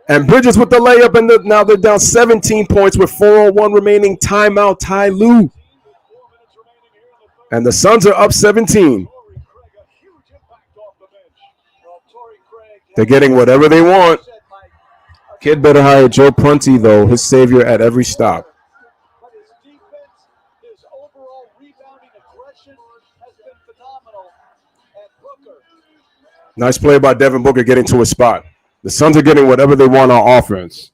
And Bridges with the layup, and now they're down 17 points with 4:01 remaining. Timeout, Ty Lue. And the Suns are up 17. They're getting whatever they want. Kid better hire Joe Prunty, though, his savior at every stop. But his defense, his overall rebounding aggression has been phenomenal. And Booker. Nice play by Devin Booker getting to his spot. The Suns are getting whatever they want on offense.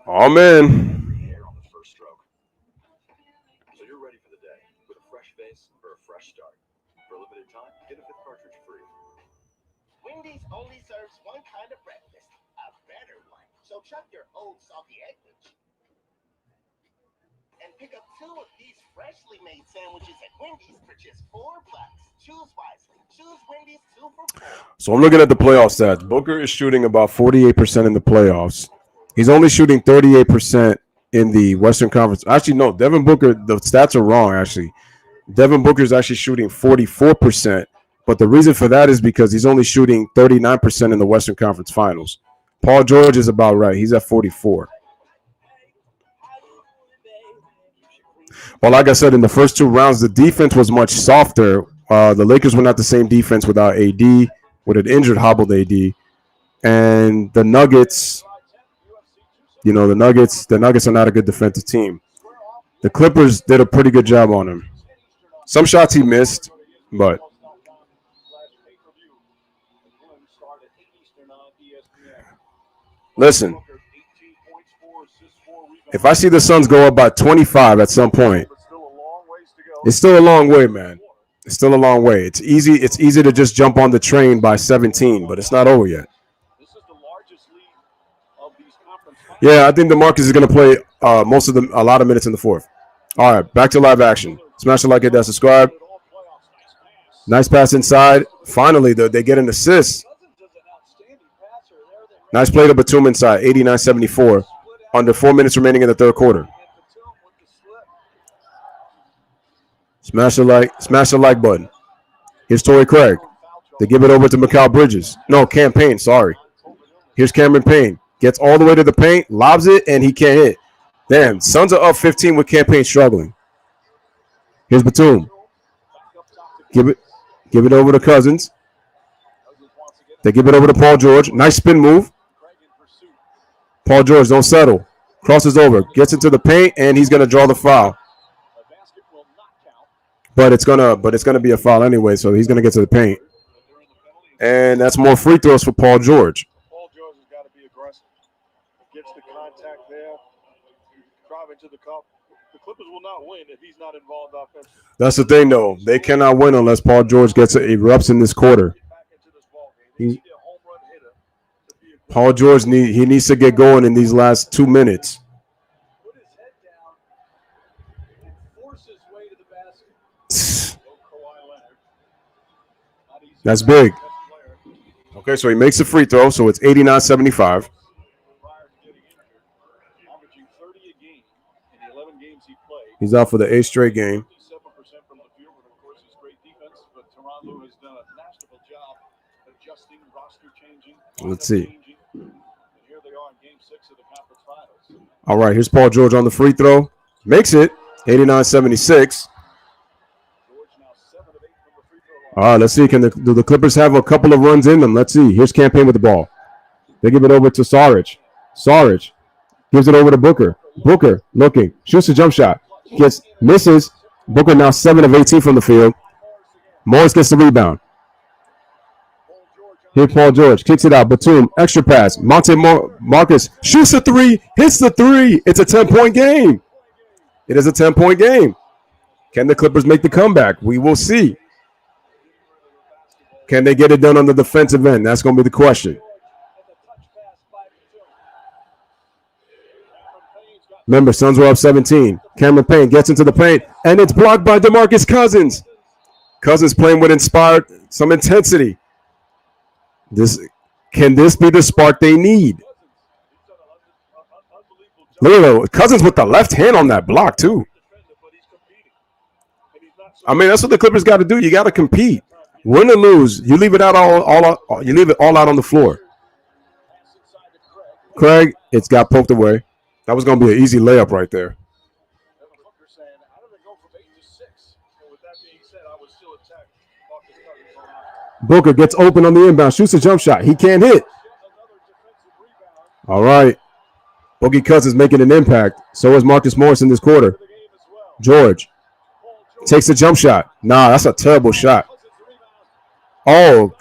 Oh, man. So you're ready for the day with a fresh face or a fresh start. For a limited time, get a 5th cartridge free. Wendy's only serves one kind of breakfast, a better one. So chuck your old salty egg and pick up 2 of these freshly made sandwiches at Wendy's for just $4. Choose wisely. Choose Wendy's 2 for $4. So I'm looking at the playoff stats. Booker is shooting about 48% in the playoffs. He's only shooting 38% in the Western Conference. Actually, no, Devin Booker, the stats are wrong, actually. Devin Booker is actually shooting 44%, but the reason for that is because he's only shooting 39% in the Western Conference Finals. Paul George is about right. He's at 44. Well, like I said, in the first 2 rounds, the defense was much softer. The Lakers were not the same defense without AD, with an injured, hobbled AD. And the Nuggets, the Nuggets are not a good defensive team. The Clippers did a pretty good job on him. Some shots he missed, but listen, if I see the Suns go up by 25 at some point, it's still a long way, man. It's still a long way. It's easy to just jump on the train by 17, but it's not over yet. Yeah, I think DeMarcus is going to play a lot of minutes in the 4th. All right, back to live action. Smash the like, hit that subscribe. Nice pass inside. Finally, they get an assist. Nice play to Batum inside, 89-74. Under 4 minutes remaining in the 3rd quarter. Smash the like button. Here's Torrey Craig. They give it over to Mikal Bridges. No, Cam Payne, sorry. Here's Cameron Payne. Gets all the way to the paint, lobs it, and he can't hit. Damn, Suns are up 15 with Cam Payne struggling. Here's Batum. Give it over to Cousins. They give it over to Paul George. Nice spin move. Paul George, don't settle. Crosses over, gets into the paint, and he's gonna draw the foul. But it's gonna be a foul anyway, so he's gonna get to the paint. And that's more free throws for Paul George. Paul George has got to be aggressive. Gets the contact there, driving to the cup. The Clippers will not win if he's not involved offensively. That's the thing, though. They cannot win unless Paul George erupts in this quarter. Paul George needs to get going in these last 2 minutes. Put his head down and force his way to the basket. That's big. Okay, so he makes a free throw, so it's 89-75. He's out for the 8th straight game. Let's see. All right, here's Paul George on the free throw. Makes it 89-76. All right, let's see. Do the Clippers have a couple of runs in them? Let's see. Here's Cam Payne with the ball. They give it over to Saric. Saric gives it over to Booker. Booker looking. Shoots a jump shot. Misses. Booker now 7 of 18 from the field. Morris gets the rebound. Here, Paul George kicks it out. Batum, extra pass. Marcus shoots a three, hits the three. It's a 10-point game. It is a 10-point game. Can the Clippers make the comeback? We will see. Can they get it done on the defensive end? That's going to be the question. Remember, Suns were up 17. Cameron Payne gets into the paint, and it's blocked by DeMarcus Cousins. Cousins playing with some intensity. Can this be the spark they need? Look at Cousins with the left hand on that block, too. I mean, that's what the Clippers got to do. You got to compete. Win or lose, you leave it out you leave it all out on the floor. Craig, it's got poked away. That was going to be an easy layup right there. Booker gets open on the inbound, shoots a jump shot. He can't hit. All right. Boogie Cousins making an impact. So is Marcus Morris in this quarter. George takes a jump shot. Nah, that's a terrible shot. Oh.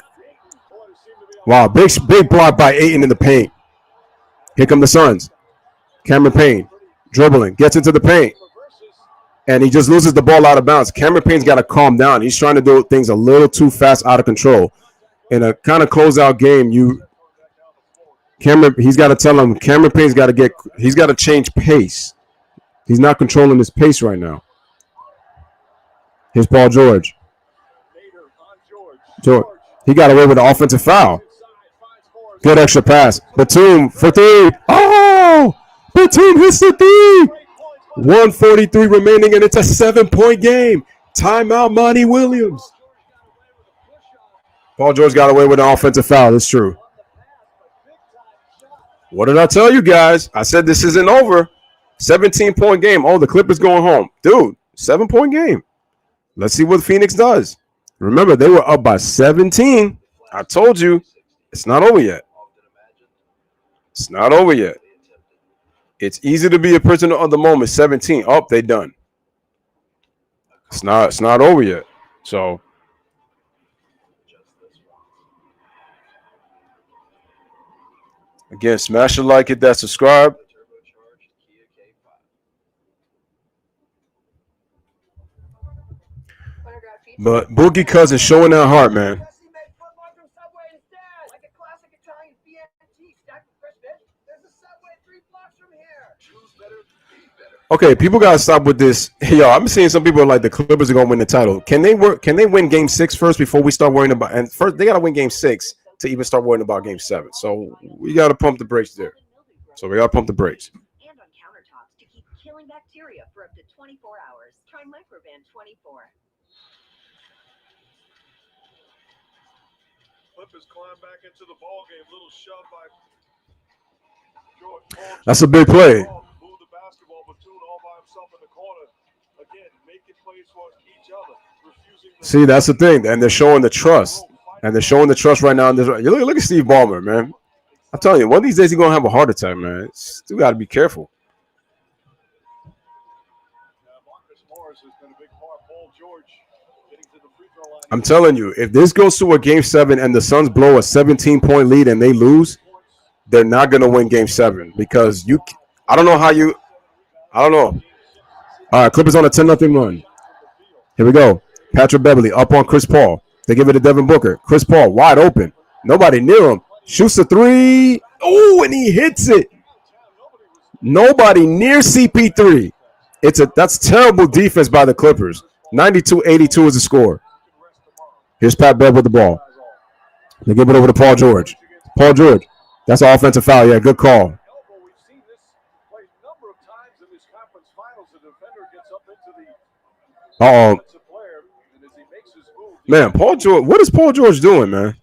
Wow, big block by Ayton in the paint. Here come the Suns. Cameron Payne dribbling, gets into the paint, and he just loses the ball out of bounds. Cameron Payne's got to calm down. He's trying to do things a little too fast, out of control. In a kind of closeout game, he's got to tell him Cameron Payne's got to change pace. He's not controlling his pace right now. Here's Paul George. He got away with the offensive foul. Good extra pass. Batum for three. Oh! Batum hits the three. 1:43 remaining, and it's a 7-point game. Timeout, Monty Williams. Paul George got away with an offensive foul. It's true. What did I tell you guys? I said this isn't over. 17-point game. Oh, the Clippers going home. Dude, 7-point game. Let's see what Phoenix does. Remember, they were up by 17. I told you, it's not over yet. It's not over yet. It's easy to be a prisoner of the moment. 17. Oh, they done. It's not over yet. So again, smash the like, hit that subscribe. But Boogie Cousins showing that heart, man. Okay, people gotta stop with this. Yo, I'm seeing some people like the Clippers are gonna win the title. Can they win Game 6 first before we start worrying about? And first, they gotta win Game 6 to even start worrying about Game 7. So we gotta pump the brakes there. And on countertops to keep killing bacteria for up to 24 hours. Try Microban 24. Clippers climb back into the ball game. Little shove by George. That's a big play. Move the basketball, Batum all by himself in the corner. Again, making plays for each other. See, that's the thing, and they're showing the trust, right now. Look at Steve Ballmer, man. I'm telling you, one of these days he's gonna have a heart attack, man. Still got to be careful. I'm telling you, if this goes to a Game 7 and the Suns blow a 17-point lead and they lose, they're not going to win Game 7 because I don't know. All right, Clippers on a 10-0 run. Here we go. Patrick Beverly up on Chris Paul. They give it to Devin Booker. Chris Paul wide open. Nobody near him. Shoots a three. Oh, and he hits it. Nobody near CP3. That's terrible defense by the Clippers. 92-82 is the score. Here's Pat Bev with the ball. They give it over to Paul George. Paul George. That's an offensive foul. Yeah, good call. Uh-oh. Man, Paul George. What is Paul George doing, man?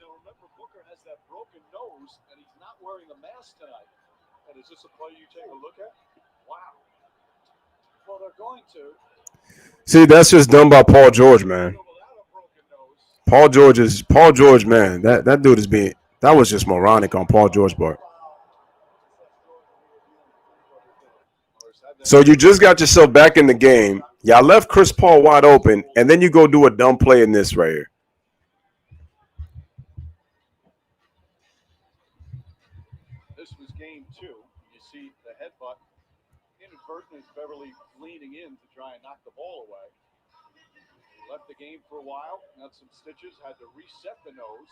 See, that's just done by Paul George, man. Paul George, man. That dude is being. That was just moronic on Paul George's part. So you just got yourself back in the game. Y'all left Chris Paul wide open, and then you go do a dumb play in this right here. Burton is Beverly leaning in to try and knock the ball away. Left the game for a while, got some stitches, had to reset the nose.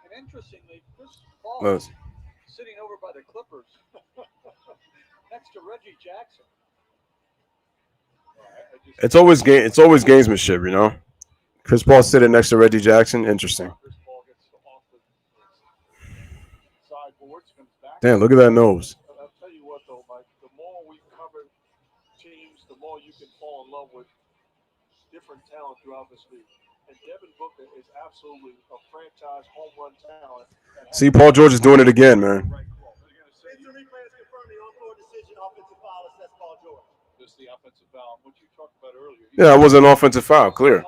And interestingly, Chris Paul Nice. sitting over by the Clippers next to Reggie Jackson. It's always gamesmanship, you know. Chris Paul sitting next to Reggie Jackson. Interesting. Chris Paul gets off the sideboards, comes back. Damn, look at that nose. I'll tell you what, though, Mike, the more we cover teams, the more you can fall in love with different talent throughout this league. And Devin Booker is absolutely a franchise home run talent. See, Paul George is doing it again, man. Instant replay has confirmed the on-court decision. Offensive foul assessed Paul George. Just the offensive foul. What you talked about earlier. Yeah, it was an offensive foul, clear.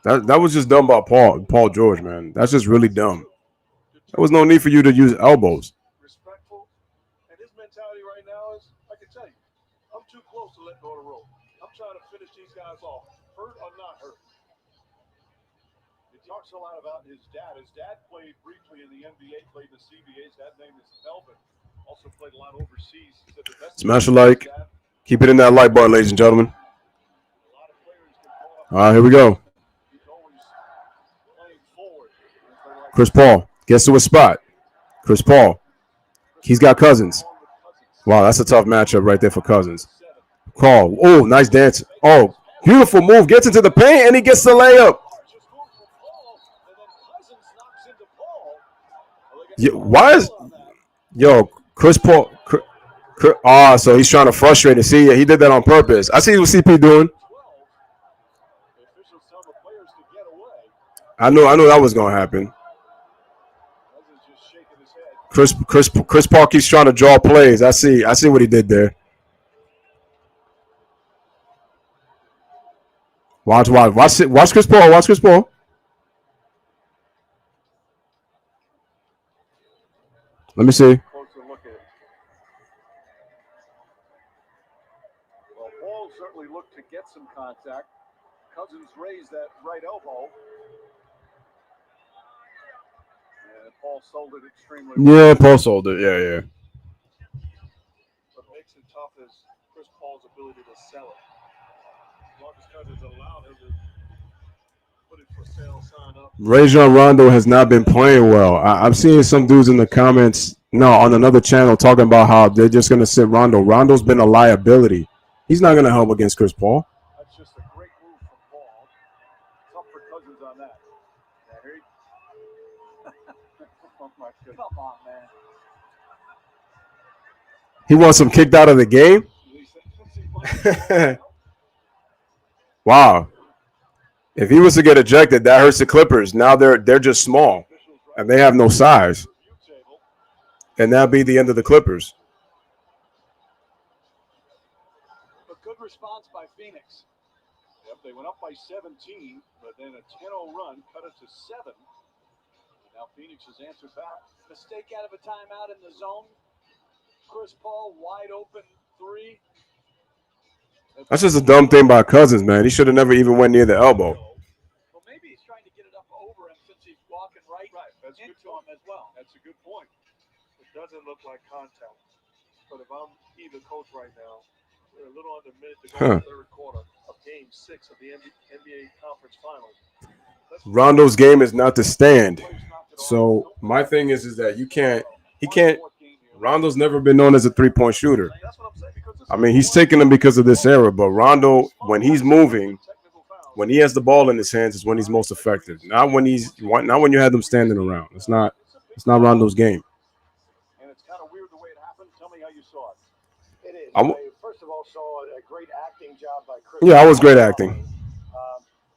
That was just dumb by Paul George, man. That's just really dumb. There was no need for you to use elbows. Respectful. And his mentality right now is, I can tell you, I'm too close to let go of the rope. I'm trying to finish these guys off, hurt or not hurt. He talks a lot about his dad. His dad played briefly in the NBA, played in the CBA. His dad's name is Melvin. Also played a lot overseas. He said the best Smash a like. Keep it in that like bar, ladies and gentlemen. All right, here we go. Chris Paul gets to a spot. Chris Paul. He's got Cousins. Wow, that's a tough matchup right there for Cousins. Call. Oh, nice dance. Oh, beautiful move. Gets into the paint, and he gets the layup. Why is... Yo, Chris Paul... so he's trying to frustrate it. See, he did that on purpose. I see what CP doing. I knew that was going to happen. Chris Paul keeps trying to draw plays. I see what he did there. Watch Chris Paul. Watch Chris Paul. Let me see. Well, Paul certainly looked to get some contact. Cousins raised that right elbow. And Paul sold it extremely well. Yeah, Paul sold it. Yeah. What makes it tough is Chris Paul's ability to sell it. As long as Cousins allowed him to put it for sale sign up. Rajon Rondo has not been playing well. I'm seeing some dudes in the comments, on another channel, talking about how they're just going to sit Rondo. Rondo's been a liability. He's not going to help against Chris Paul. That's just a great move from Paul. Tough for Cousins on that. Oh my goodness. Come on, man. He wants him kicked out of the game? Wow. If he was to get ejected, that hurts the Clippers. Now they're just small, and they have no size. And that'll be the end of the Clippers. A good response by Phoenix. Yep, they went up by 17, but then a 10-0 run cut it to 7. Now Phoenix has answered back. Mistake out of a timeout in the zone. Chris Paul wide open 3. That's just a dumb thing by Cousins, man. He should have never even went near the elbow. Well, maybe he's trying to get it up over him since he's walking right That's into good him as well. That's a good point. It doesn't look like contact. But if I'm either coach right now, we're a little under a minute to go in the third quarter of Game 6 of the NBA Conference Finals. Rondo's game is not to stand. So my thing is that he can't. Rondo's never been known as a three-point shooter. I mean, he's taking them because of this era, but Rondo, when he's moving, when he has the ball in his hands, is when he's most effective. Not when you have them standing around. It's not Rondo's game. And it's kind of weird the way it happened. Tell me how you saw it. It is. I first of all saw a great acting job by Chris. Yeah, I was great acting.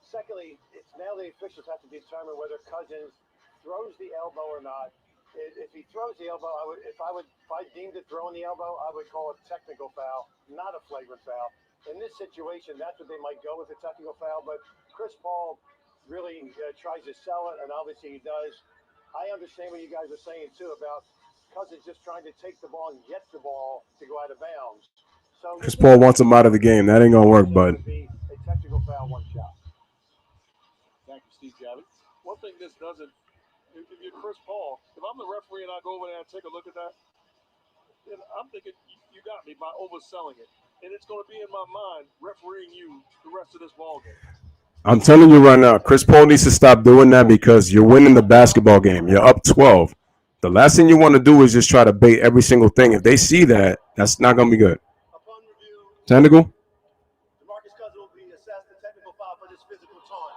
Secondly, it's now the officials have to determine whether Cousins throws the elbow or not. If he throws the elbow, if I deemed it throwing the elbow, I would call it technical foul, not a flagrant foul. In this situation, that's what they might go with a technical foul. But Chris Paul really tries to sell it, and obviously he does. I understand what you guys are saying too about Cousins just trying to take the ball and get the ball to go out of bounds. So Chris Paul wants him out of the game. That ain't gonna work, bud. A technical foul, one shot. Thank you, Steve Javits. One thing this doesn't. If you're Chris Paul, if I'm the referee and I go over there and take a look at that, And I'm thinking you got me by overselling it, and it's going to be in my mind refereeing you the rest of this ball game. I'm telling you right now, Chris Paul needs to stop doing that because you're winning the basketball game. You're up 12. The last thing you want to do is just try to bait every single thing. If they see that, that's not going to be good. Upon review, Technical? DeMarcus Cousins will be assessed a technical foul for this physical taunt.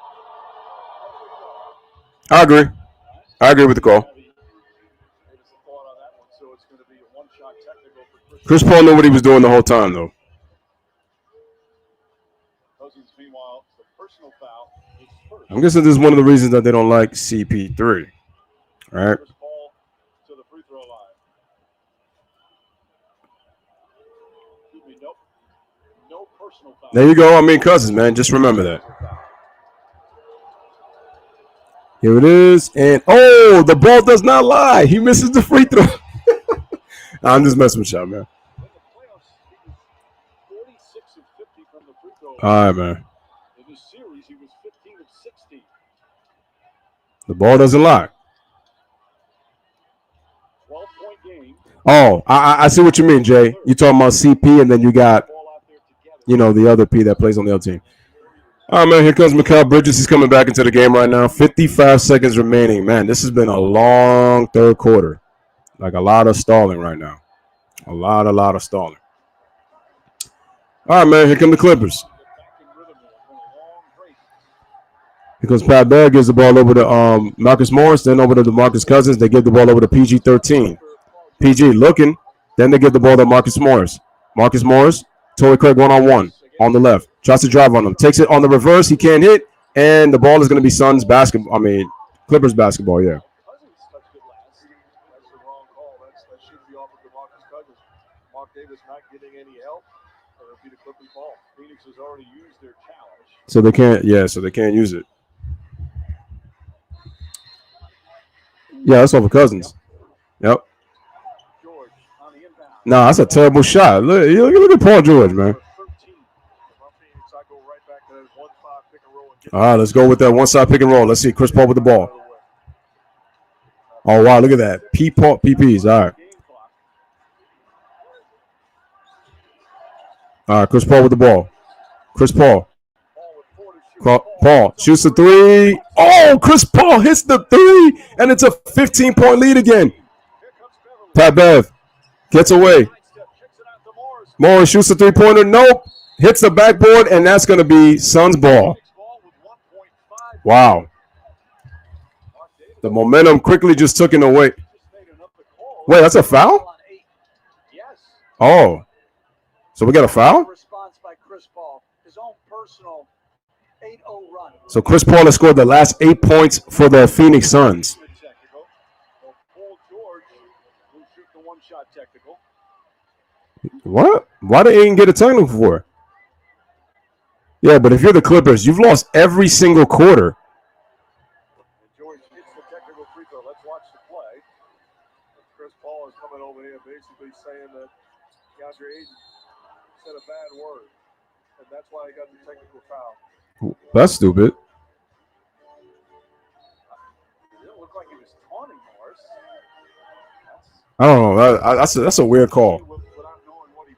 I agree. I agree with the call. So it's going to be a one-shot technical for Chris Paul knew what he was doing the whole time, though. Cousins. Meanwhile, the personal foul is first. I'm guessing this is one of the reasons that they don't like CP3. All right. Chris Paul to the free throw line. Nope. No personal foul. There you go. I mean, Cousins, man. Just remember that. Here it is. And, oh, the ball does not lie. He misses the free throw. I'm just messing with y'all, man. In the playoffs, he was 46 of 50 from the free throw line. All right, man. In this series, he was 15 of 16. The ball doesn't lie. 12-point game. Oh, I see what you mean, Jay. You talking about CP, and then you got, the other P that plays on the other team. All right, man, here comes Mikal Bridges. He's coming back into the game right now. 55 seconds remaining. Man, this has been a long third quarter. Like a lot of stalling right now. A lot of stalling. All right, man, here come the Clippers. Here comes Pat Bear, gives the ball over to Marcus Morris, then over to DeMarcus Cousins. They give the ball over to PG-13. PG looking, then they give the ball to Marcus Morris. Marcus Morris, Torrey Craig one-on-one on the left. Tries to drive on him. Takes it on the reverse. He can't hit, and the ball is going to be Clippers basketball, yeah. Cousins touched it last. That's the wrong call. That should be off of DeMarcus Cousins. Mark Davis not getting any help. It'll be the Clippers ball. Phoenix has already used their challenge. So they can't use it. Yeah, that's off of Cousins. Yep. George on the inbound. Nah, that's a terrible shot. Look at Paul George, man. All right, let's go with that one-side pick and roll. Let's see Chris Paul with the ball. Oh, wow, look at that. PPs, all right. All right, Chris Paul with the ball. Chris Paul. Paul shoots the three. Oh, Chris Paul hits the three, and it's a 15-point lead again. Pat Bev gets away. Morris shoots the three-pointer. Nope. Hits the backboard, and that's going to be Suns ball. Wow. The momentum quickly just took it away. Wait, that's a foul? Oh. So we got a foul? So Chris Paul has scored the last 8 points for the Phoenix Suns. What? Why did Aiden get a technical for? Yeah, but if you're the Clippers, you've lost every single quarter. George hits the technical free throw. Let's watch the play. Chris Paul is coming over here basically saying that DeAndre Ayton said a bad word, and that's why he got the technical foul. That's stupid. It didn't look like he was taunting Morris. I don't know. That's a weird call. Without knowing what he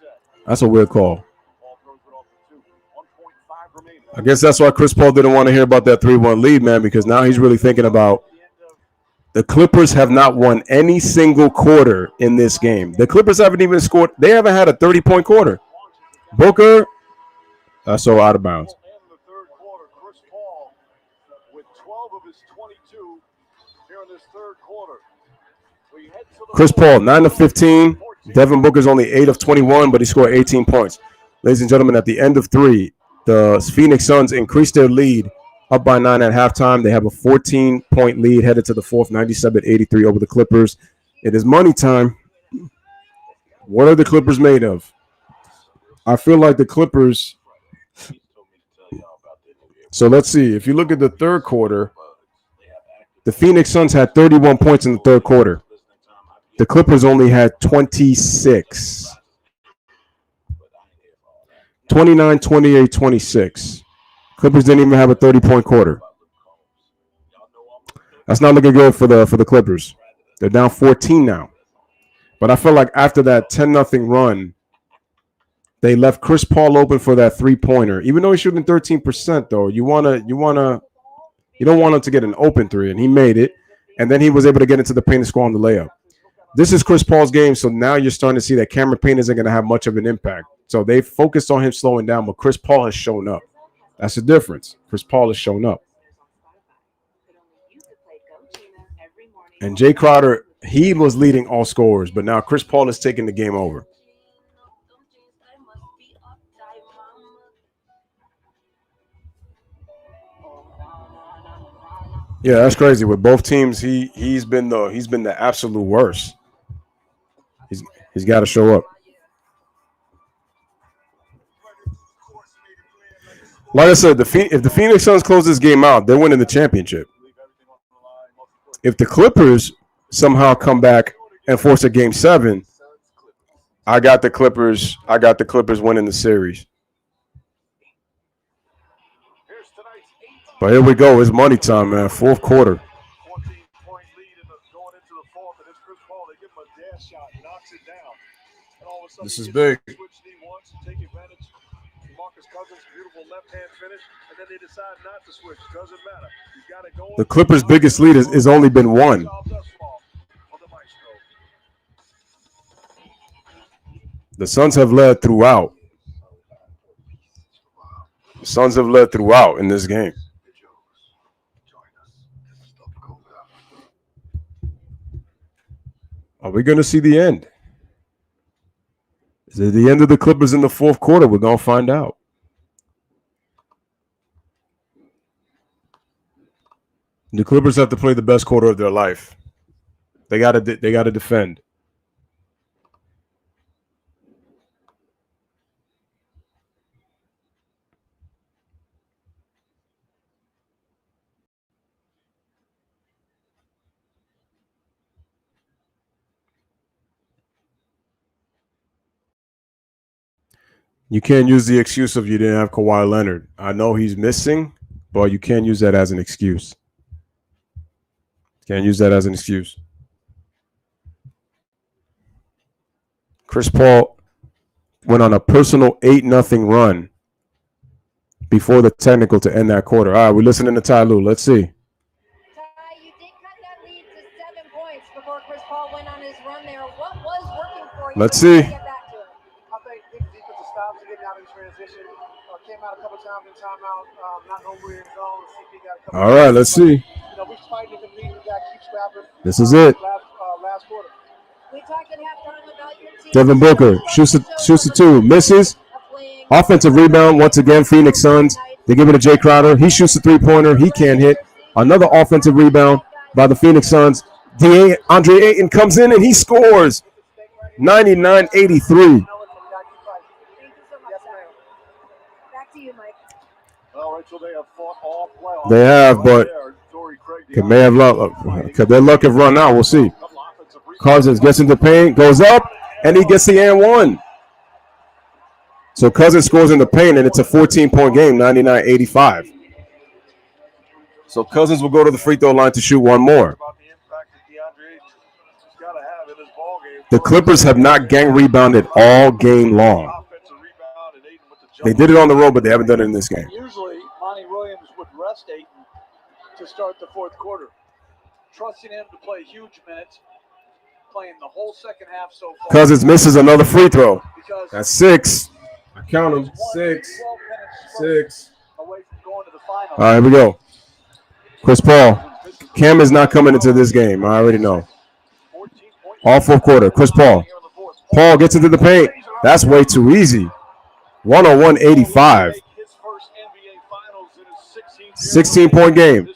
said. That's a weird call. Ball throws it off the 1.5 remaining. I guess that's why Chris Paul didn't want to hear about that 3-1 lead, man, because now he's really thinking about the Clippers have not won any single quarter in this game. The Clippers haven't even scored. They haven't had a 30-point quarter. Booker, that's so out of bounds. In the third quarter, Chris Paul with 12 of his 22 here in this third quarter. Chris Paul, 9 of 15. Devin Booker's only 8 of 21, but he scored 18 points. Ladies and gentlemen, at the end of 3, the Phoenix Suns increased their lead up by 9 at halftime. They have a 14-point lead headed to the fourth, 97-83 over the Clippers. It is money time. What are the Clippers made of? I feel like the Clippers. So let's see. If you look at the third quarter, the Phoenix Suns had 31 points in the third quarter. The Clippers only had 26. 29, 28, 26. Clippers didn't even have a 30-point quarter. That's not looking good for the Clippers. They're down 14 now. But I feel like after that 10-0 run, they left Chris Paul open for that 3-pointer. Even though he's shooting 13%, though, you don't want him to get an open three, and he made it. And then he was able to get into the paint and score on the layup. This is Chris Paul's game, so now you're starting to see that Cameron Payne isn't going to have much of an impact. So they focused on him slowing down, but Chris Paul has shown up. That's the difference. Chris Paul has shown up. And Jay Crowder, he was leading all scorers, but now Chris Paul is taking the game over. Yeah, that's crazy. With both teams, he's been the absolute worst. He's got to show up. Like I said, if the Phoenix Suns close this game out, they're winning the championship. If the Clippers somehow come back and force a game 7, I got the Clippers. I got the Clippers winning the series. But here we go. It's money time, man. Fourth quarter. 14-point lead going into the fourth, and it's Chris Paul. They give him a dash shot, knocks it down. And all of a sudden, This is big. Switch he wants to take advantage. Marcus Cousins, beautiful left-hand finish, and then they decide not to switch. Doesn't matter. You got to go. The Clippers' biggest lead has only been 1. The Suns have led throughout. The Suns have led throughout in this game. Are we going to see the end? Is it the end of the Clippers in the fourth quarter? We're going to find out. The Clippers have to play the best quarter of their life. They got to defend. You can't use the excuse of you didn't have Kawhi Leonard. I know he's missing, but you can't use that as an excuse. Can't use that as an excuse. Chris Paul went on a personal 8-0 run before the technical to end that quarter. All right, we're listening to Ty Lue. Let's see. Ty, you did cut that lead to 7 points before Chris Paul went on his run there. What was working for you? Let's see. I think big defensive stops to getting out in transition. Came out a couple times in timeout, not know where it's going. CP got a couple. All right, let's see. We fighting to compete. We got to keep scrapping. This is it. Last quarter. We talked at halftime about your team. Devin Booker shoots the 2, misses. Offensive rebound once again. Phoenix Suns. They give it to Jay Crowder. He shoots the 3-pointer. He can't hit. Another offensive rebound by the Phoenix Suns. Andre Ayton comes in and he scores. 99-83. They have, but could their luck have run out? We'll see. Cousins gets into paint, goes up, and he gets the and 1. So Cousins scores in the paint, and it's a 14-point game, 99-85. So Cousins will go to the free throw line to shoot one more. The Clippers have not gang rebounded all game long. They did it on the road, but they haven't done it in this game. Usually, Monty Williams would rest Ayton to start the fourth quarter, trusting him to play huge minutes, playing the whole second half so far. Cousins misses another free throw. That's 6. I count them. 6. Away from going to the final. All right, here we go. Chris Paul. Cam is not coming into this game. I already know. All fourth quarter. Chris Paul. Paul gets into the paint. That's way too easy. 101-85. 16-point game.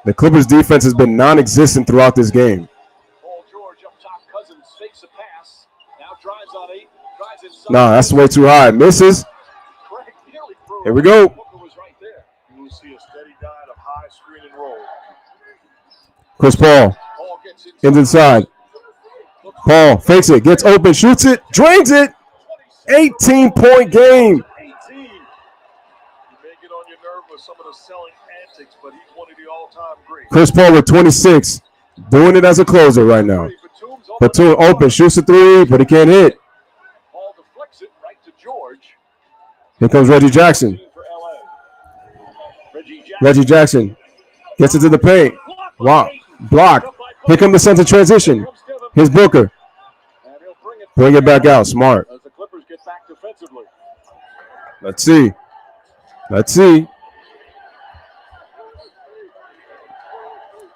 The Clippers defense has been non-existent throughout this game. Nah, that's way too high. Misses. Here we go. Chris Paul. Inside. Paul fakes it, gets open, shoots it, drains it. 18-point game. You may get on your nerve with some of the selling antics, but he's one of the all-time greats. Chris Paul with 26, doing it as a closer right now. Batum open, shoots a three, but he can't hit. Paul deflects it right to George. Here comes Reggie Jackson. For LA. Reggie Jackson gets into the paint. Wow, block. Here comes the Suns in transition. Here's Booker. And he'll Bring it back out, smart. as the Clippers get back defensively. Let's see. Let's see.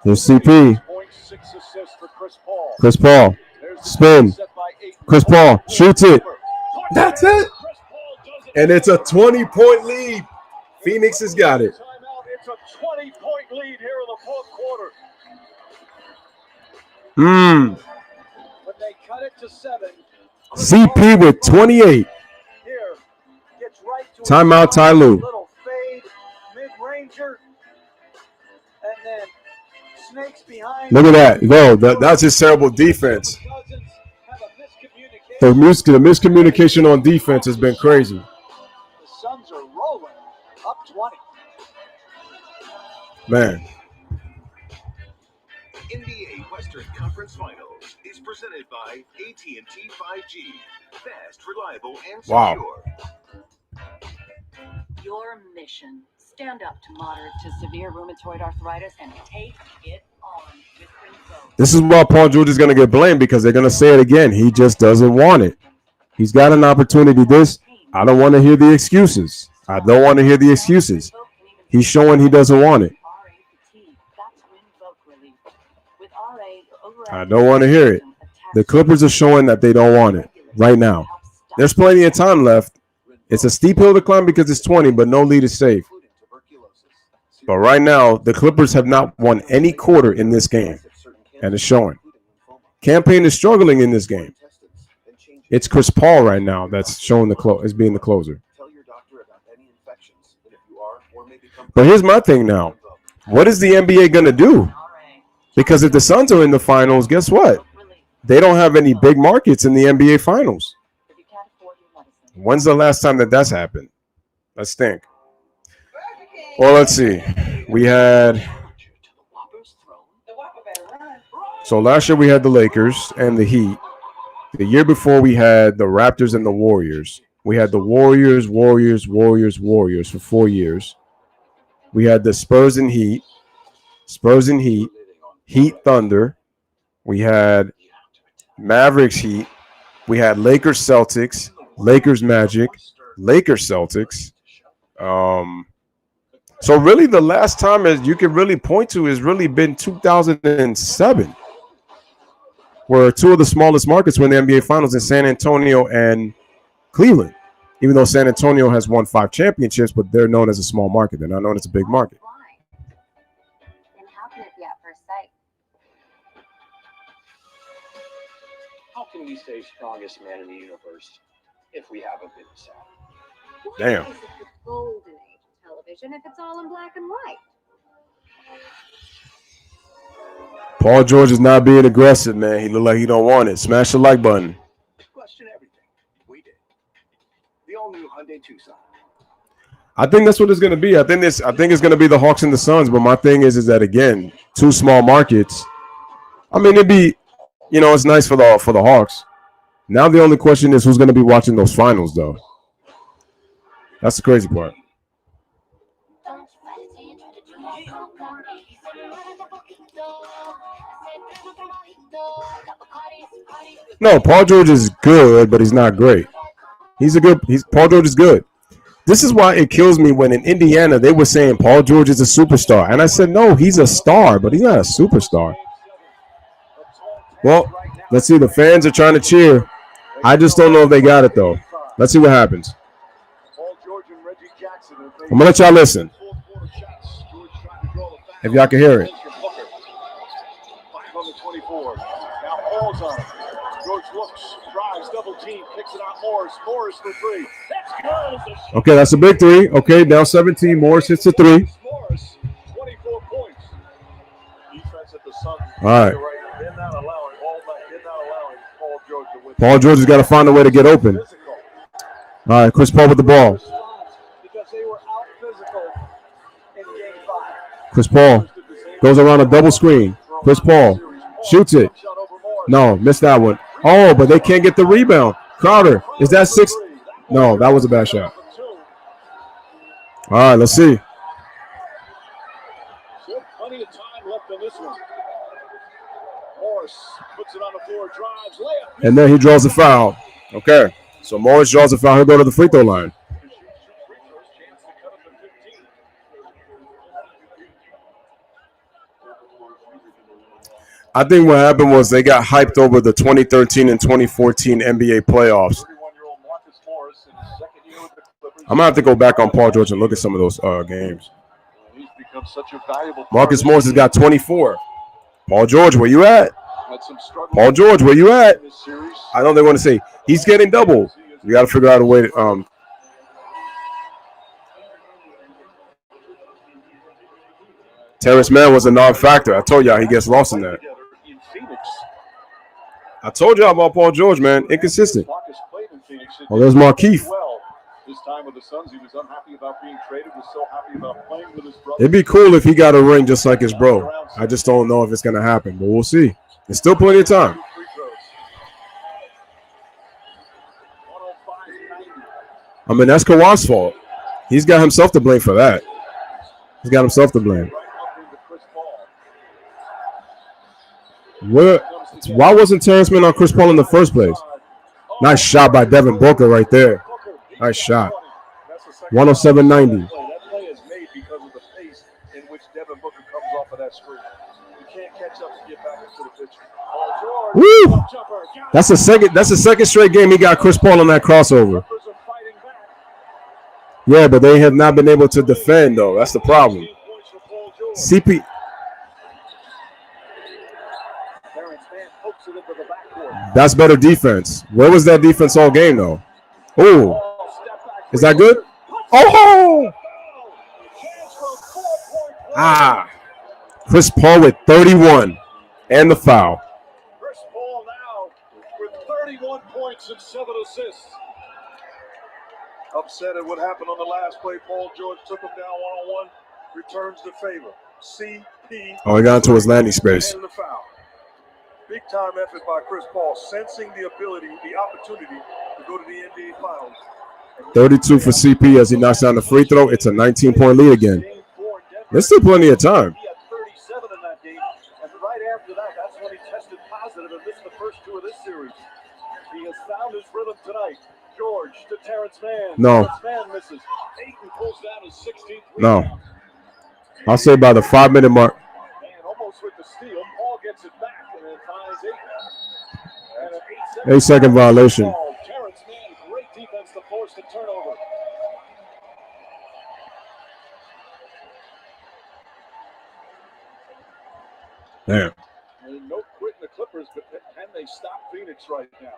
Here's CP. Points, 6 assists for Chris Paul. Chris Paul. There's the Spin. set by 8. Chris Paul shoots it. That's it. Chris Paul does it. And it's a 20-point lead. Phoenix has got it. Timeout. It's a 20-point lead here in the fourth quarter. When they cut it to 7. CP with 28. Here gets right to Timeout, Ty Lue. little fade, mid-ranger, and then snakes behind. Look at that. Go. That's just terrible defense. Cousins have a miscommunication. The miscommunication on defense has been crazy. The Suns are rolling up 20. Man. NBA Western Conference Finals is presented by AT&T 5G. Fast, reliable, and secure. Wow. Your mission: stand up to moderate to severe rheumatoid arthritis and take it on with Rinvoq. This is why Paul George is going to get blamed, because they're going to say it again. He just doesn't want it. He's got an opportunity. I don't want to hear the excuses. I don't want to hear the excuses. He's showing he doesn't want it. I don't want to hear it. The Clippers are showing that they don't want it right now. There's plenty of time left. It's a steep hill to climb because it's 20, but no lead is safe. But right now, the Clippers have not won any quarter in this game, and it's showing. Campaign is struggling in this game. It's Chris Paul right now that's showing is being the closer. But here's my thing now. What is the NBA going to do? Because if the Suns are in the finals, guess what? They don't have any big markets in the NBA finals. When's the last time that's happened? Let's think. Well, let's see. So last year we had the Lakers and the Heat. The year before we had the Raptors and the Warriors. We had the Warriors for 4 years. We had the Spurs and Heat. Heat Thunder. We had Mavericks Heat. We had Lakers Celtics, Lakers Magic, Lakers Celtics. So really the last time as you can really point to has really been 2007, where two of the smallest markets were in the NBA Finals in San Antonio and Cleveland. Even though San Antonio has won 5 championships, but they're known as a small market. They're not known as a big market. And how can it be at first sight? How can we say strongest man in the universe if we haven't been sad? Damn. Why is it the golden age of television if it's all in black and white? Paul George is not being aggressive, man. He look like he don't want it. Smash the like button. Question everything. We did. The all-new Hyundai Tucson. I think that's what it's going to be. I think it's going to be the Hawks and the Suns. But my thing is that again, 2 small markets. I mean, it'd be, it's nice for the Hawks. Now the only question is who's going to be watching those finals, though. That's the crazy part. No, Paul George is good, but he's not great. Paul George is good. This is why it kills me when in Indiana they were saying Paul George is a superstar. And I said, no, he's a star, but he's not a superstar. Well, let's see. The fans are trying to cheer. I just don't know if they got it, though. Let's see what happens. I'm going to let y'all listen. If y'all can hear it. George looks, drives, double team, kicks it out. Morris for 3. That's good. Okay, that's a big 3. Okay, down 17. Morris hits the 3. Morris, 24 points. Defense at the Suns. All right. Did not allow Paul George to win. Paul George has got to find a way to get open. All right, Chris Paul with the ball. Because they were out physical in game 5. Chris Paul. Goes around a double screen. Chris Paul shoots it. No, missed that one. Oh, but they can't get the rebound. Crowder, is that 6? No, that was a bad shot. All right, let's see. Still plenty of time left in this one. Morris puts it on the floor, drives, layup. And then he draws a foul. Okay, so Morris draws a foul. He'll go to the free throw line. I think what happened was they got hyped over the 2013 and 2014 NBA playoffs. I'm going to have to go back on Paul George and look at some of those games. Marcus Morris has got 24. Paul George, where you at? Paul George, where you at? I know they want to say he's getting double. We got to figure out a way to Terrence Mann was a non-factor. I told y'all he gets lost in that. I told y'all about Paul George, man. Inconsistent. Oh, there's Markeith. This time with the Suns, he was unhappy about being traded, was so happy about playing with his brother. It'd be cool if he got a ring just like his bro. I just don't know if it's going to happen, but we'll see. There's still plenty of time. I mean, that's Kawhi's fault. He's got himself to blame for that. He's got himself to blame. Why wasn't Terrence Mann on Chris Paul in the first place? Nice shot by Devin Booker right there. Nice shot. 107-90. That play is made because of the pace in which Devin Booker comes off of that screen. You can't catch up to get back into the picture. Woo! That's the second straight game he got Chris Paul on that crossover. Yeah, but they have not been able to defend, though. That's the problem. CP. That's better defense. Where was that defense all game, though? Oh. Is that good? Oh! Chris Paul with 31 and the foul. Chris Paul now with 31 points and 7 assists. Upset at what happened on the last play. Paul George took him down one-on-one, returns the favor. CP. Oh, he got into his landing space. And the foul. Big time effort by Chris Paul, sensing the opportunity to go to the NBA Finals. 32 for CP as he knocks down the free throw. It's a 19-point lead again. There's still plenty of time. He had 37 in that game, and right after that, that's when he tested positive and missed the first 2 of this series. He has found his rhythm tonight. George to Terrence Mann. No. Terrence Mann misses. Ayton pulls down his 16th No. rebound. I'll say by the 5-minute mark. And almost with the steal, Paul gets it back and then finds Ayton. And an 8-second violation. Terrence Mann, great defense to force the turnover. Damn. And no quitting the Clippers, but can they stop Phoenix right now?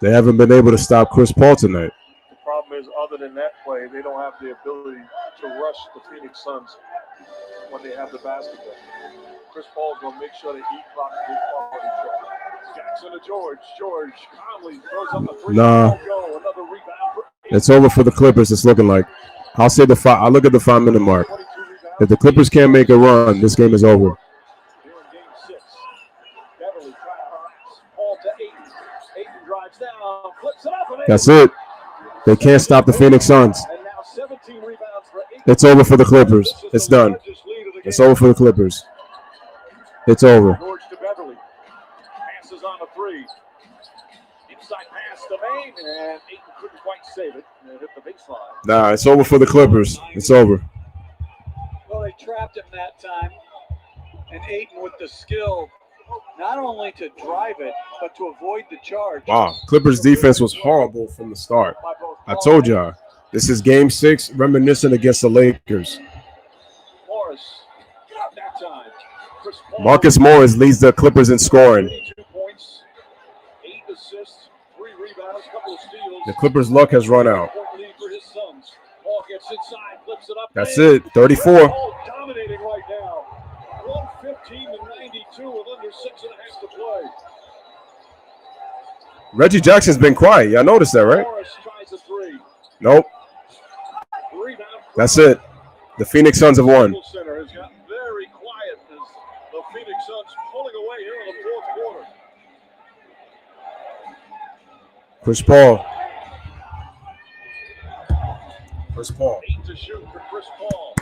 They haven't been able to stop Chris Paul tonight. The problem is, other than that play, they don't have the ability to rush the Phoenix Suns when they have the basketball. Chris Paul's going to make sure that he clocks good quality shot. Jackson to George. George calmly throws up a three. Nah. Another rebound. It's over for the Clippers. It's looking like. I'll say I'll look at the 5-minute mark. If the Clippers can't make a run, this game is over. Here in game 6. Beverly trying to harass Paul to Ayton. Ayton drives down, flips it up, and That's it. They can't stop the Phoenix Suns. And now 17 rebounds for Ayton. It's over for the Clippers. It's done. It's over for the Clippers. It's over. George to Beverly. Passes on a 3. Inside pass to Maine, and Ayton couldn't quite save it. And it hit the baseline. Nah, it's over for the Clippers. It's over. Well, they trapped him that time. And Ayton with the skill, not only to drive it, but to avoid the charge. Wow. Clippers defense was horrible from the start. I told y'all. This is game 6, reminiscent against the Lakers. Morris, that time. Marcus Morris leads the Clippers in scoring. 22 points, 8 assists, 3 rebounds, couple of steals. The Clippers' luck has run out. Point lead for his Suns. Paul gets inside, flips it up. That's it. 34. Paul dominating right now. 115 to 92 with under 6.5 to play. Reggie Jackson's been quiet. Y'all noticed that, right? Morris tries a 3. Nope. Rebound. That's it. The Phoenix Suns have won. Center has gotten very quiet as the Phoenix Suns pulling away here in the fourth quarter. Chris Paul. 8 to shoot for Chris Paul.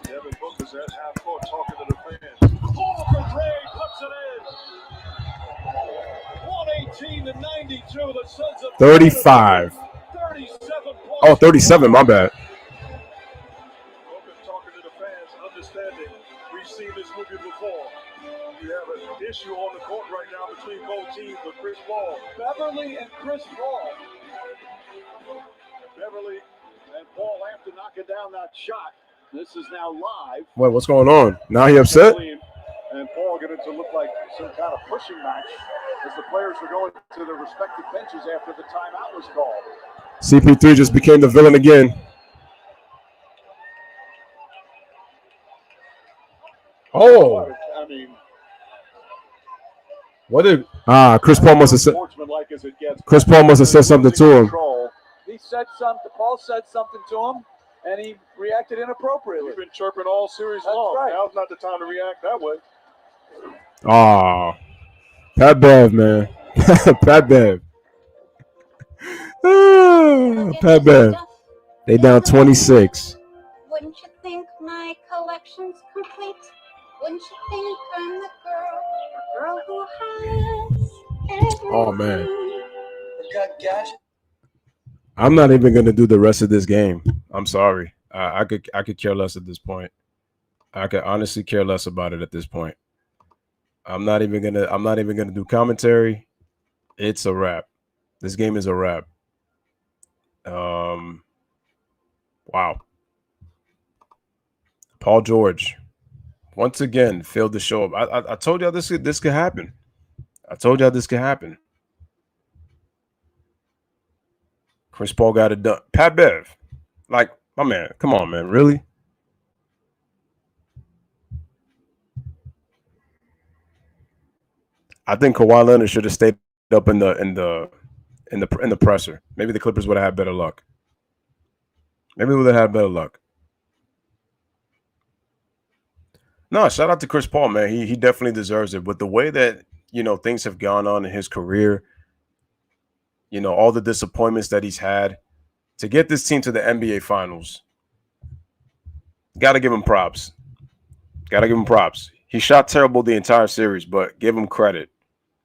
Devin Booker's at half court talking to the fans. Paul for three, puts it in. 118 to 92. The Suns have 35. 37 points. Oh, 37. My bad. Booker talking to the fans, understanding we've seen this movie before. You have an issue on the court right now between both teams with Chris Paul. Beverly and Chris Paul. Beverly and Paul have to knock it down that shot. This is now live. Wait, what's going on? Now he upset? And Paul getting to look like some kind of pushing match as the players are going to their respective benches after the timeout was called. CP3 just became the villain again. Oh. I mean, What did Chris Paul must have said? Chris Paul must have said something to him. He said something. Paul said something to him, and he reacted inappropriately. You've been chirping all series long. right. Now's not the time to react that way. Oh, Pat Bev, man. Pat Bev. Pat Bev. They down 26. Wouldn't you think my collection's complete? Wouldn't you think I'm the girl who has everything? Oh, man. I'm not even going to do the rest of this game. I'm sorry. I could care less at this point. I could honestly care less about it at this point. I'm not even gonna do commentary. It's a wrap. This game is a wrap. Wow. Paul George once again failed to show up. I told y'all this could happen. I told y'all this could happen. Chris Paul got it done. Pat Bev, like, my man, come on, man, really? I think Kawhi Leonard should have stayed up in the presser. Maybe the Clippers would have had better luck. Maybe we would have had better luck. No, shout out to Chris Paul, man. He definitely deserves it. But the way that, things have gone on in his career, all the disappointments that he's had, to get this team to the NBA Finals, got to give him props. Got to give him props. He shot terrible the entire series, but give him credit.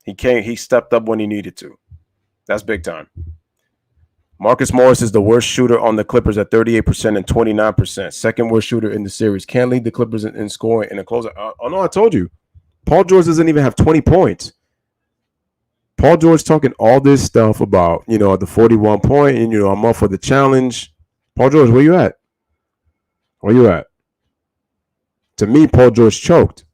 He stepped up when he needed to. That's big time. Marcus Morris is the worst shooter on the Clippers at 38% and 29%. Second worst shooter in the series. Can't lead the Clippers in scoring in a closer. Oh, no, I told you. Paul George doesn't even have 20 points. Paul George talking all this stuff about, the 41 point and, I'm up for the challenge. Paul George, where you at? Where you at? To me, Paul George choked.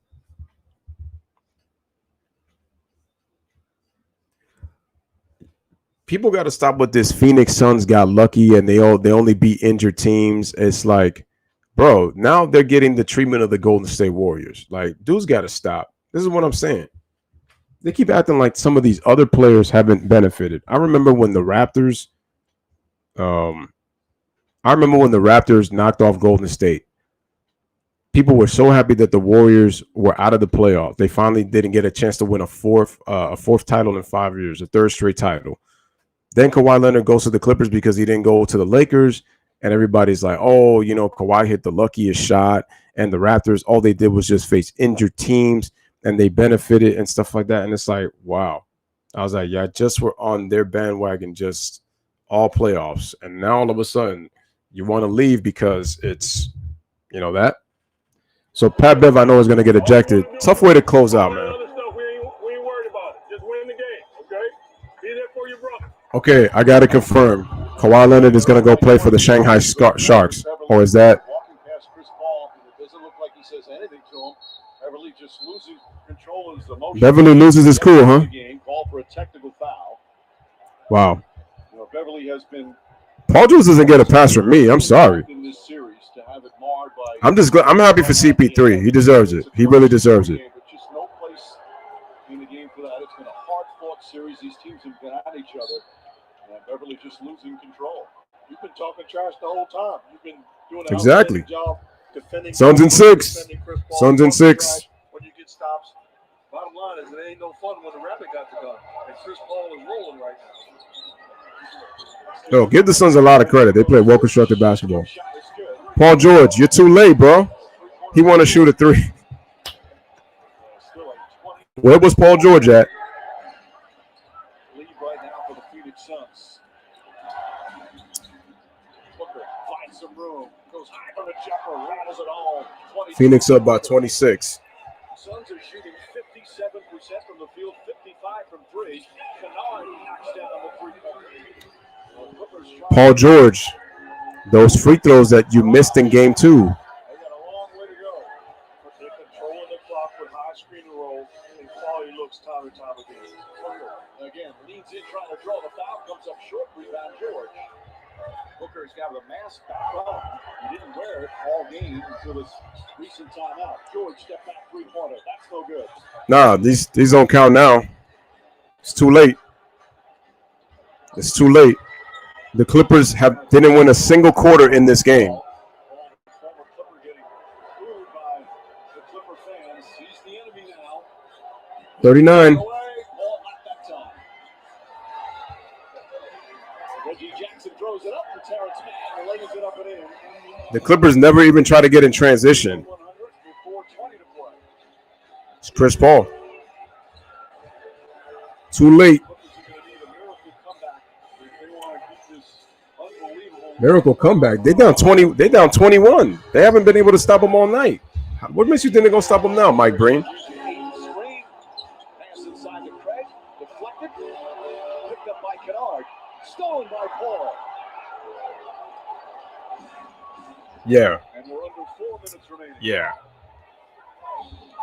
People got to stop with this. Phoenix Suns got lucky and they only beat injured teams. It's like, bro, now they're getting the treatment of the Golden State Warriors. Like, dudes got to stop. This is what I'm saying. They keep acting like some of these other players haven't benefited. I remember when the Raptors knocked off Golden State. People were so happy that the Warriors were out of the playoff. They finally didn't get a chance to win a fourth title in 5 years, a third straight title. Then Kawhi Leonard goes to the Clippers because he didn't go to the Lakers. And everybody's like, oh, Kawhi hit the luckiest shot. And the Raptors, all they did was just face injured teams. And they benefited and stuff like that. And it's like, wow. I was like, yeah, just were on their bandwagon just all playoffs. And now all of a sudden you want to leave because it's, that. So Pat Bev, I know, is going to get ejected. Tough way to close out, man. We ain't worried about it. Just win the game, okay? Be there for your brother. Okay, I got to confirm. Kawhi Leonard is going to go play for the Shanghai Sharks. Or is that? Walking past Chris Paul, it doesn't look like he says anything to him. Beverly just losing control of his emotions. Beverly loses his cool, huh? Call for a technical foul. Wow. Beverly has been. Paul George doesn't get a pass from me. I'm sorry. In this series to have it marred by. I'm just glad. I'm happy for CP3. He deserves it. He really deserves it. But just no place in the game for that. It's been a hard-fought series. These teams have been at each other, and Beverly just losing control. You've been talking trash the whole time. You've been doing an Exactly. outstanding job defending. Suns in 6. Defending Chris Paul, Suns in talking 6. trash when you get stops. Bottom line is it ain't no fun when the Rapid got the gun. And Chris Paul is rolling right now. Yo, give the Suns a lot of credit. They play well-constructed basketball. Paul George, you're too late, bro. He want to shoot a 3. Where was Paul George at? Lead right now for the Phoenix Suns. Booker finds some room. Goes high for the jumper. Rattles it all. Phoenix up by 26. Suns are shooting 57% from the field, 55 from 3. Kennard knocks down the three-pointer. Paul George, those free throws that you missed in game 2. They got a long way to go. But they're controlling the clock with high screen and roll and quality looks time and time again. Booker again leads in trying to draw the foul, comes up short, rebound George. Booker's got the mask back on. He didn't wear it all game until this recent timeout. George step back three-pointer. That's no good. Nah, these don't count now. It's too late. It's too late. The Clippers didn't win a single quarter in this game. Former Clipper getting booed by the Clipper fans. He's the enemy now. 39. Ball not that time. Reggie Jackson throws it up for Terrence Mann. Lays it up and in. The Clippers never even try to get in transition. It's Chris Paul. Too late. Miracle comeback. They down 20. They down 21. They haven't been able to stop them all night. What makes you think they're gonna stop them now, Mike Breen? Pass inside to Craig. Deflected. Picked up by Kennard. Stolen by Paul. Yeah. And we're under 4 minutes remaining. Yeah.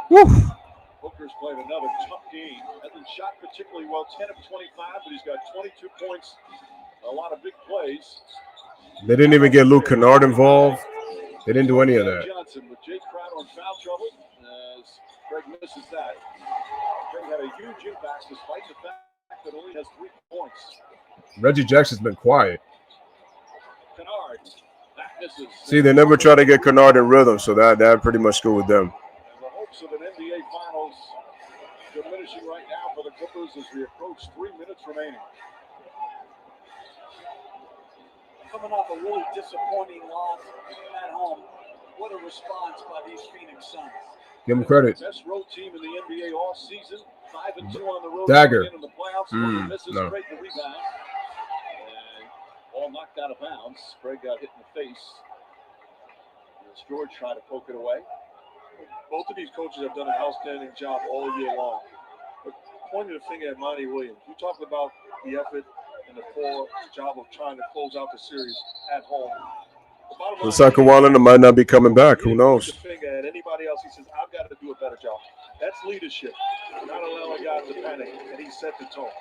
Woo. Booker's played another tough game. Hasn't shot particularly well, 10 of 25, but he's got 22 points, a lot of big plays. They didn't even get Luke Kennard involved. They didn't do any of that. Johnson with Jake Crowder in foul trouble as Craig misses that. Craig had a huge impact despite the fact that only has 3 points. Reggie Jackson's been quiet. Kennard, that misses. See, they never try to get Kennard in rhythm, so that pretty much screwed with them. And the hopes of an NBA Finals diminishing right now for the Clippers as we approach 3 minutes remaining. Coming off a really disappointing loss at home. What a response by these Phoenix Suns. Give them credit. Best road team in the NBA all season. 5-2 on the road. Dagger. In the playoffs. Misses No. Craig the rebound. And ball knocked out of bounds. Craig got hit in the face. As George tried to poke it away. Both of these coaches have done an outstanding job all year long. But pointing the finger at Monty Williams, you talked about the effort and the poor job of trying to close out the series at home. Looks like Kawhi Leonard might not be coming back. Who knows? The finger at anybody else, he says, "I've got to do a better job." That's leadership, not allowing guys to panic, and he set the tone.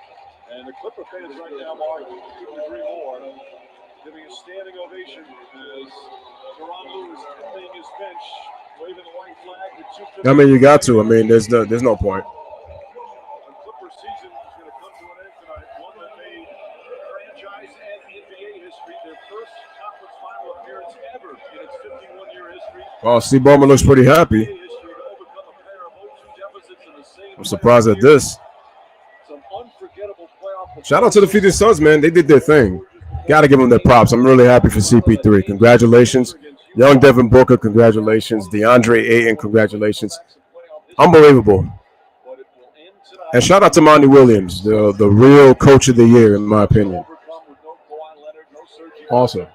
And the Clipper fans right now, Mark, couldn't agree more, giving a standing ovation as Teron Lewis emptying his bench, waving the white flag. With 2:50. I mean, you got to. I mean, there's no point. The Clipper season is going to come to an end tonight. One that made franchise and NBA history their first conference final appearance ever in its 51-year history. Oh, Steve Ballmer looks pretty happy. I'm surprised at this. Some unforgettable playoff. Shout out to the Phoenix Suns, man. They did their thing. Got to give them their props. I'm really happy for CP3. Congratulations. Young Devin Booker, congratulations. DeAndre Ayton, congratulations. Unbelievable. And shout out to Monty Williams, the real coach of the year, in my opinion. Awesome.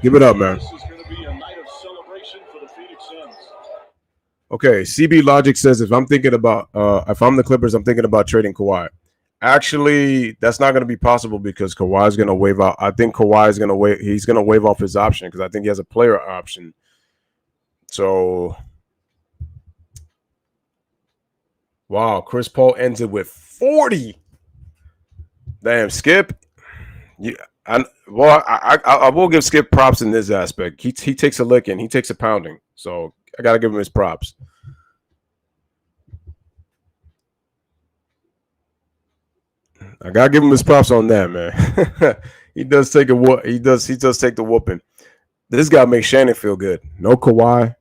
Give it up, man. This is going to be a night of celebration for the Phoenix Suns. Okay, CB Logic says if I'm the Clippers, I'm thinking about trading Kawhi. Actually, that's not going to be possible because Kawhi is going to waive out. I think Kawhi is going to waive. He's going to waive off his option because I think he has a player option. So, wow, Chris Paul ends it with 40. Damn, Skip. Yeah, I will give Skip props in this aspect. He takes a licking. He takes a pounding. So I got to give him his props. I gotta give him his props on that, man. He does take he does take the whooping. This guy makes Shannon feel good. No Kawhi,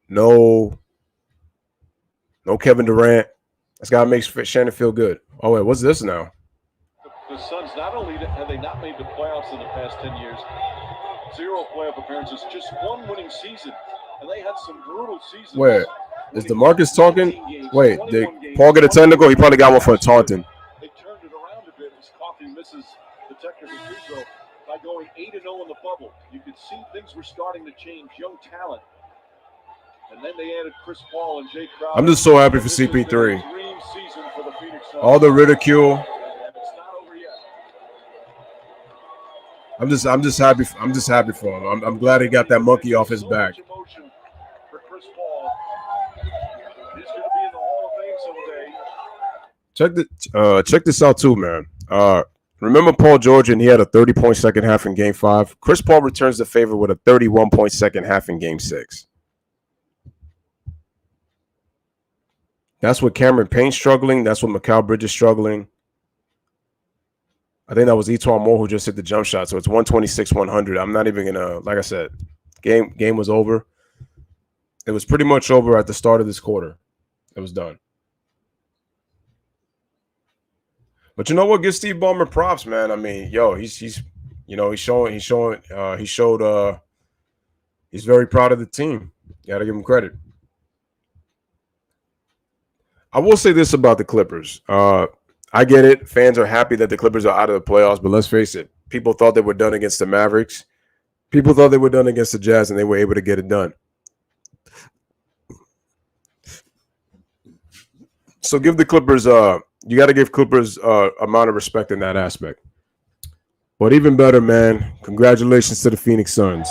no Kevin Durant. This guy makes Shannon feel good. Oh wait, what's this now? The Suns not only have they not made the playoffs in the past 10 years, 0 playoff appearances, just 1 winning season, and they had some brutal seasons. Where is DeMarcus talking? Wait, did Paul get a technical? He probably got one for a taunting. They turned it around a bit as Coffey misses the technical free throw by going 8-0 in the bubble. You could see things were starting to change, young talent. And then they added Chris Paul and Jay Crowder. I'm just so happy for CP3. All the ridicule. I'm just happy. I'm just happy for him. I'm glad he got that monkey off his back. Check this out too, man. Remember Paul George, and he had a 30-point second half in Game 5. Chris Paul returns the favor with a 31-point second half in Game 6. That's what Cameron Payne's struggling. That's what Mikal Bridges struggling. I think that was Etuan Moore who just hit the jump shot. So it's 126-100. I'm not even gonna, like I said, game was over. It was pretty much over at the start of this quarter. It was done. But you know what? Give Steve Ballmer props, man. I mean, yo, he's very proud of the team. You gotta give him credit. I will say this about the Clippers. I get it. Fans are happy that the Clippers are out of the playoffs, but let's face it. People thought they were done against the Mavericks. People thought they were done against the Jazz, and they were able to get it done. So give the Clippers you got to give Clippers amount of respect in that aspect. But even better, man, congratulations to the Phoenix Suns.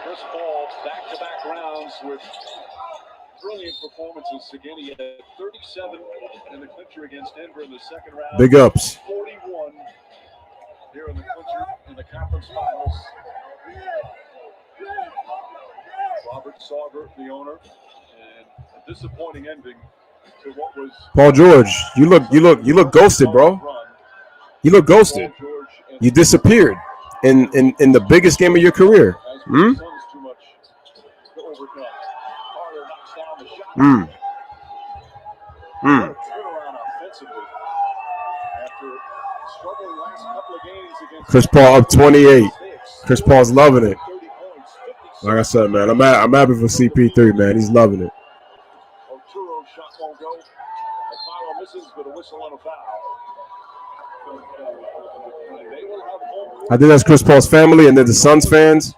Chris Paul, back-to-back rounds with brilliant performances. Again, he had 37 in the clincher against Denver in the second round. Big ups. 41 here in the clincher in the conference finals. Robert Sauger, the owner, and a disappointing ending to what was Paul George. You look ghosted, bro. You look ghosted. You disappeared in the biggest game of your career. Chris Paul up 28. Chris Paul's loving it. Like I said, man, I'm happy for CP3, man. He's loving it. I think that's Chris Paul's family, and then the Suns fans.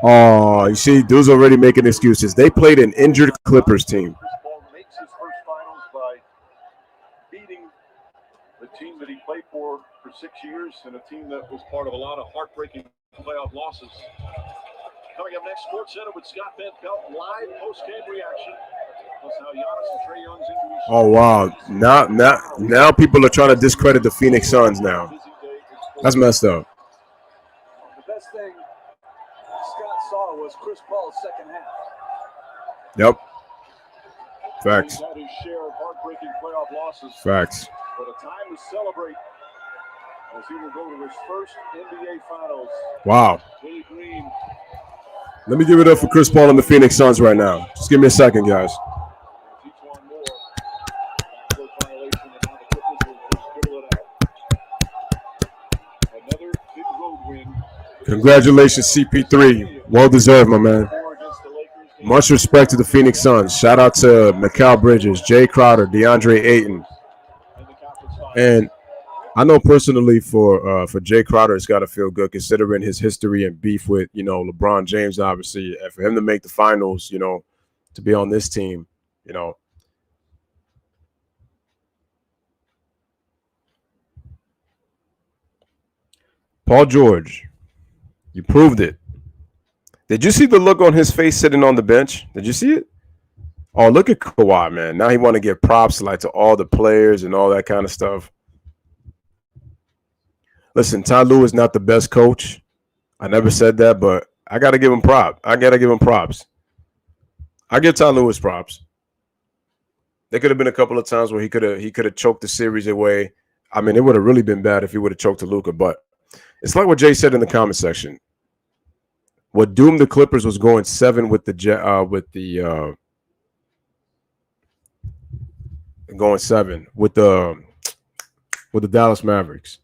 Oh, you see, dudes already making excuses. They played an injured Clippers team. Chris Paul makes his first finals by beating the team that he played for 6 years and a team that was part of a lot of heartbreaking playoff losses. Coming up next, Sports Center with Scott Van Pelt, live post-game reaction. Plus how Giannis and Trae Young's injuries. Oh wow! Now people are trying to discredit the Phoenix Suns. Now that's messed up. The best thing Scott saw was Chris Paul's second half. Yep. Facts. He's had his share of heartbreaking playoff losses. Facts. But a time to celebrate as he will go to his first NBA Finals. Wow. Willie Green. Let me give it up for Chris Paul and the Phoenix Suns right now. Just give me a second, guys. Congratulations, CP3. Well deserved, my man. Much respect to the Phoenix Suns. Shout out to Mikal Bridges, Jay Crowder, DeAndre Ayton. And I know personally for Jay Crowder, it's got to feel good considering his history and beef with, LeBron James, obviously. And for him to make the finals, to be on this team, Paul George, you proved it. Did you see the look on his face sitting on the bench? Did you see it? Oh, look at Kawhi, man. Now he want to give props to all the players and all that kind of stuff. Listen, Ty Lue is not the best coach. I never said that, but I got to give him props. I I give Ty Lue props. There could have been a couple of times where he could have choked the series away. I mean, it would have really been bad if he would have choked to Luka. But it's like what Jay said in the comment section. What doomed the Clippers was going 7 with the going 7 with the Dallas Mavericks.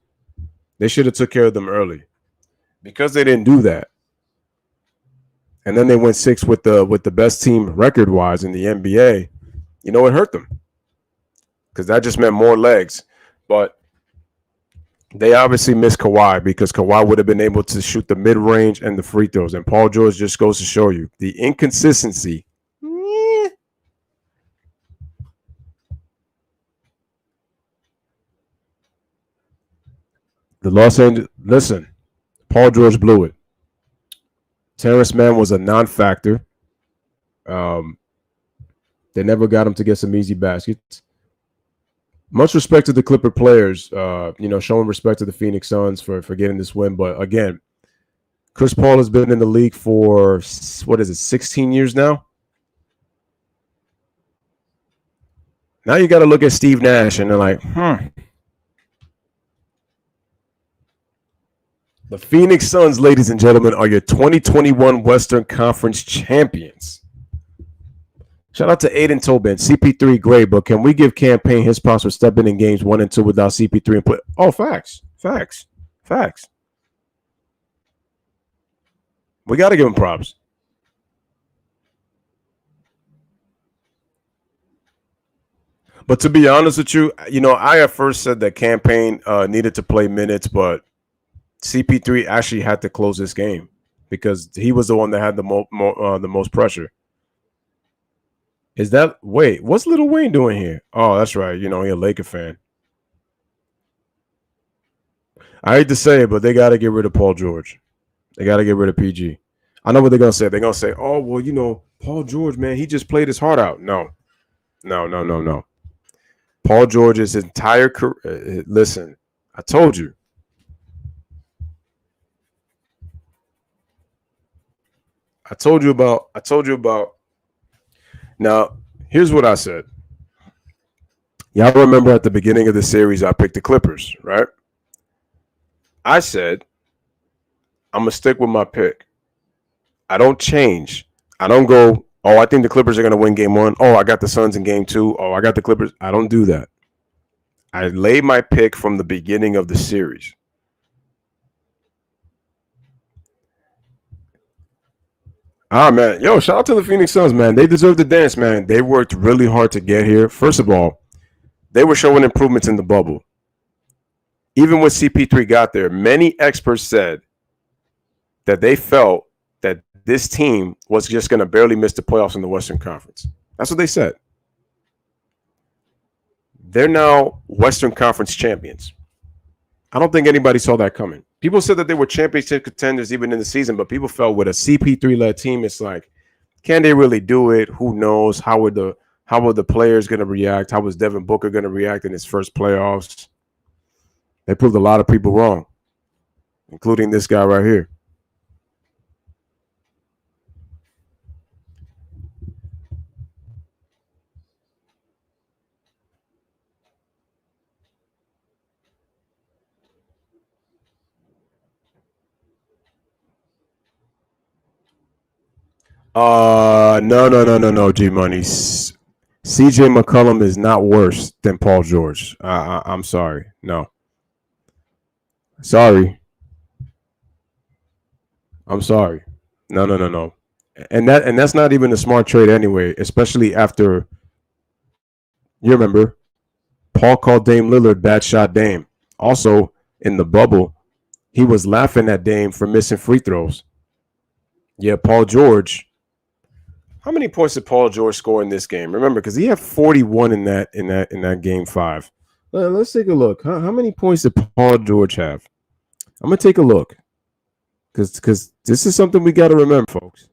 They should have took care of them early. Because they didn't do that. And then they went 6 with the best team record-wise in the NBA. You know, it hurt them. Because that just meant more legs. But they obviously missed Kawhi because Kawhi would have been able to shoot the mid-range and the free throws. And Paul George just goes to show you the inconsistency. The Los Angeles, listen, Paul George blew it. Terrence Mann was a non-factor. They never got him to get some easy baskets. Much respect to the Clipper players, showing respect to the Phoenix Suns for getting this win. But again, Chris Paul has been in the league for, 16 years now? Now you got to look at Steve Nash and they're like, The Phoenix Suns, ladies and gentlemen, are your 2021 Western Conference champions. Shout out to Aiden Tobin. CP3 great, but can we give Campaign his props for stepping in games 1 and 2 without CP3 and put? Oh, facts. We got to give him props. But to be honest with you, I at first said that Campaign needed to play minutes, but CP3 actually had to close this game because he was the one that had the most pressure. What's Lil Wayne doing here? Oh, that's right. He a Laker fan. I hate to say it, but they got to get rid of Paul George. They got to get rid of PG. I know what they're going to say. They're going to say, oh, well, Paul George, man, he just played his heart out. No. Paul George's entire career. Listen, I told you. I told you about. Now, here's what I said. Y'all remember at the beginning of the series, I picked the Clippers, right? I said, I'm going to stick with my pick. I don't change. I don't go, oh, I think the Clippers are going to win game 1. Oh, I got the Suns in game 2. Oh, I got the Clippers. I don't do that. I lay my pick from the beginning of the series. Man. Yo, shout out to the Phoenix Suns, man. They deserve the dance, man. They worked really hard to get here. First of all, they were showing improvements in the bubble. Even when CP3 got there, many experts said that they felt that this team was just going to barely miss the playoffs in the Western Conference. That's what they said. They're now Western Conference champions. I don't think anybody saw that coming. People said that they were championship contenders even in the season, but people felt with a CP3-led team, it's like, can they really do it? Who knows? How were the players going to react? How was Devin Booker going to react in his first playoffs? They proved a lot of people wrong, including this guy right here. No, G Money. CJ McCollum is not worse than Paul George. I'm sorry. No. Sorry. I'm sorry. No. And that's not even a smart trade anyway, especially after you remember Paul called Dame Lillard bad shot Dame. Also, in the bubble, he was laughing at Dame for missing free throws. Yeah, Paul George. How many points did Paul George score in this game? Remember, because he had 41 in that game 5. Let's take a look. How many points did Paul George have? I'm gonna take a look, because this is something we got to remember, folks.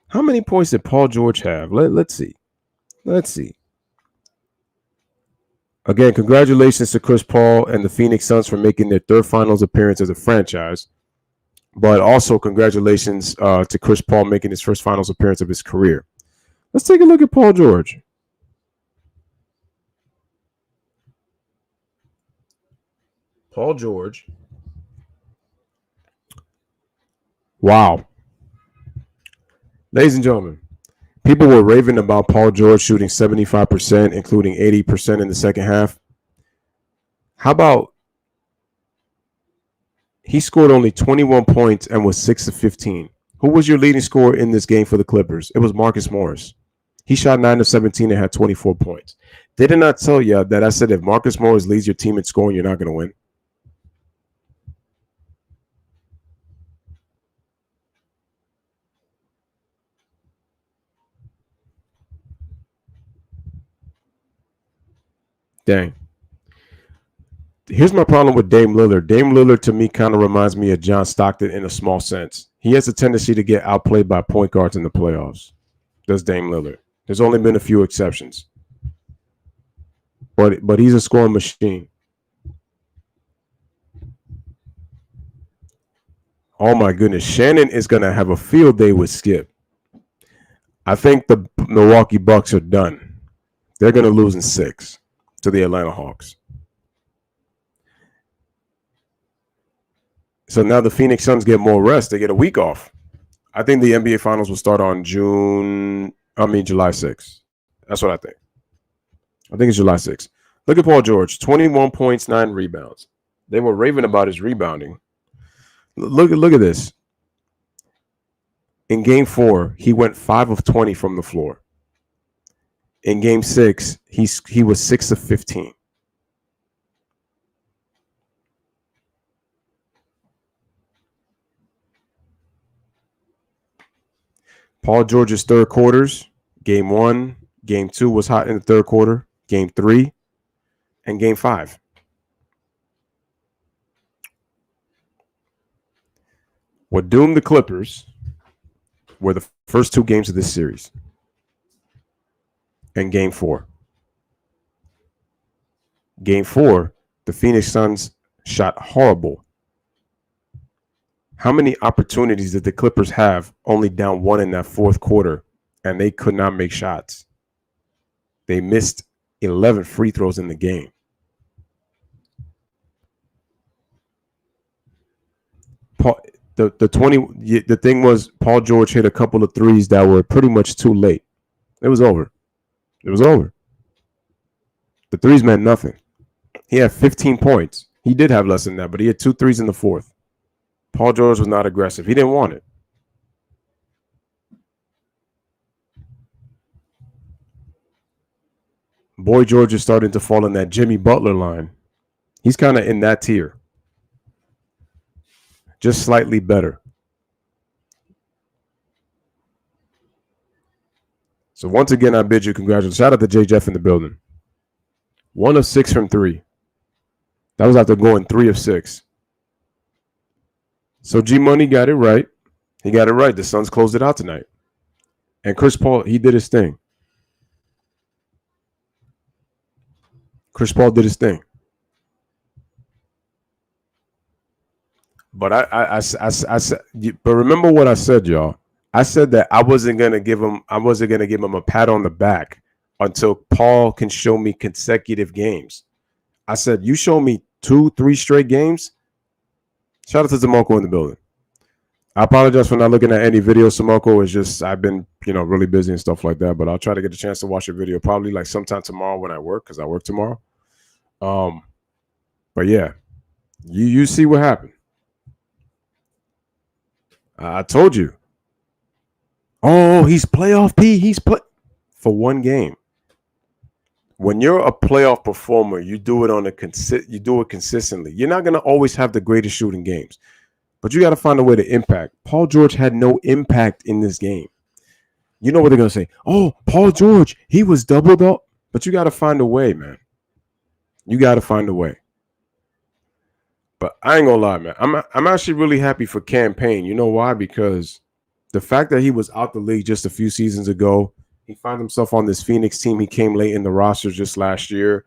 How many points did Paul George have? Let's see. Again, congratulations to Chris Paul and the Phoenix Suns for making their 3rd finals appearance as a franchise. But also congratulations to Chris Paul making his first finals appearance of his career. Let's take a look at Paul George. Paul George. Wow. Ladies and gentlemen, people were raving about Paul George shooting 75%, including 80% in the second half. How about he scored only 21 points and was 6 of 15? Who was your leading scorer in this game for the Clippers? It was Marcus Morris. He shot 9 of 17 and had 24 points. Did I not tell you that I said if Marcus Morris leads your team in scoring, you're not going to win? Dang. Here's my problem with Dame Lillard. Dame Lillard, to me, kind of reminds me of John Stockton in a small sense. He has a tendency to get outplayed by point guards in the playoffs. Does Dame Lillard. There's only been a few exceptions. But he's a scoring machine. Oh, my goodness. Shannon is going to have a field day with Skip. I think the Milwaukee Bucks are done. They're going to lose in 6 to the Atlanta Hawks. So now the Phoenix Suns get more rest. They get a week off. I think the NBA Finals will start on July 6th. That's what I think. I think it's July 6th. Look at Paul George, 21 points, 9 rebounds. They were raving about his rebounding. Look at this. In Game 4, he went 5 of 20 from the floor. In Game 6, he was 6 of 15. Paul George's third quarters, Game 1, Game 2 was hot in the third quarter, Game 3, and Game 5. What doomed the Clippers were the first 2 games of this series and Game 4. Game 4, the Phoenix Suns shot horrible. How many opportunities did the Clippers have only down 1 in that fourth quarter, and they could not make shots? They missed 11 free throws in the game. The thing was, Paul George hit a couple of threes that were pretty much too late. It was over. It was over. The threes meant nothing. He had 15 points. He did have less than that, but he had 2 threes in the fourth. Paul George was not aggressive. He didn't want it. Boy George is starting to fall in that Jimmy Butler line. He's kind of in that tier. Just slightly better. So once again, I bid you congratulations. Shout out to J. Jeff in the building. 1 of 6 from 3. That was after going 3 of 6. So G Money got it right. He got it right. The Suns closed it out tonight. And Chris Paul, he did his thing. Chris Paul did his thing. But I said, but remember what I said, y'all. I said that I wasn't gonna give him a pat on the back until Paul can show me consecutive games. I said, you show me 2-3 straight games. Shout out to Zamoko in the building. I apologize for not looking at any video, Samoko. It's just I've been, really busy and stuff like that. But I'll try to get a chance to watch your video probably like sometime tomorrow when I work, because I work tomorrow. But yeah, you see what happened. I told you. Oh, he's playoff P. He's for one game. When you're a playoff performer, you do it you do it consistently. You're not gonna always have the greatest shooting games, but you got to find a way to impact. Paul George had no impact in this game. You know what they're gonna say? Oh, Paul George, he was doubled up. But you got to find a way, man. You got to find a way. But I ain't gonna lie, man. I'm actually really happy for Campaign. You know why? Because the fact that he was out the league just a few seasons ago, he found himself on this Phoenix team. He came late in the roster just last year,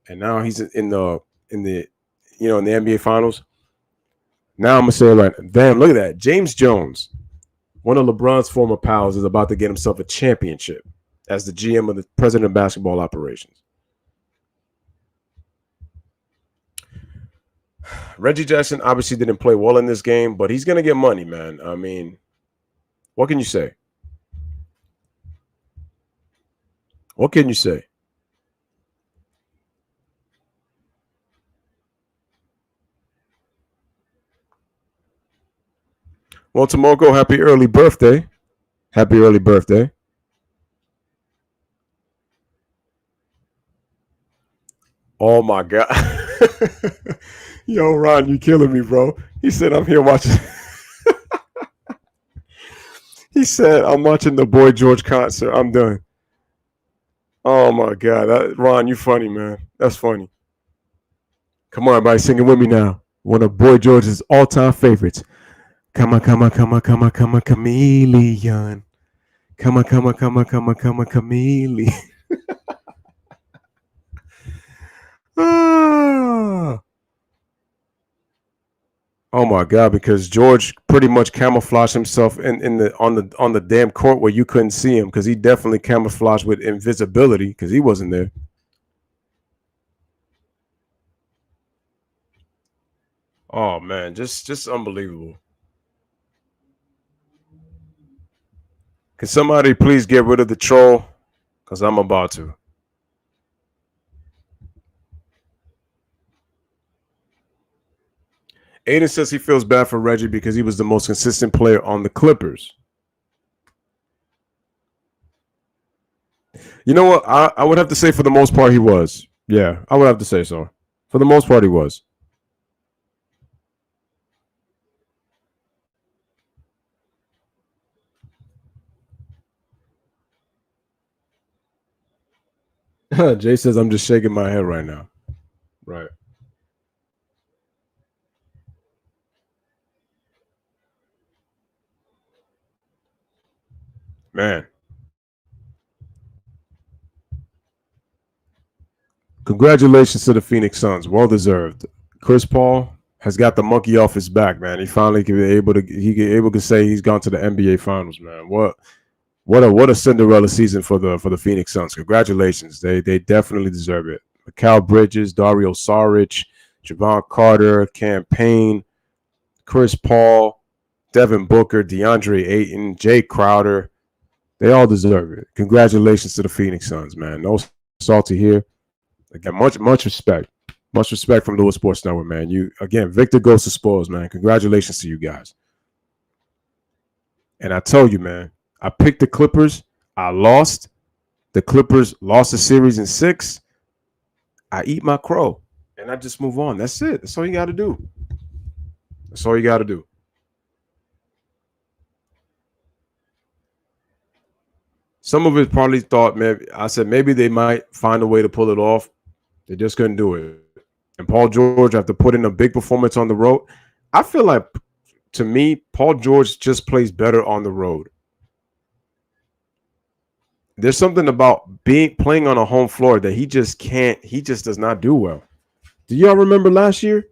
and now he's in the NBA Finals. Now I'm gonna say, like, damn, look at that. James Jones, one of LeBron's former pals, is about to get himself a championship. as the GM of the president of basketball operations. Reggie Jackson obviously didn't play well in this game, but he's going to get money, man. I mean, what can you say? What can you say? Well, Tomoko, happy early birthday. Happy early birthday. Oh, my God. Yo, Ron, you killing me, bro. He said, I'm here watching. He said, I'm watching the Boy George concert. I'm done. Oh, my God. Ron, you funny, man. That's funny. Come on, everybody, sing it with me now. One of Boy George's all-time favorites. Come on, chameleon. Come on, chameleon. Ah. Oh my God! Because George pretty much camouflaged himself on the damn court where you couldn't see him, because he definitely camouflaged with invisibility because he wasn't there. Oh man, just unbelievable. Can somebody please get rid of the troll? Because I'm about to. Aiden says he feels bad for Reggie because he was the most consistent player on the Clippers. You know what? I would have to say for the most part he was. Yeah, I would have to say so. For the most part he was. Jay says I'm just shaking my head right now. Right. Man. Congratulations to the Phoenix Suns. Well deserved. Chris Paul has got the monkey off his back, man. He finally can be able to say he's gone to the NBA Finals, man. What a Cinderella season for the Phoenix Suns. Congratulations. They definitely deserve it. Mikal Bridges, Dario Saric, Javon Carter, Cam Payne, Chris Paul, Devin Booker, DeAndre Ayton, Jay Crowder. They all deserve it. Congratulations to the Phoenix Suns, man. No salty here. Again, much respect. Much respect from Louis Sports Network, man. Victor goes to spoils, man. Congratulations to you guys. And I tell you, man, I picked the Clippers. I lost. The Clippers lost the series in 6. I eat my crow. And I just move on. That's it. That's all you got to do. That's all you got to do. Some of it probably thought, maybe they might find a way to pull it off. They just couldn't do it. And Paul George, after putting a big performance on the road, I feel like, to me, Paul George just plays better on the road. There's something about playing on a home floor that he just does not do well. Do y'all remember last year?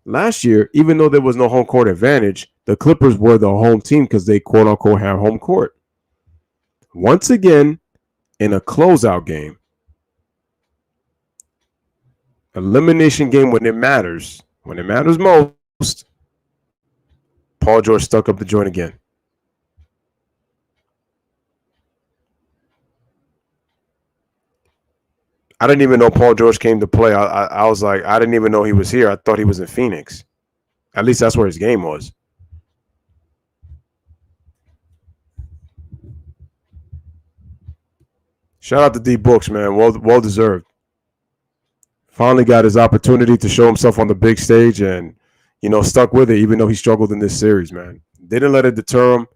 Last year, even though there was no home court advantage, the Clippers were the home team because they quote unquote have home court. Once again, in a closeout game, elimination game when it matters most, Paul George stuck up the joint again. I didn't even know Paul George came to play. I was like, I didn't even know he was here. I thought he was in Phoenix. At least that's where his game was. Shout out to D Books, man. Well deserved. Finally got his opportunity to show himself on the big stage and, stuck with it, even though he struggled in this series, man. Didn't let it deter him.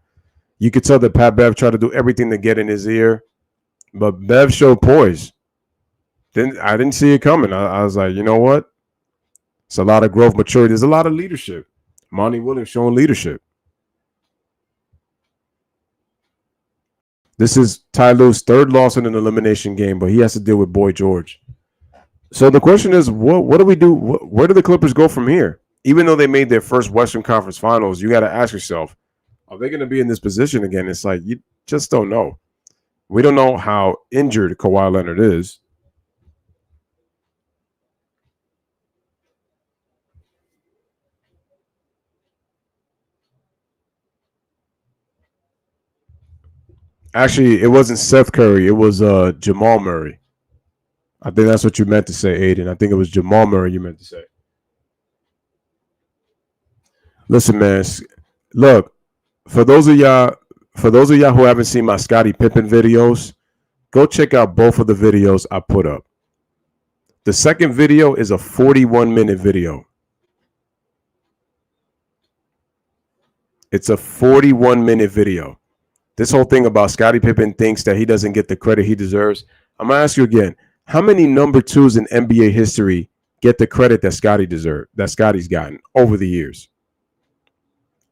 You could tell that Pat Bev tried to do everything to get in his ear, but Bev showed poise. I didn't see it coming. I was like, you know what? It's a lot of growth, maturity. There's a lot of leadership. Monty Williams showing leadership. This is Ty Lue's third loss in an elimination game, but he has to deal with Boy George. So the question is, what do we do? Where do the Clippers go from here? Even though they made their first Western Conference Finals, you got to ask yourself, are they going to be in this position again? It's like you just don't know. We don't know how injured Kawhi Leonard is. Actually, it wasn't Seth Curry. It was Jamal Murray. I think that's what you meant to say, Aiden. I think it was Jamal Murray you meant to say. Listen, man. Look, for those of y'all, who haven't seen my Scottie Pippen videos, go check out both of the videos I put up. The second video is a 41-minute video. It's a 41-minute video. This whole thing about Scottie Pippen thinks that he doesn't get the credit he deserves. I'm gonna ask you again: how many number twos in NBA history get the credit that Scotty's gotten over the years?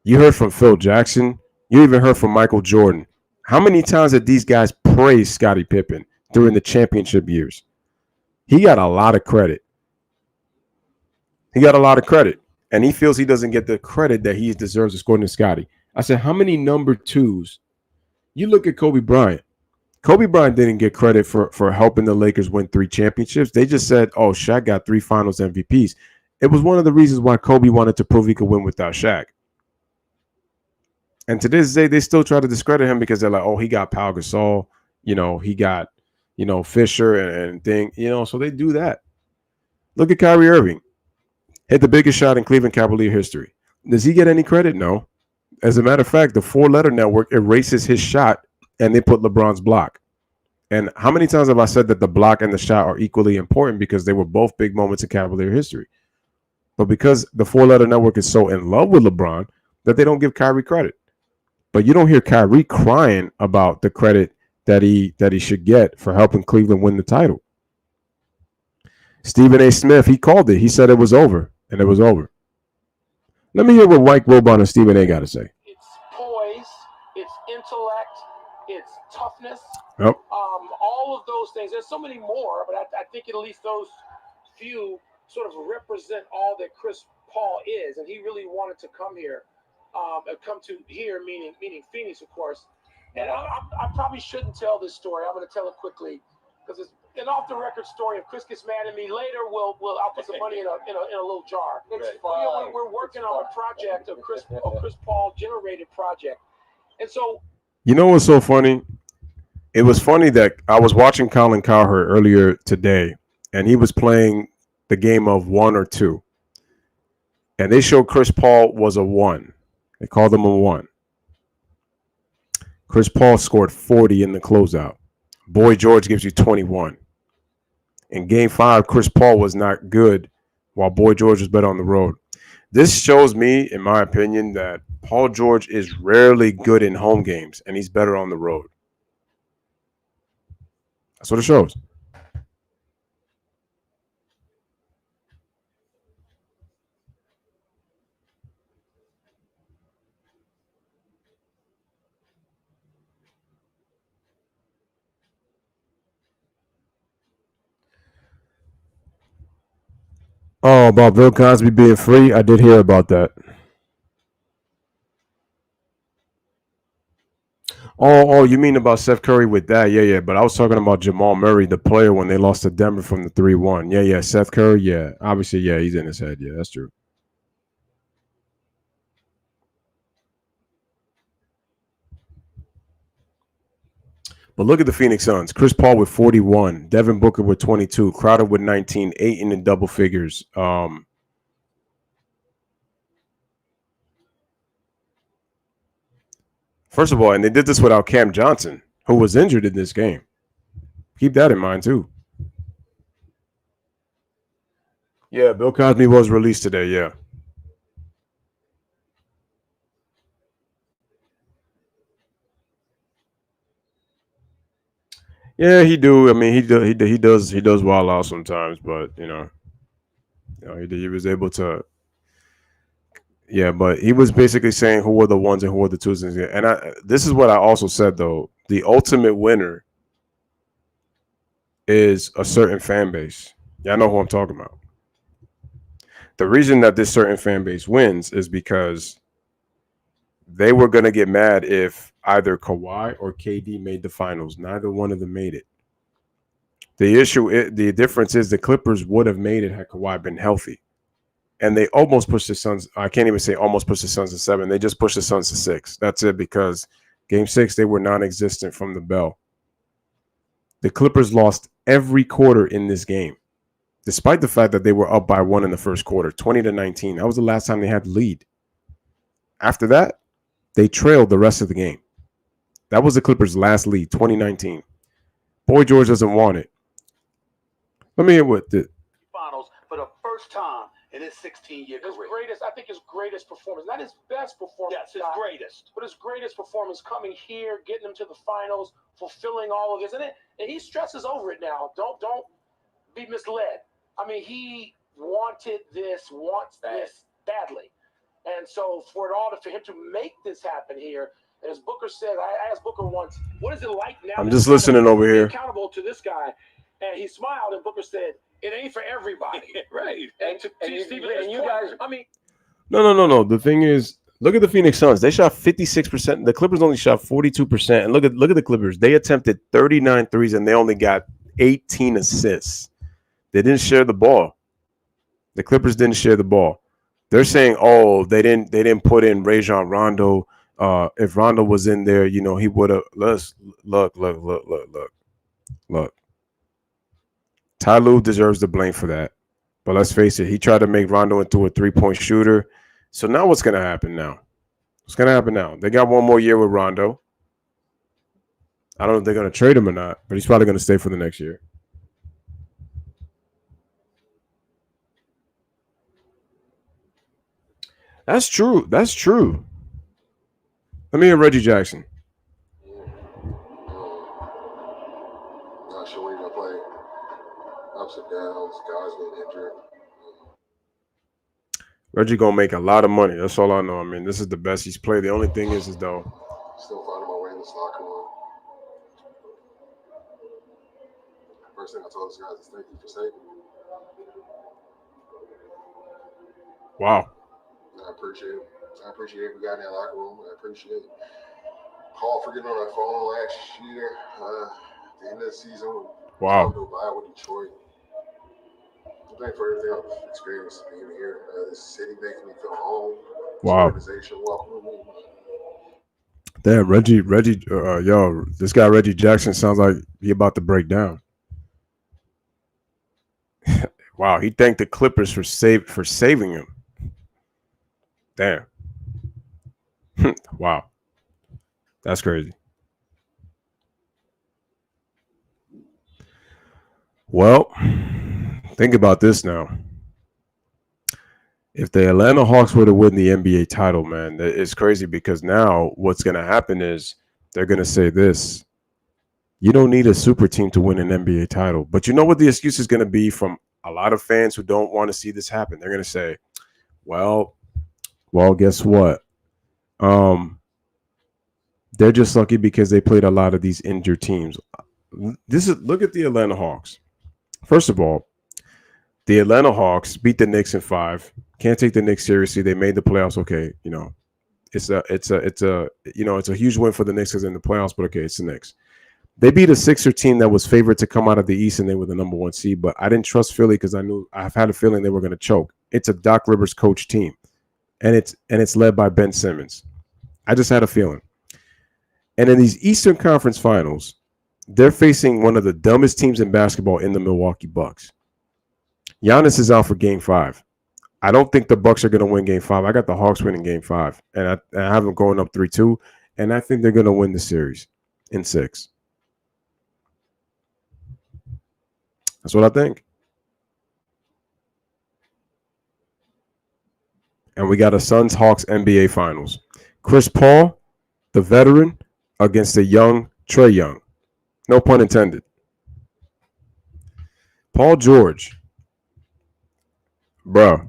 You heard from Phil Jackson. You even heard from Michael Jordan. How many times did these guys praise Scottie Pippen during the championship years? He got a lot of credit. And he feels he doesn't get the credit that he deserves according to Scotty. I said, how many number twos? You look at Kobe Bryant. Kobe Bryant didn't get credit for helping the Lakers win 3 championships. They just said, oh, Shaq got 3 finals MVPs. It was one of the reasons why Kobe wanted to prove he could win without Shaq. And to this day, they still try to discredit him because they're like, oh, he got Pau Gasol. He got, Fisher and thing. So they do that. Look at Kyrie Irving. Hit the biggest shot in Cleveland Cavalier history. Does he get any credit? No. As a matter of fact, the 4-letter network erases his shot and they put LeBron's block. And how many times have I said that the block and the shot are equally important because they were both big moments in Cavalier history? But because the 4-letter network is so in love with LeBron that they don't give Kyrie credit. But you don't hear Kyrie crying about the credit that he should get for helping Cleveland win the title. Stephen A. Smith, he called it. He said it was over, and it was over. Let me hear what Mike Wilbon and Stephen A. got to say. It's poise, it's intellect, it's toughness. Yep. All of those things. There's so many more, but I think at least those few sort of represent all that Chris Paul is, and he really wanted to come here. Meaning Phoenix, of course. And I probably shouldn't tell this story. I'm going to tell it quickly because it's an off-the-record story. If Chris gets mad at me later, I'll put some money in a little jar. We're working on a project, a Chris Paul generated project, and so. You know what's so funny? It was funny that I was watching Colin Cowherd earlier today, and he was playing the game of 1 or 2, and they showed Chris Paul was a 1. They called him a 1. Chris Paul scored 40 in the closeout. Boy George gives you 21. In game 5, Chris Paul was not good while Boy George was better on the road. This shows me, in my opinion, that Paul George is rarely good in home games, and he's better on the road. That's what it shows. Oh, about Bill Cosby being free? I did hear about that. Oh, you mean about Seth Curry with that? Yeah. But I was talking about Jamal Murray, the player, when they lost to Denver from the 3-1. Yeah. Seth Curry, yeah. Obviously, yeah, he's in his head. Yeah, that's true. But look at the Phoenix Suns. Chris Paul with 41, Devin Booker with 22, Crowder with 19, Ayton in double figures. First of all, and they did this without Cam Johnson, who was injured in this game. Keep that in mind, too. Yeah, Bill Cosby was released today, yeah. Yeah, he do. I mean, he does wild out sometimes, but he was able to. Yeah, but he was basically saying who were the ones and who were the twos, and this is what I also said though: the ultimate winner is a certain fan base. Yeah, I know who I'm talking about. The reason that this certain fan base wins is because they were going to get mad if either Kawhi or KD made the finals. Neither one of them made it. The difference is the Clippers would have made it had Kawhi been healthy. And they almost pushed the Suns. I can't even say almost pushed the Suns to 7. They just pushed the Suns to 6. That's it, because game 6, they were non-existent from the bell. The Clippers lost every quarter in this game, despite the fact that they were up by 1 in the first quarter, 20-19. That was the last time they had the lead. After that, they trailed the rest of the game. That was the Clippers' last lead, 2019. Boy George doesn't want it. Let me hear what the finals for the first time in his 16-year career. I think his greatest performance, not his best performance. Yes, his greatest. But his greatest performance coming here, getting them to the finals, fulfilling all of this. And he stresses over it now. Don't be misled. I mean, he wants this badly. And so for him to make this happen here, as Booker said, I asked Booker once, what is it like now? I'm just listening over here. Accountable to this guy. And he smiled, and Booker said, it ain't for everybody. Right. And you guys, I mean. No. The thing is, look at the Phoenix Suns. They shot 56%. The Clippers only shot 42%. And look at the Clippers. They attempted 39 threes, and they only got 18 assists. They didn't share the ball. The Clippers didn't share the ball. They're saying, oh, they didn't put in Rajon Rondo. If Rondo was in there, he would have. Look. Ty Lue deserves the blame for that. But let's face it, he tried to make Rondo into a three-point shooter. So now what's going to happen now? What's going to happen now? They got one more year with Rondo. I don't know if they're going to trade him or not, but he's probably going to stay for the next year. That's true. Let me hear Reggie Jackson. Not sure when he's going to play. Ups and downs, guys getting injured. Reggie going to make a lot of money. That's all I know. I mean, this is the best he's played. The only thing is though. Still finding my way in this locker room. First thing I told these guys is thank you for saving me. Wow. I appreciate it. I appreciate every guy in that locker room. I appreciate Paul for getting on that phone last year. At the end of the season. Wow. Goodbye with Detroit. I'm thankful for everything I've experienced being here. This city making me feel home. Wow. This organization welcoming me. Damn, Reggie, this guy Reggie Jackson sounds like he about to break down. Wow, he thanked the Clippers for saving him. Damn. Wow. That's crazy. Well, think about this now. If the Atlanta Hawks were to win the NBA title, man, it's crazy because now what's going to happen is they're going to say this. You don't need a super team to win an NBA title. But you know what the excuse is going to be from a lot of fans who don't want to see this happen? They're going to say, well, guess what? They're just lucky because they played a lot of these injured teams. Look at the Atlanta Hawks. First of all, the Atlanta Hawks beat the Knicks in 5. Can't take the Knicks seriously. They made the playoffs. Okay, it's a huge win for the Knicks because in the playoffs. But okay, it's the Knicks. They beat a Sixer team that was favored to come out of the East, and they were the number 1 seed. But I didn't trust Philly because I've had a feeling they were going to choke. It's a Doc Rivers coach team, and it's led by Ben Simmons. I just had a feeling. And in these Eastern Conference Finals, they're facing one of the dumbest teams in basketball in the Milwaukee Bucks. Giannis is out for Game 5. I don't think the Bucks are going to win Game 5. I got the Hawks winning Game 5, and I have them going up 3-2, and I think they're going to win the series in 6. That's what I think. And we got a Suns-Hawks NBA Finals. Chris Paul, the veteran, against the young Trae Young. No pun intended. Paul George. Bro,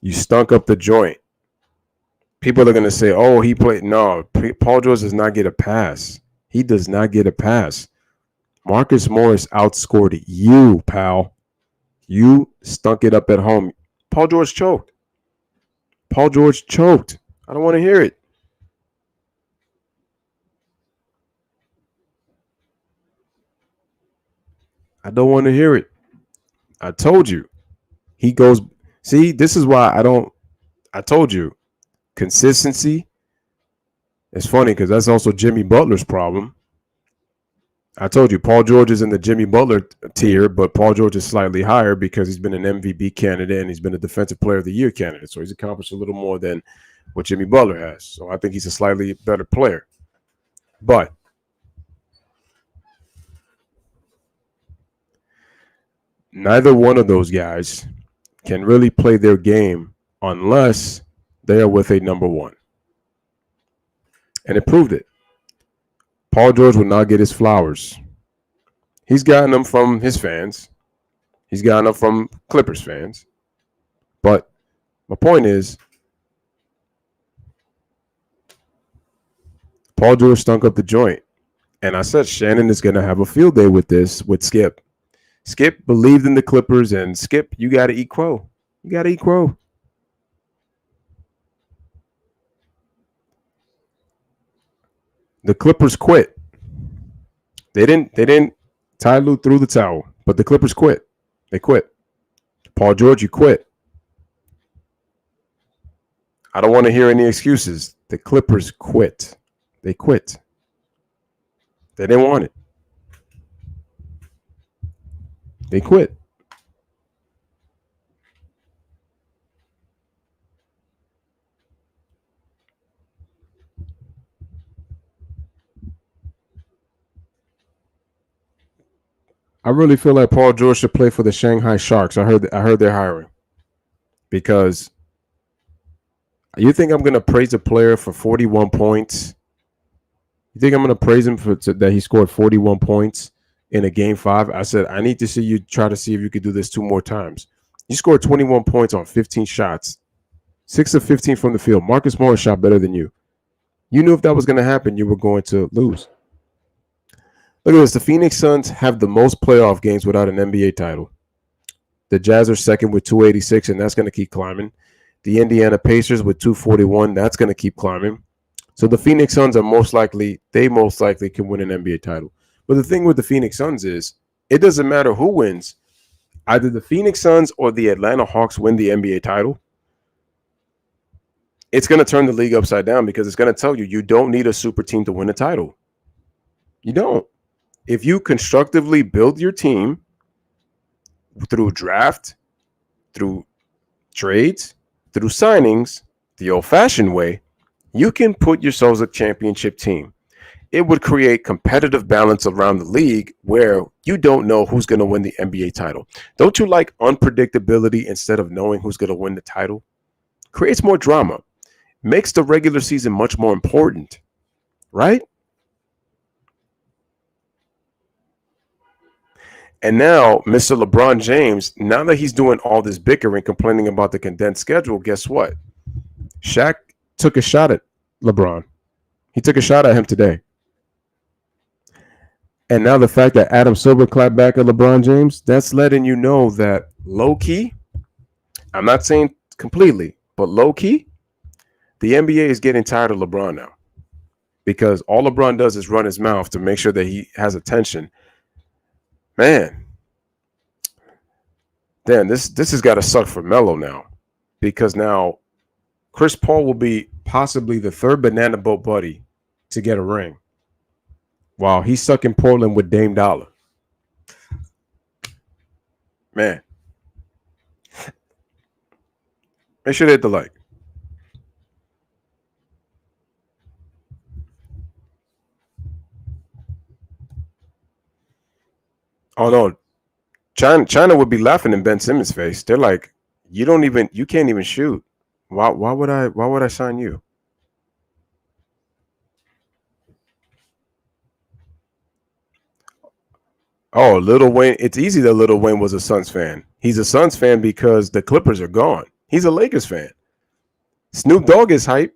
you stunk up the joint. People are going to say, oh, he played. No, Paul George does not get a pass. He does not get a pass. Marcus Morris outscored you, pal. You stunk it up at home. Paul George choked. I don't want to hear it. I don't want to hear it. I told you. He goes, see, this is why I told you. Consistency. It's funny because that's also Jimmy Butler's problem. I told you, Paul George is in the Jimmy Butler tier, but Paul George is slightly higher because he's been an MVP candidate and he's been a Defensive Player of the Year candidate. So he's accomplished a little more than what Jimmy Butler has. So I think he's a slightly better player. But neither one of those guys can really play their game unless they are with a number one. And it proved it. Paul George will not get his flowers. He's gotten them from his fans. He's gotten them from Clippers fans. But my point is, Paul George stunk up the joint. And I said Shannon is going to have a field day with this, with Skip. Skip believed in the Clippers, and Skip, you got to eat crow. You got to eat crow. The Clippers quit. They didn't. Ty Lue threw the towel, but the Clippers quit. They quit. Paul George, you quit. I don't want to hear any excuses. The Clippers quit. They quit. They didn't want it. They quit. I really feel like Paul George should play for the Shanghai Sharks. I heard they're hiring. Because you think I'm going to praise a player for 41 points? You think I'm going to praise him for that he scored 41 points in a game 5? I said, I need to see you try to see if you could do this 2 more times. You scored 21 points on 15 shots. 6 of 15 from the field. Marcus Morris shot better than you. You knew if that was going to happen, you were going to lose. Look at this. The Phoenix Suns have the most playoff games without an NBA title. The Jazz are second with 286, and that's going to keep climbing. The Indiana Pacers with 241, that's going to keep climbing. So the Phoenix Suns are most likely can win an NBA title. But the thing with the Phoenix Suns is it doesn't matter who wins. Either the Phoenix Suns or the Atlanta Hawks win the NBA title. It's going to turn the league upside down because it's going to tell you don't need a super team to win a title. You don't. If you constructively build your team through draft, through trades, through signings, the old-fashioned way, you can put yourselves a championship team. It would create competitive balance around the league where you don't know who's going to win the NBA title. Don't you like unpredictability instead of knowing who's going to win the title? Creates more drama. Makes the regular season much more important, right? And now, Mr. LeBron James, now that he's doing all this bickering, complaining about the condensed schedule, guess what? Shaq took a shot at LeBron. He took a shot at him today. And now the fact that Adam Silver clapped back at LeBron James, that's letting you know that low-key, I'm not saying completely, but low-key, the NBA is getting tired of LeBron now. Because all LeBron does is run his mouth to make sure that he has attention. Man, damn, this has got to suck for Melo now, because now Chris Paul will be possibly the third banana boat buddy to get a ring, while he's stuck in Portland with Dame Dollar. Man, make sure to hit the like. Oh no. China would be laughing in Ben Simmons' face. They're like, you can't even shoot. Why would I sign you? Oh, Lil Wayne. It's easy that Lil Wayne was a Suns fan. He's a Suns fan because the Clippers are gone. He's a Lakers fan. Snoop Dogg is hype.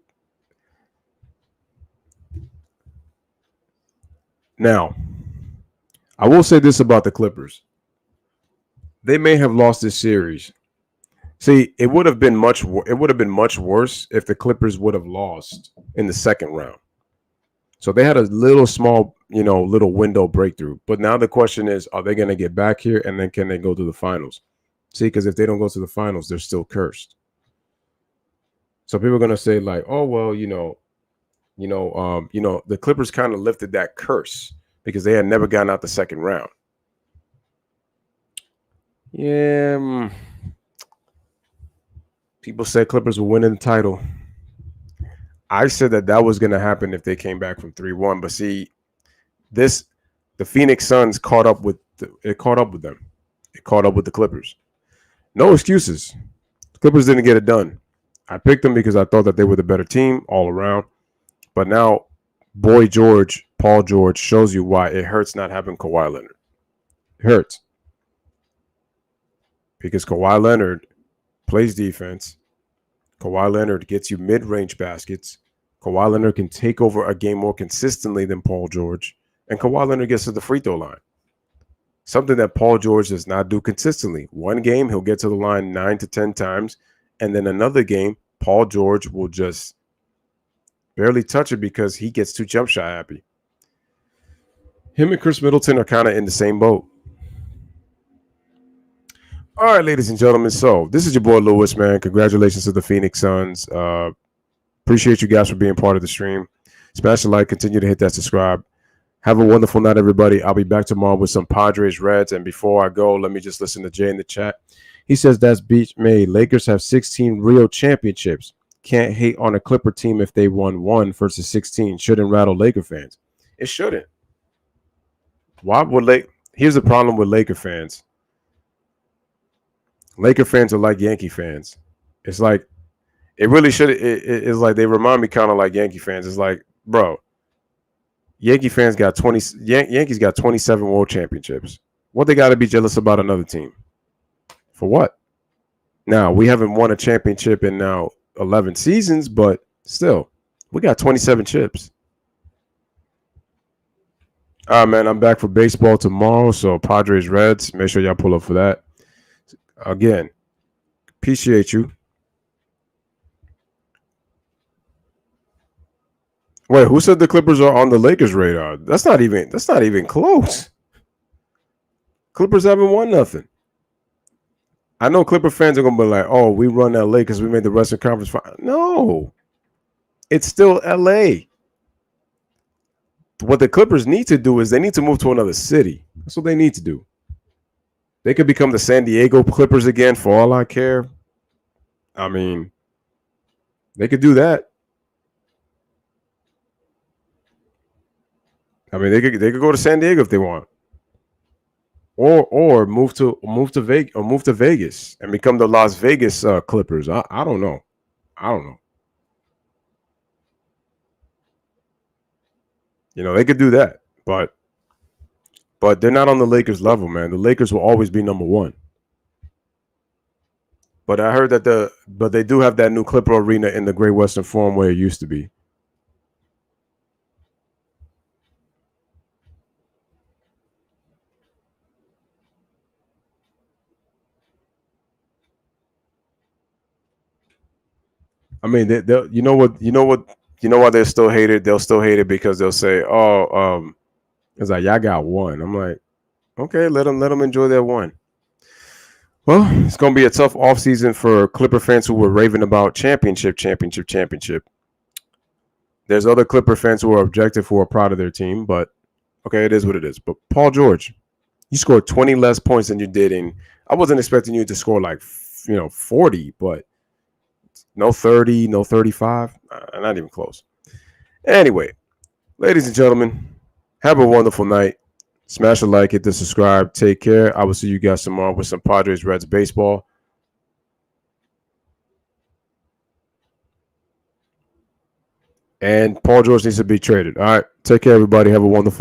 Now, I will say this about the Clippers. They may have lost this series. See, it would have been much worse if the Clippers would have lost in the second round. So they had a little small little window breakthrough. But now the question is, are they going to get back here, and then can they go to the finals? See, because if they don't go to the finals, they're still cursed. So people are going to say like, oh well, the Clippers kind of lifted that curse because they had never gotten out the second round. Yeah, people said Clippers were winning the title. I said that was going to happen if they came back from 3-1. But see, the Phoenix Suns caught up with them. It caught up with the Clippers. No excuses. The Clippers didn't get it done. I picked them because I thought that they were the better team all around. But now, Paul George shows you why it hurts not having Kawhi Leonard. It hurts. Because Kawhi Leonard plays defense. Kawhi Leonard gets you mid-range baskets. Kawhi Leonard can take over a game more consistently than Paul George. And Kawhi Leonard gets to the free throw line. Something that Paul George does not do consistently. One game, he'll get to the line 9 to 10 times. And then another game, Paul George will just barely touch it because he gets too jump shot happy. Him and Chris Middleton are kind of in the same boat. All right, ladies and gentlemen. So this is your boy Louis, man. Congratulations to the Phoenix Suns. Appreciate you guys for being part of the stream. Smash the like. Continue to hit that subscribe. Have a wonderful night, everybody. I'll be back tomorrow with some Padres Reds. And before I go, let me just listen to Jay in the chat. He says that's beach made. Lakers have 16 real championships. Can't hate on a Clipper team if they won 1 versus 16. Shouldn't rattle Laker fans. It shouldn't. Why would Here's the problem with Laker fans. Laker fans are like Yankee fans. It's like it really should. It's like they remind me kind of like Yankee fans. It's like, bro, Yankees got 27 world championships. What they got to be jealous about another team? For what? Now, we haven't won a championship in now 11 seasons, but still, we got 27 chips. All right, man, I'm back for baseball tomorrow, so Padres Reds, make sure y'all pull up for that. Again, appreciate you. Wait, who said the Clippers are on the Lakers' radar? That's not even close. Clippers haven't won nothing. I know Clipper fans are gonna be like, "Oh, we run LA because we made the Western Conference final." No, it's still LA. What the Clippers need to do is they need to move to another city. That's what they need to do. They could become the San Diego Clippers again, for all I care. I mean, they could do that. I mean, they could go to San Diego if they want, or move to Vegas and become the Las Vegas Clippers. I don't know. They could do that, but they're not on the Lakers level, man. The Lakers will always be number one. But I heard that they do have that new Clipper Arena in the Great Western Forum where it used to be. I mean, you know why they're still hated? They'll still hate it because they'll say, "Oh, it's like y'all got one." I'm like, okay, let them enjoy their one. Well, it's going to be a tough offseason for Clipper fans who were raving about championship. There's other Clipper fans who are objective, who are proud of their team, but okay, it is what it is. But Paul George, you scored 20 less points than you did I wasn't expecting you to score like 40, but no 30, no 35, not even close. Anyway, ladies and gentlemen, have a wonderful night. Smash a like, hit the subscribe. Take care. I will see you guys tomorrow with some Padres Reds baseball. And Paul George needs to be traded. All right. Take care, everybody. Have a wonderful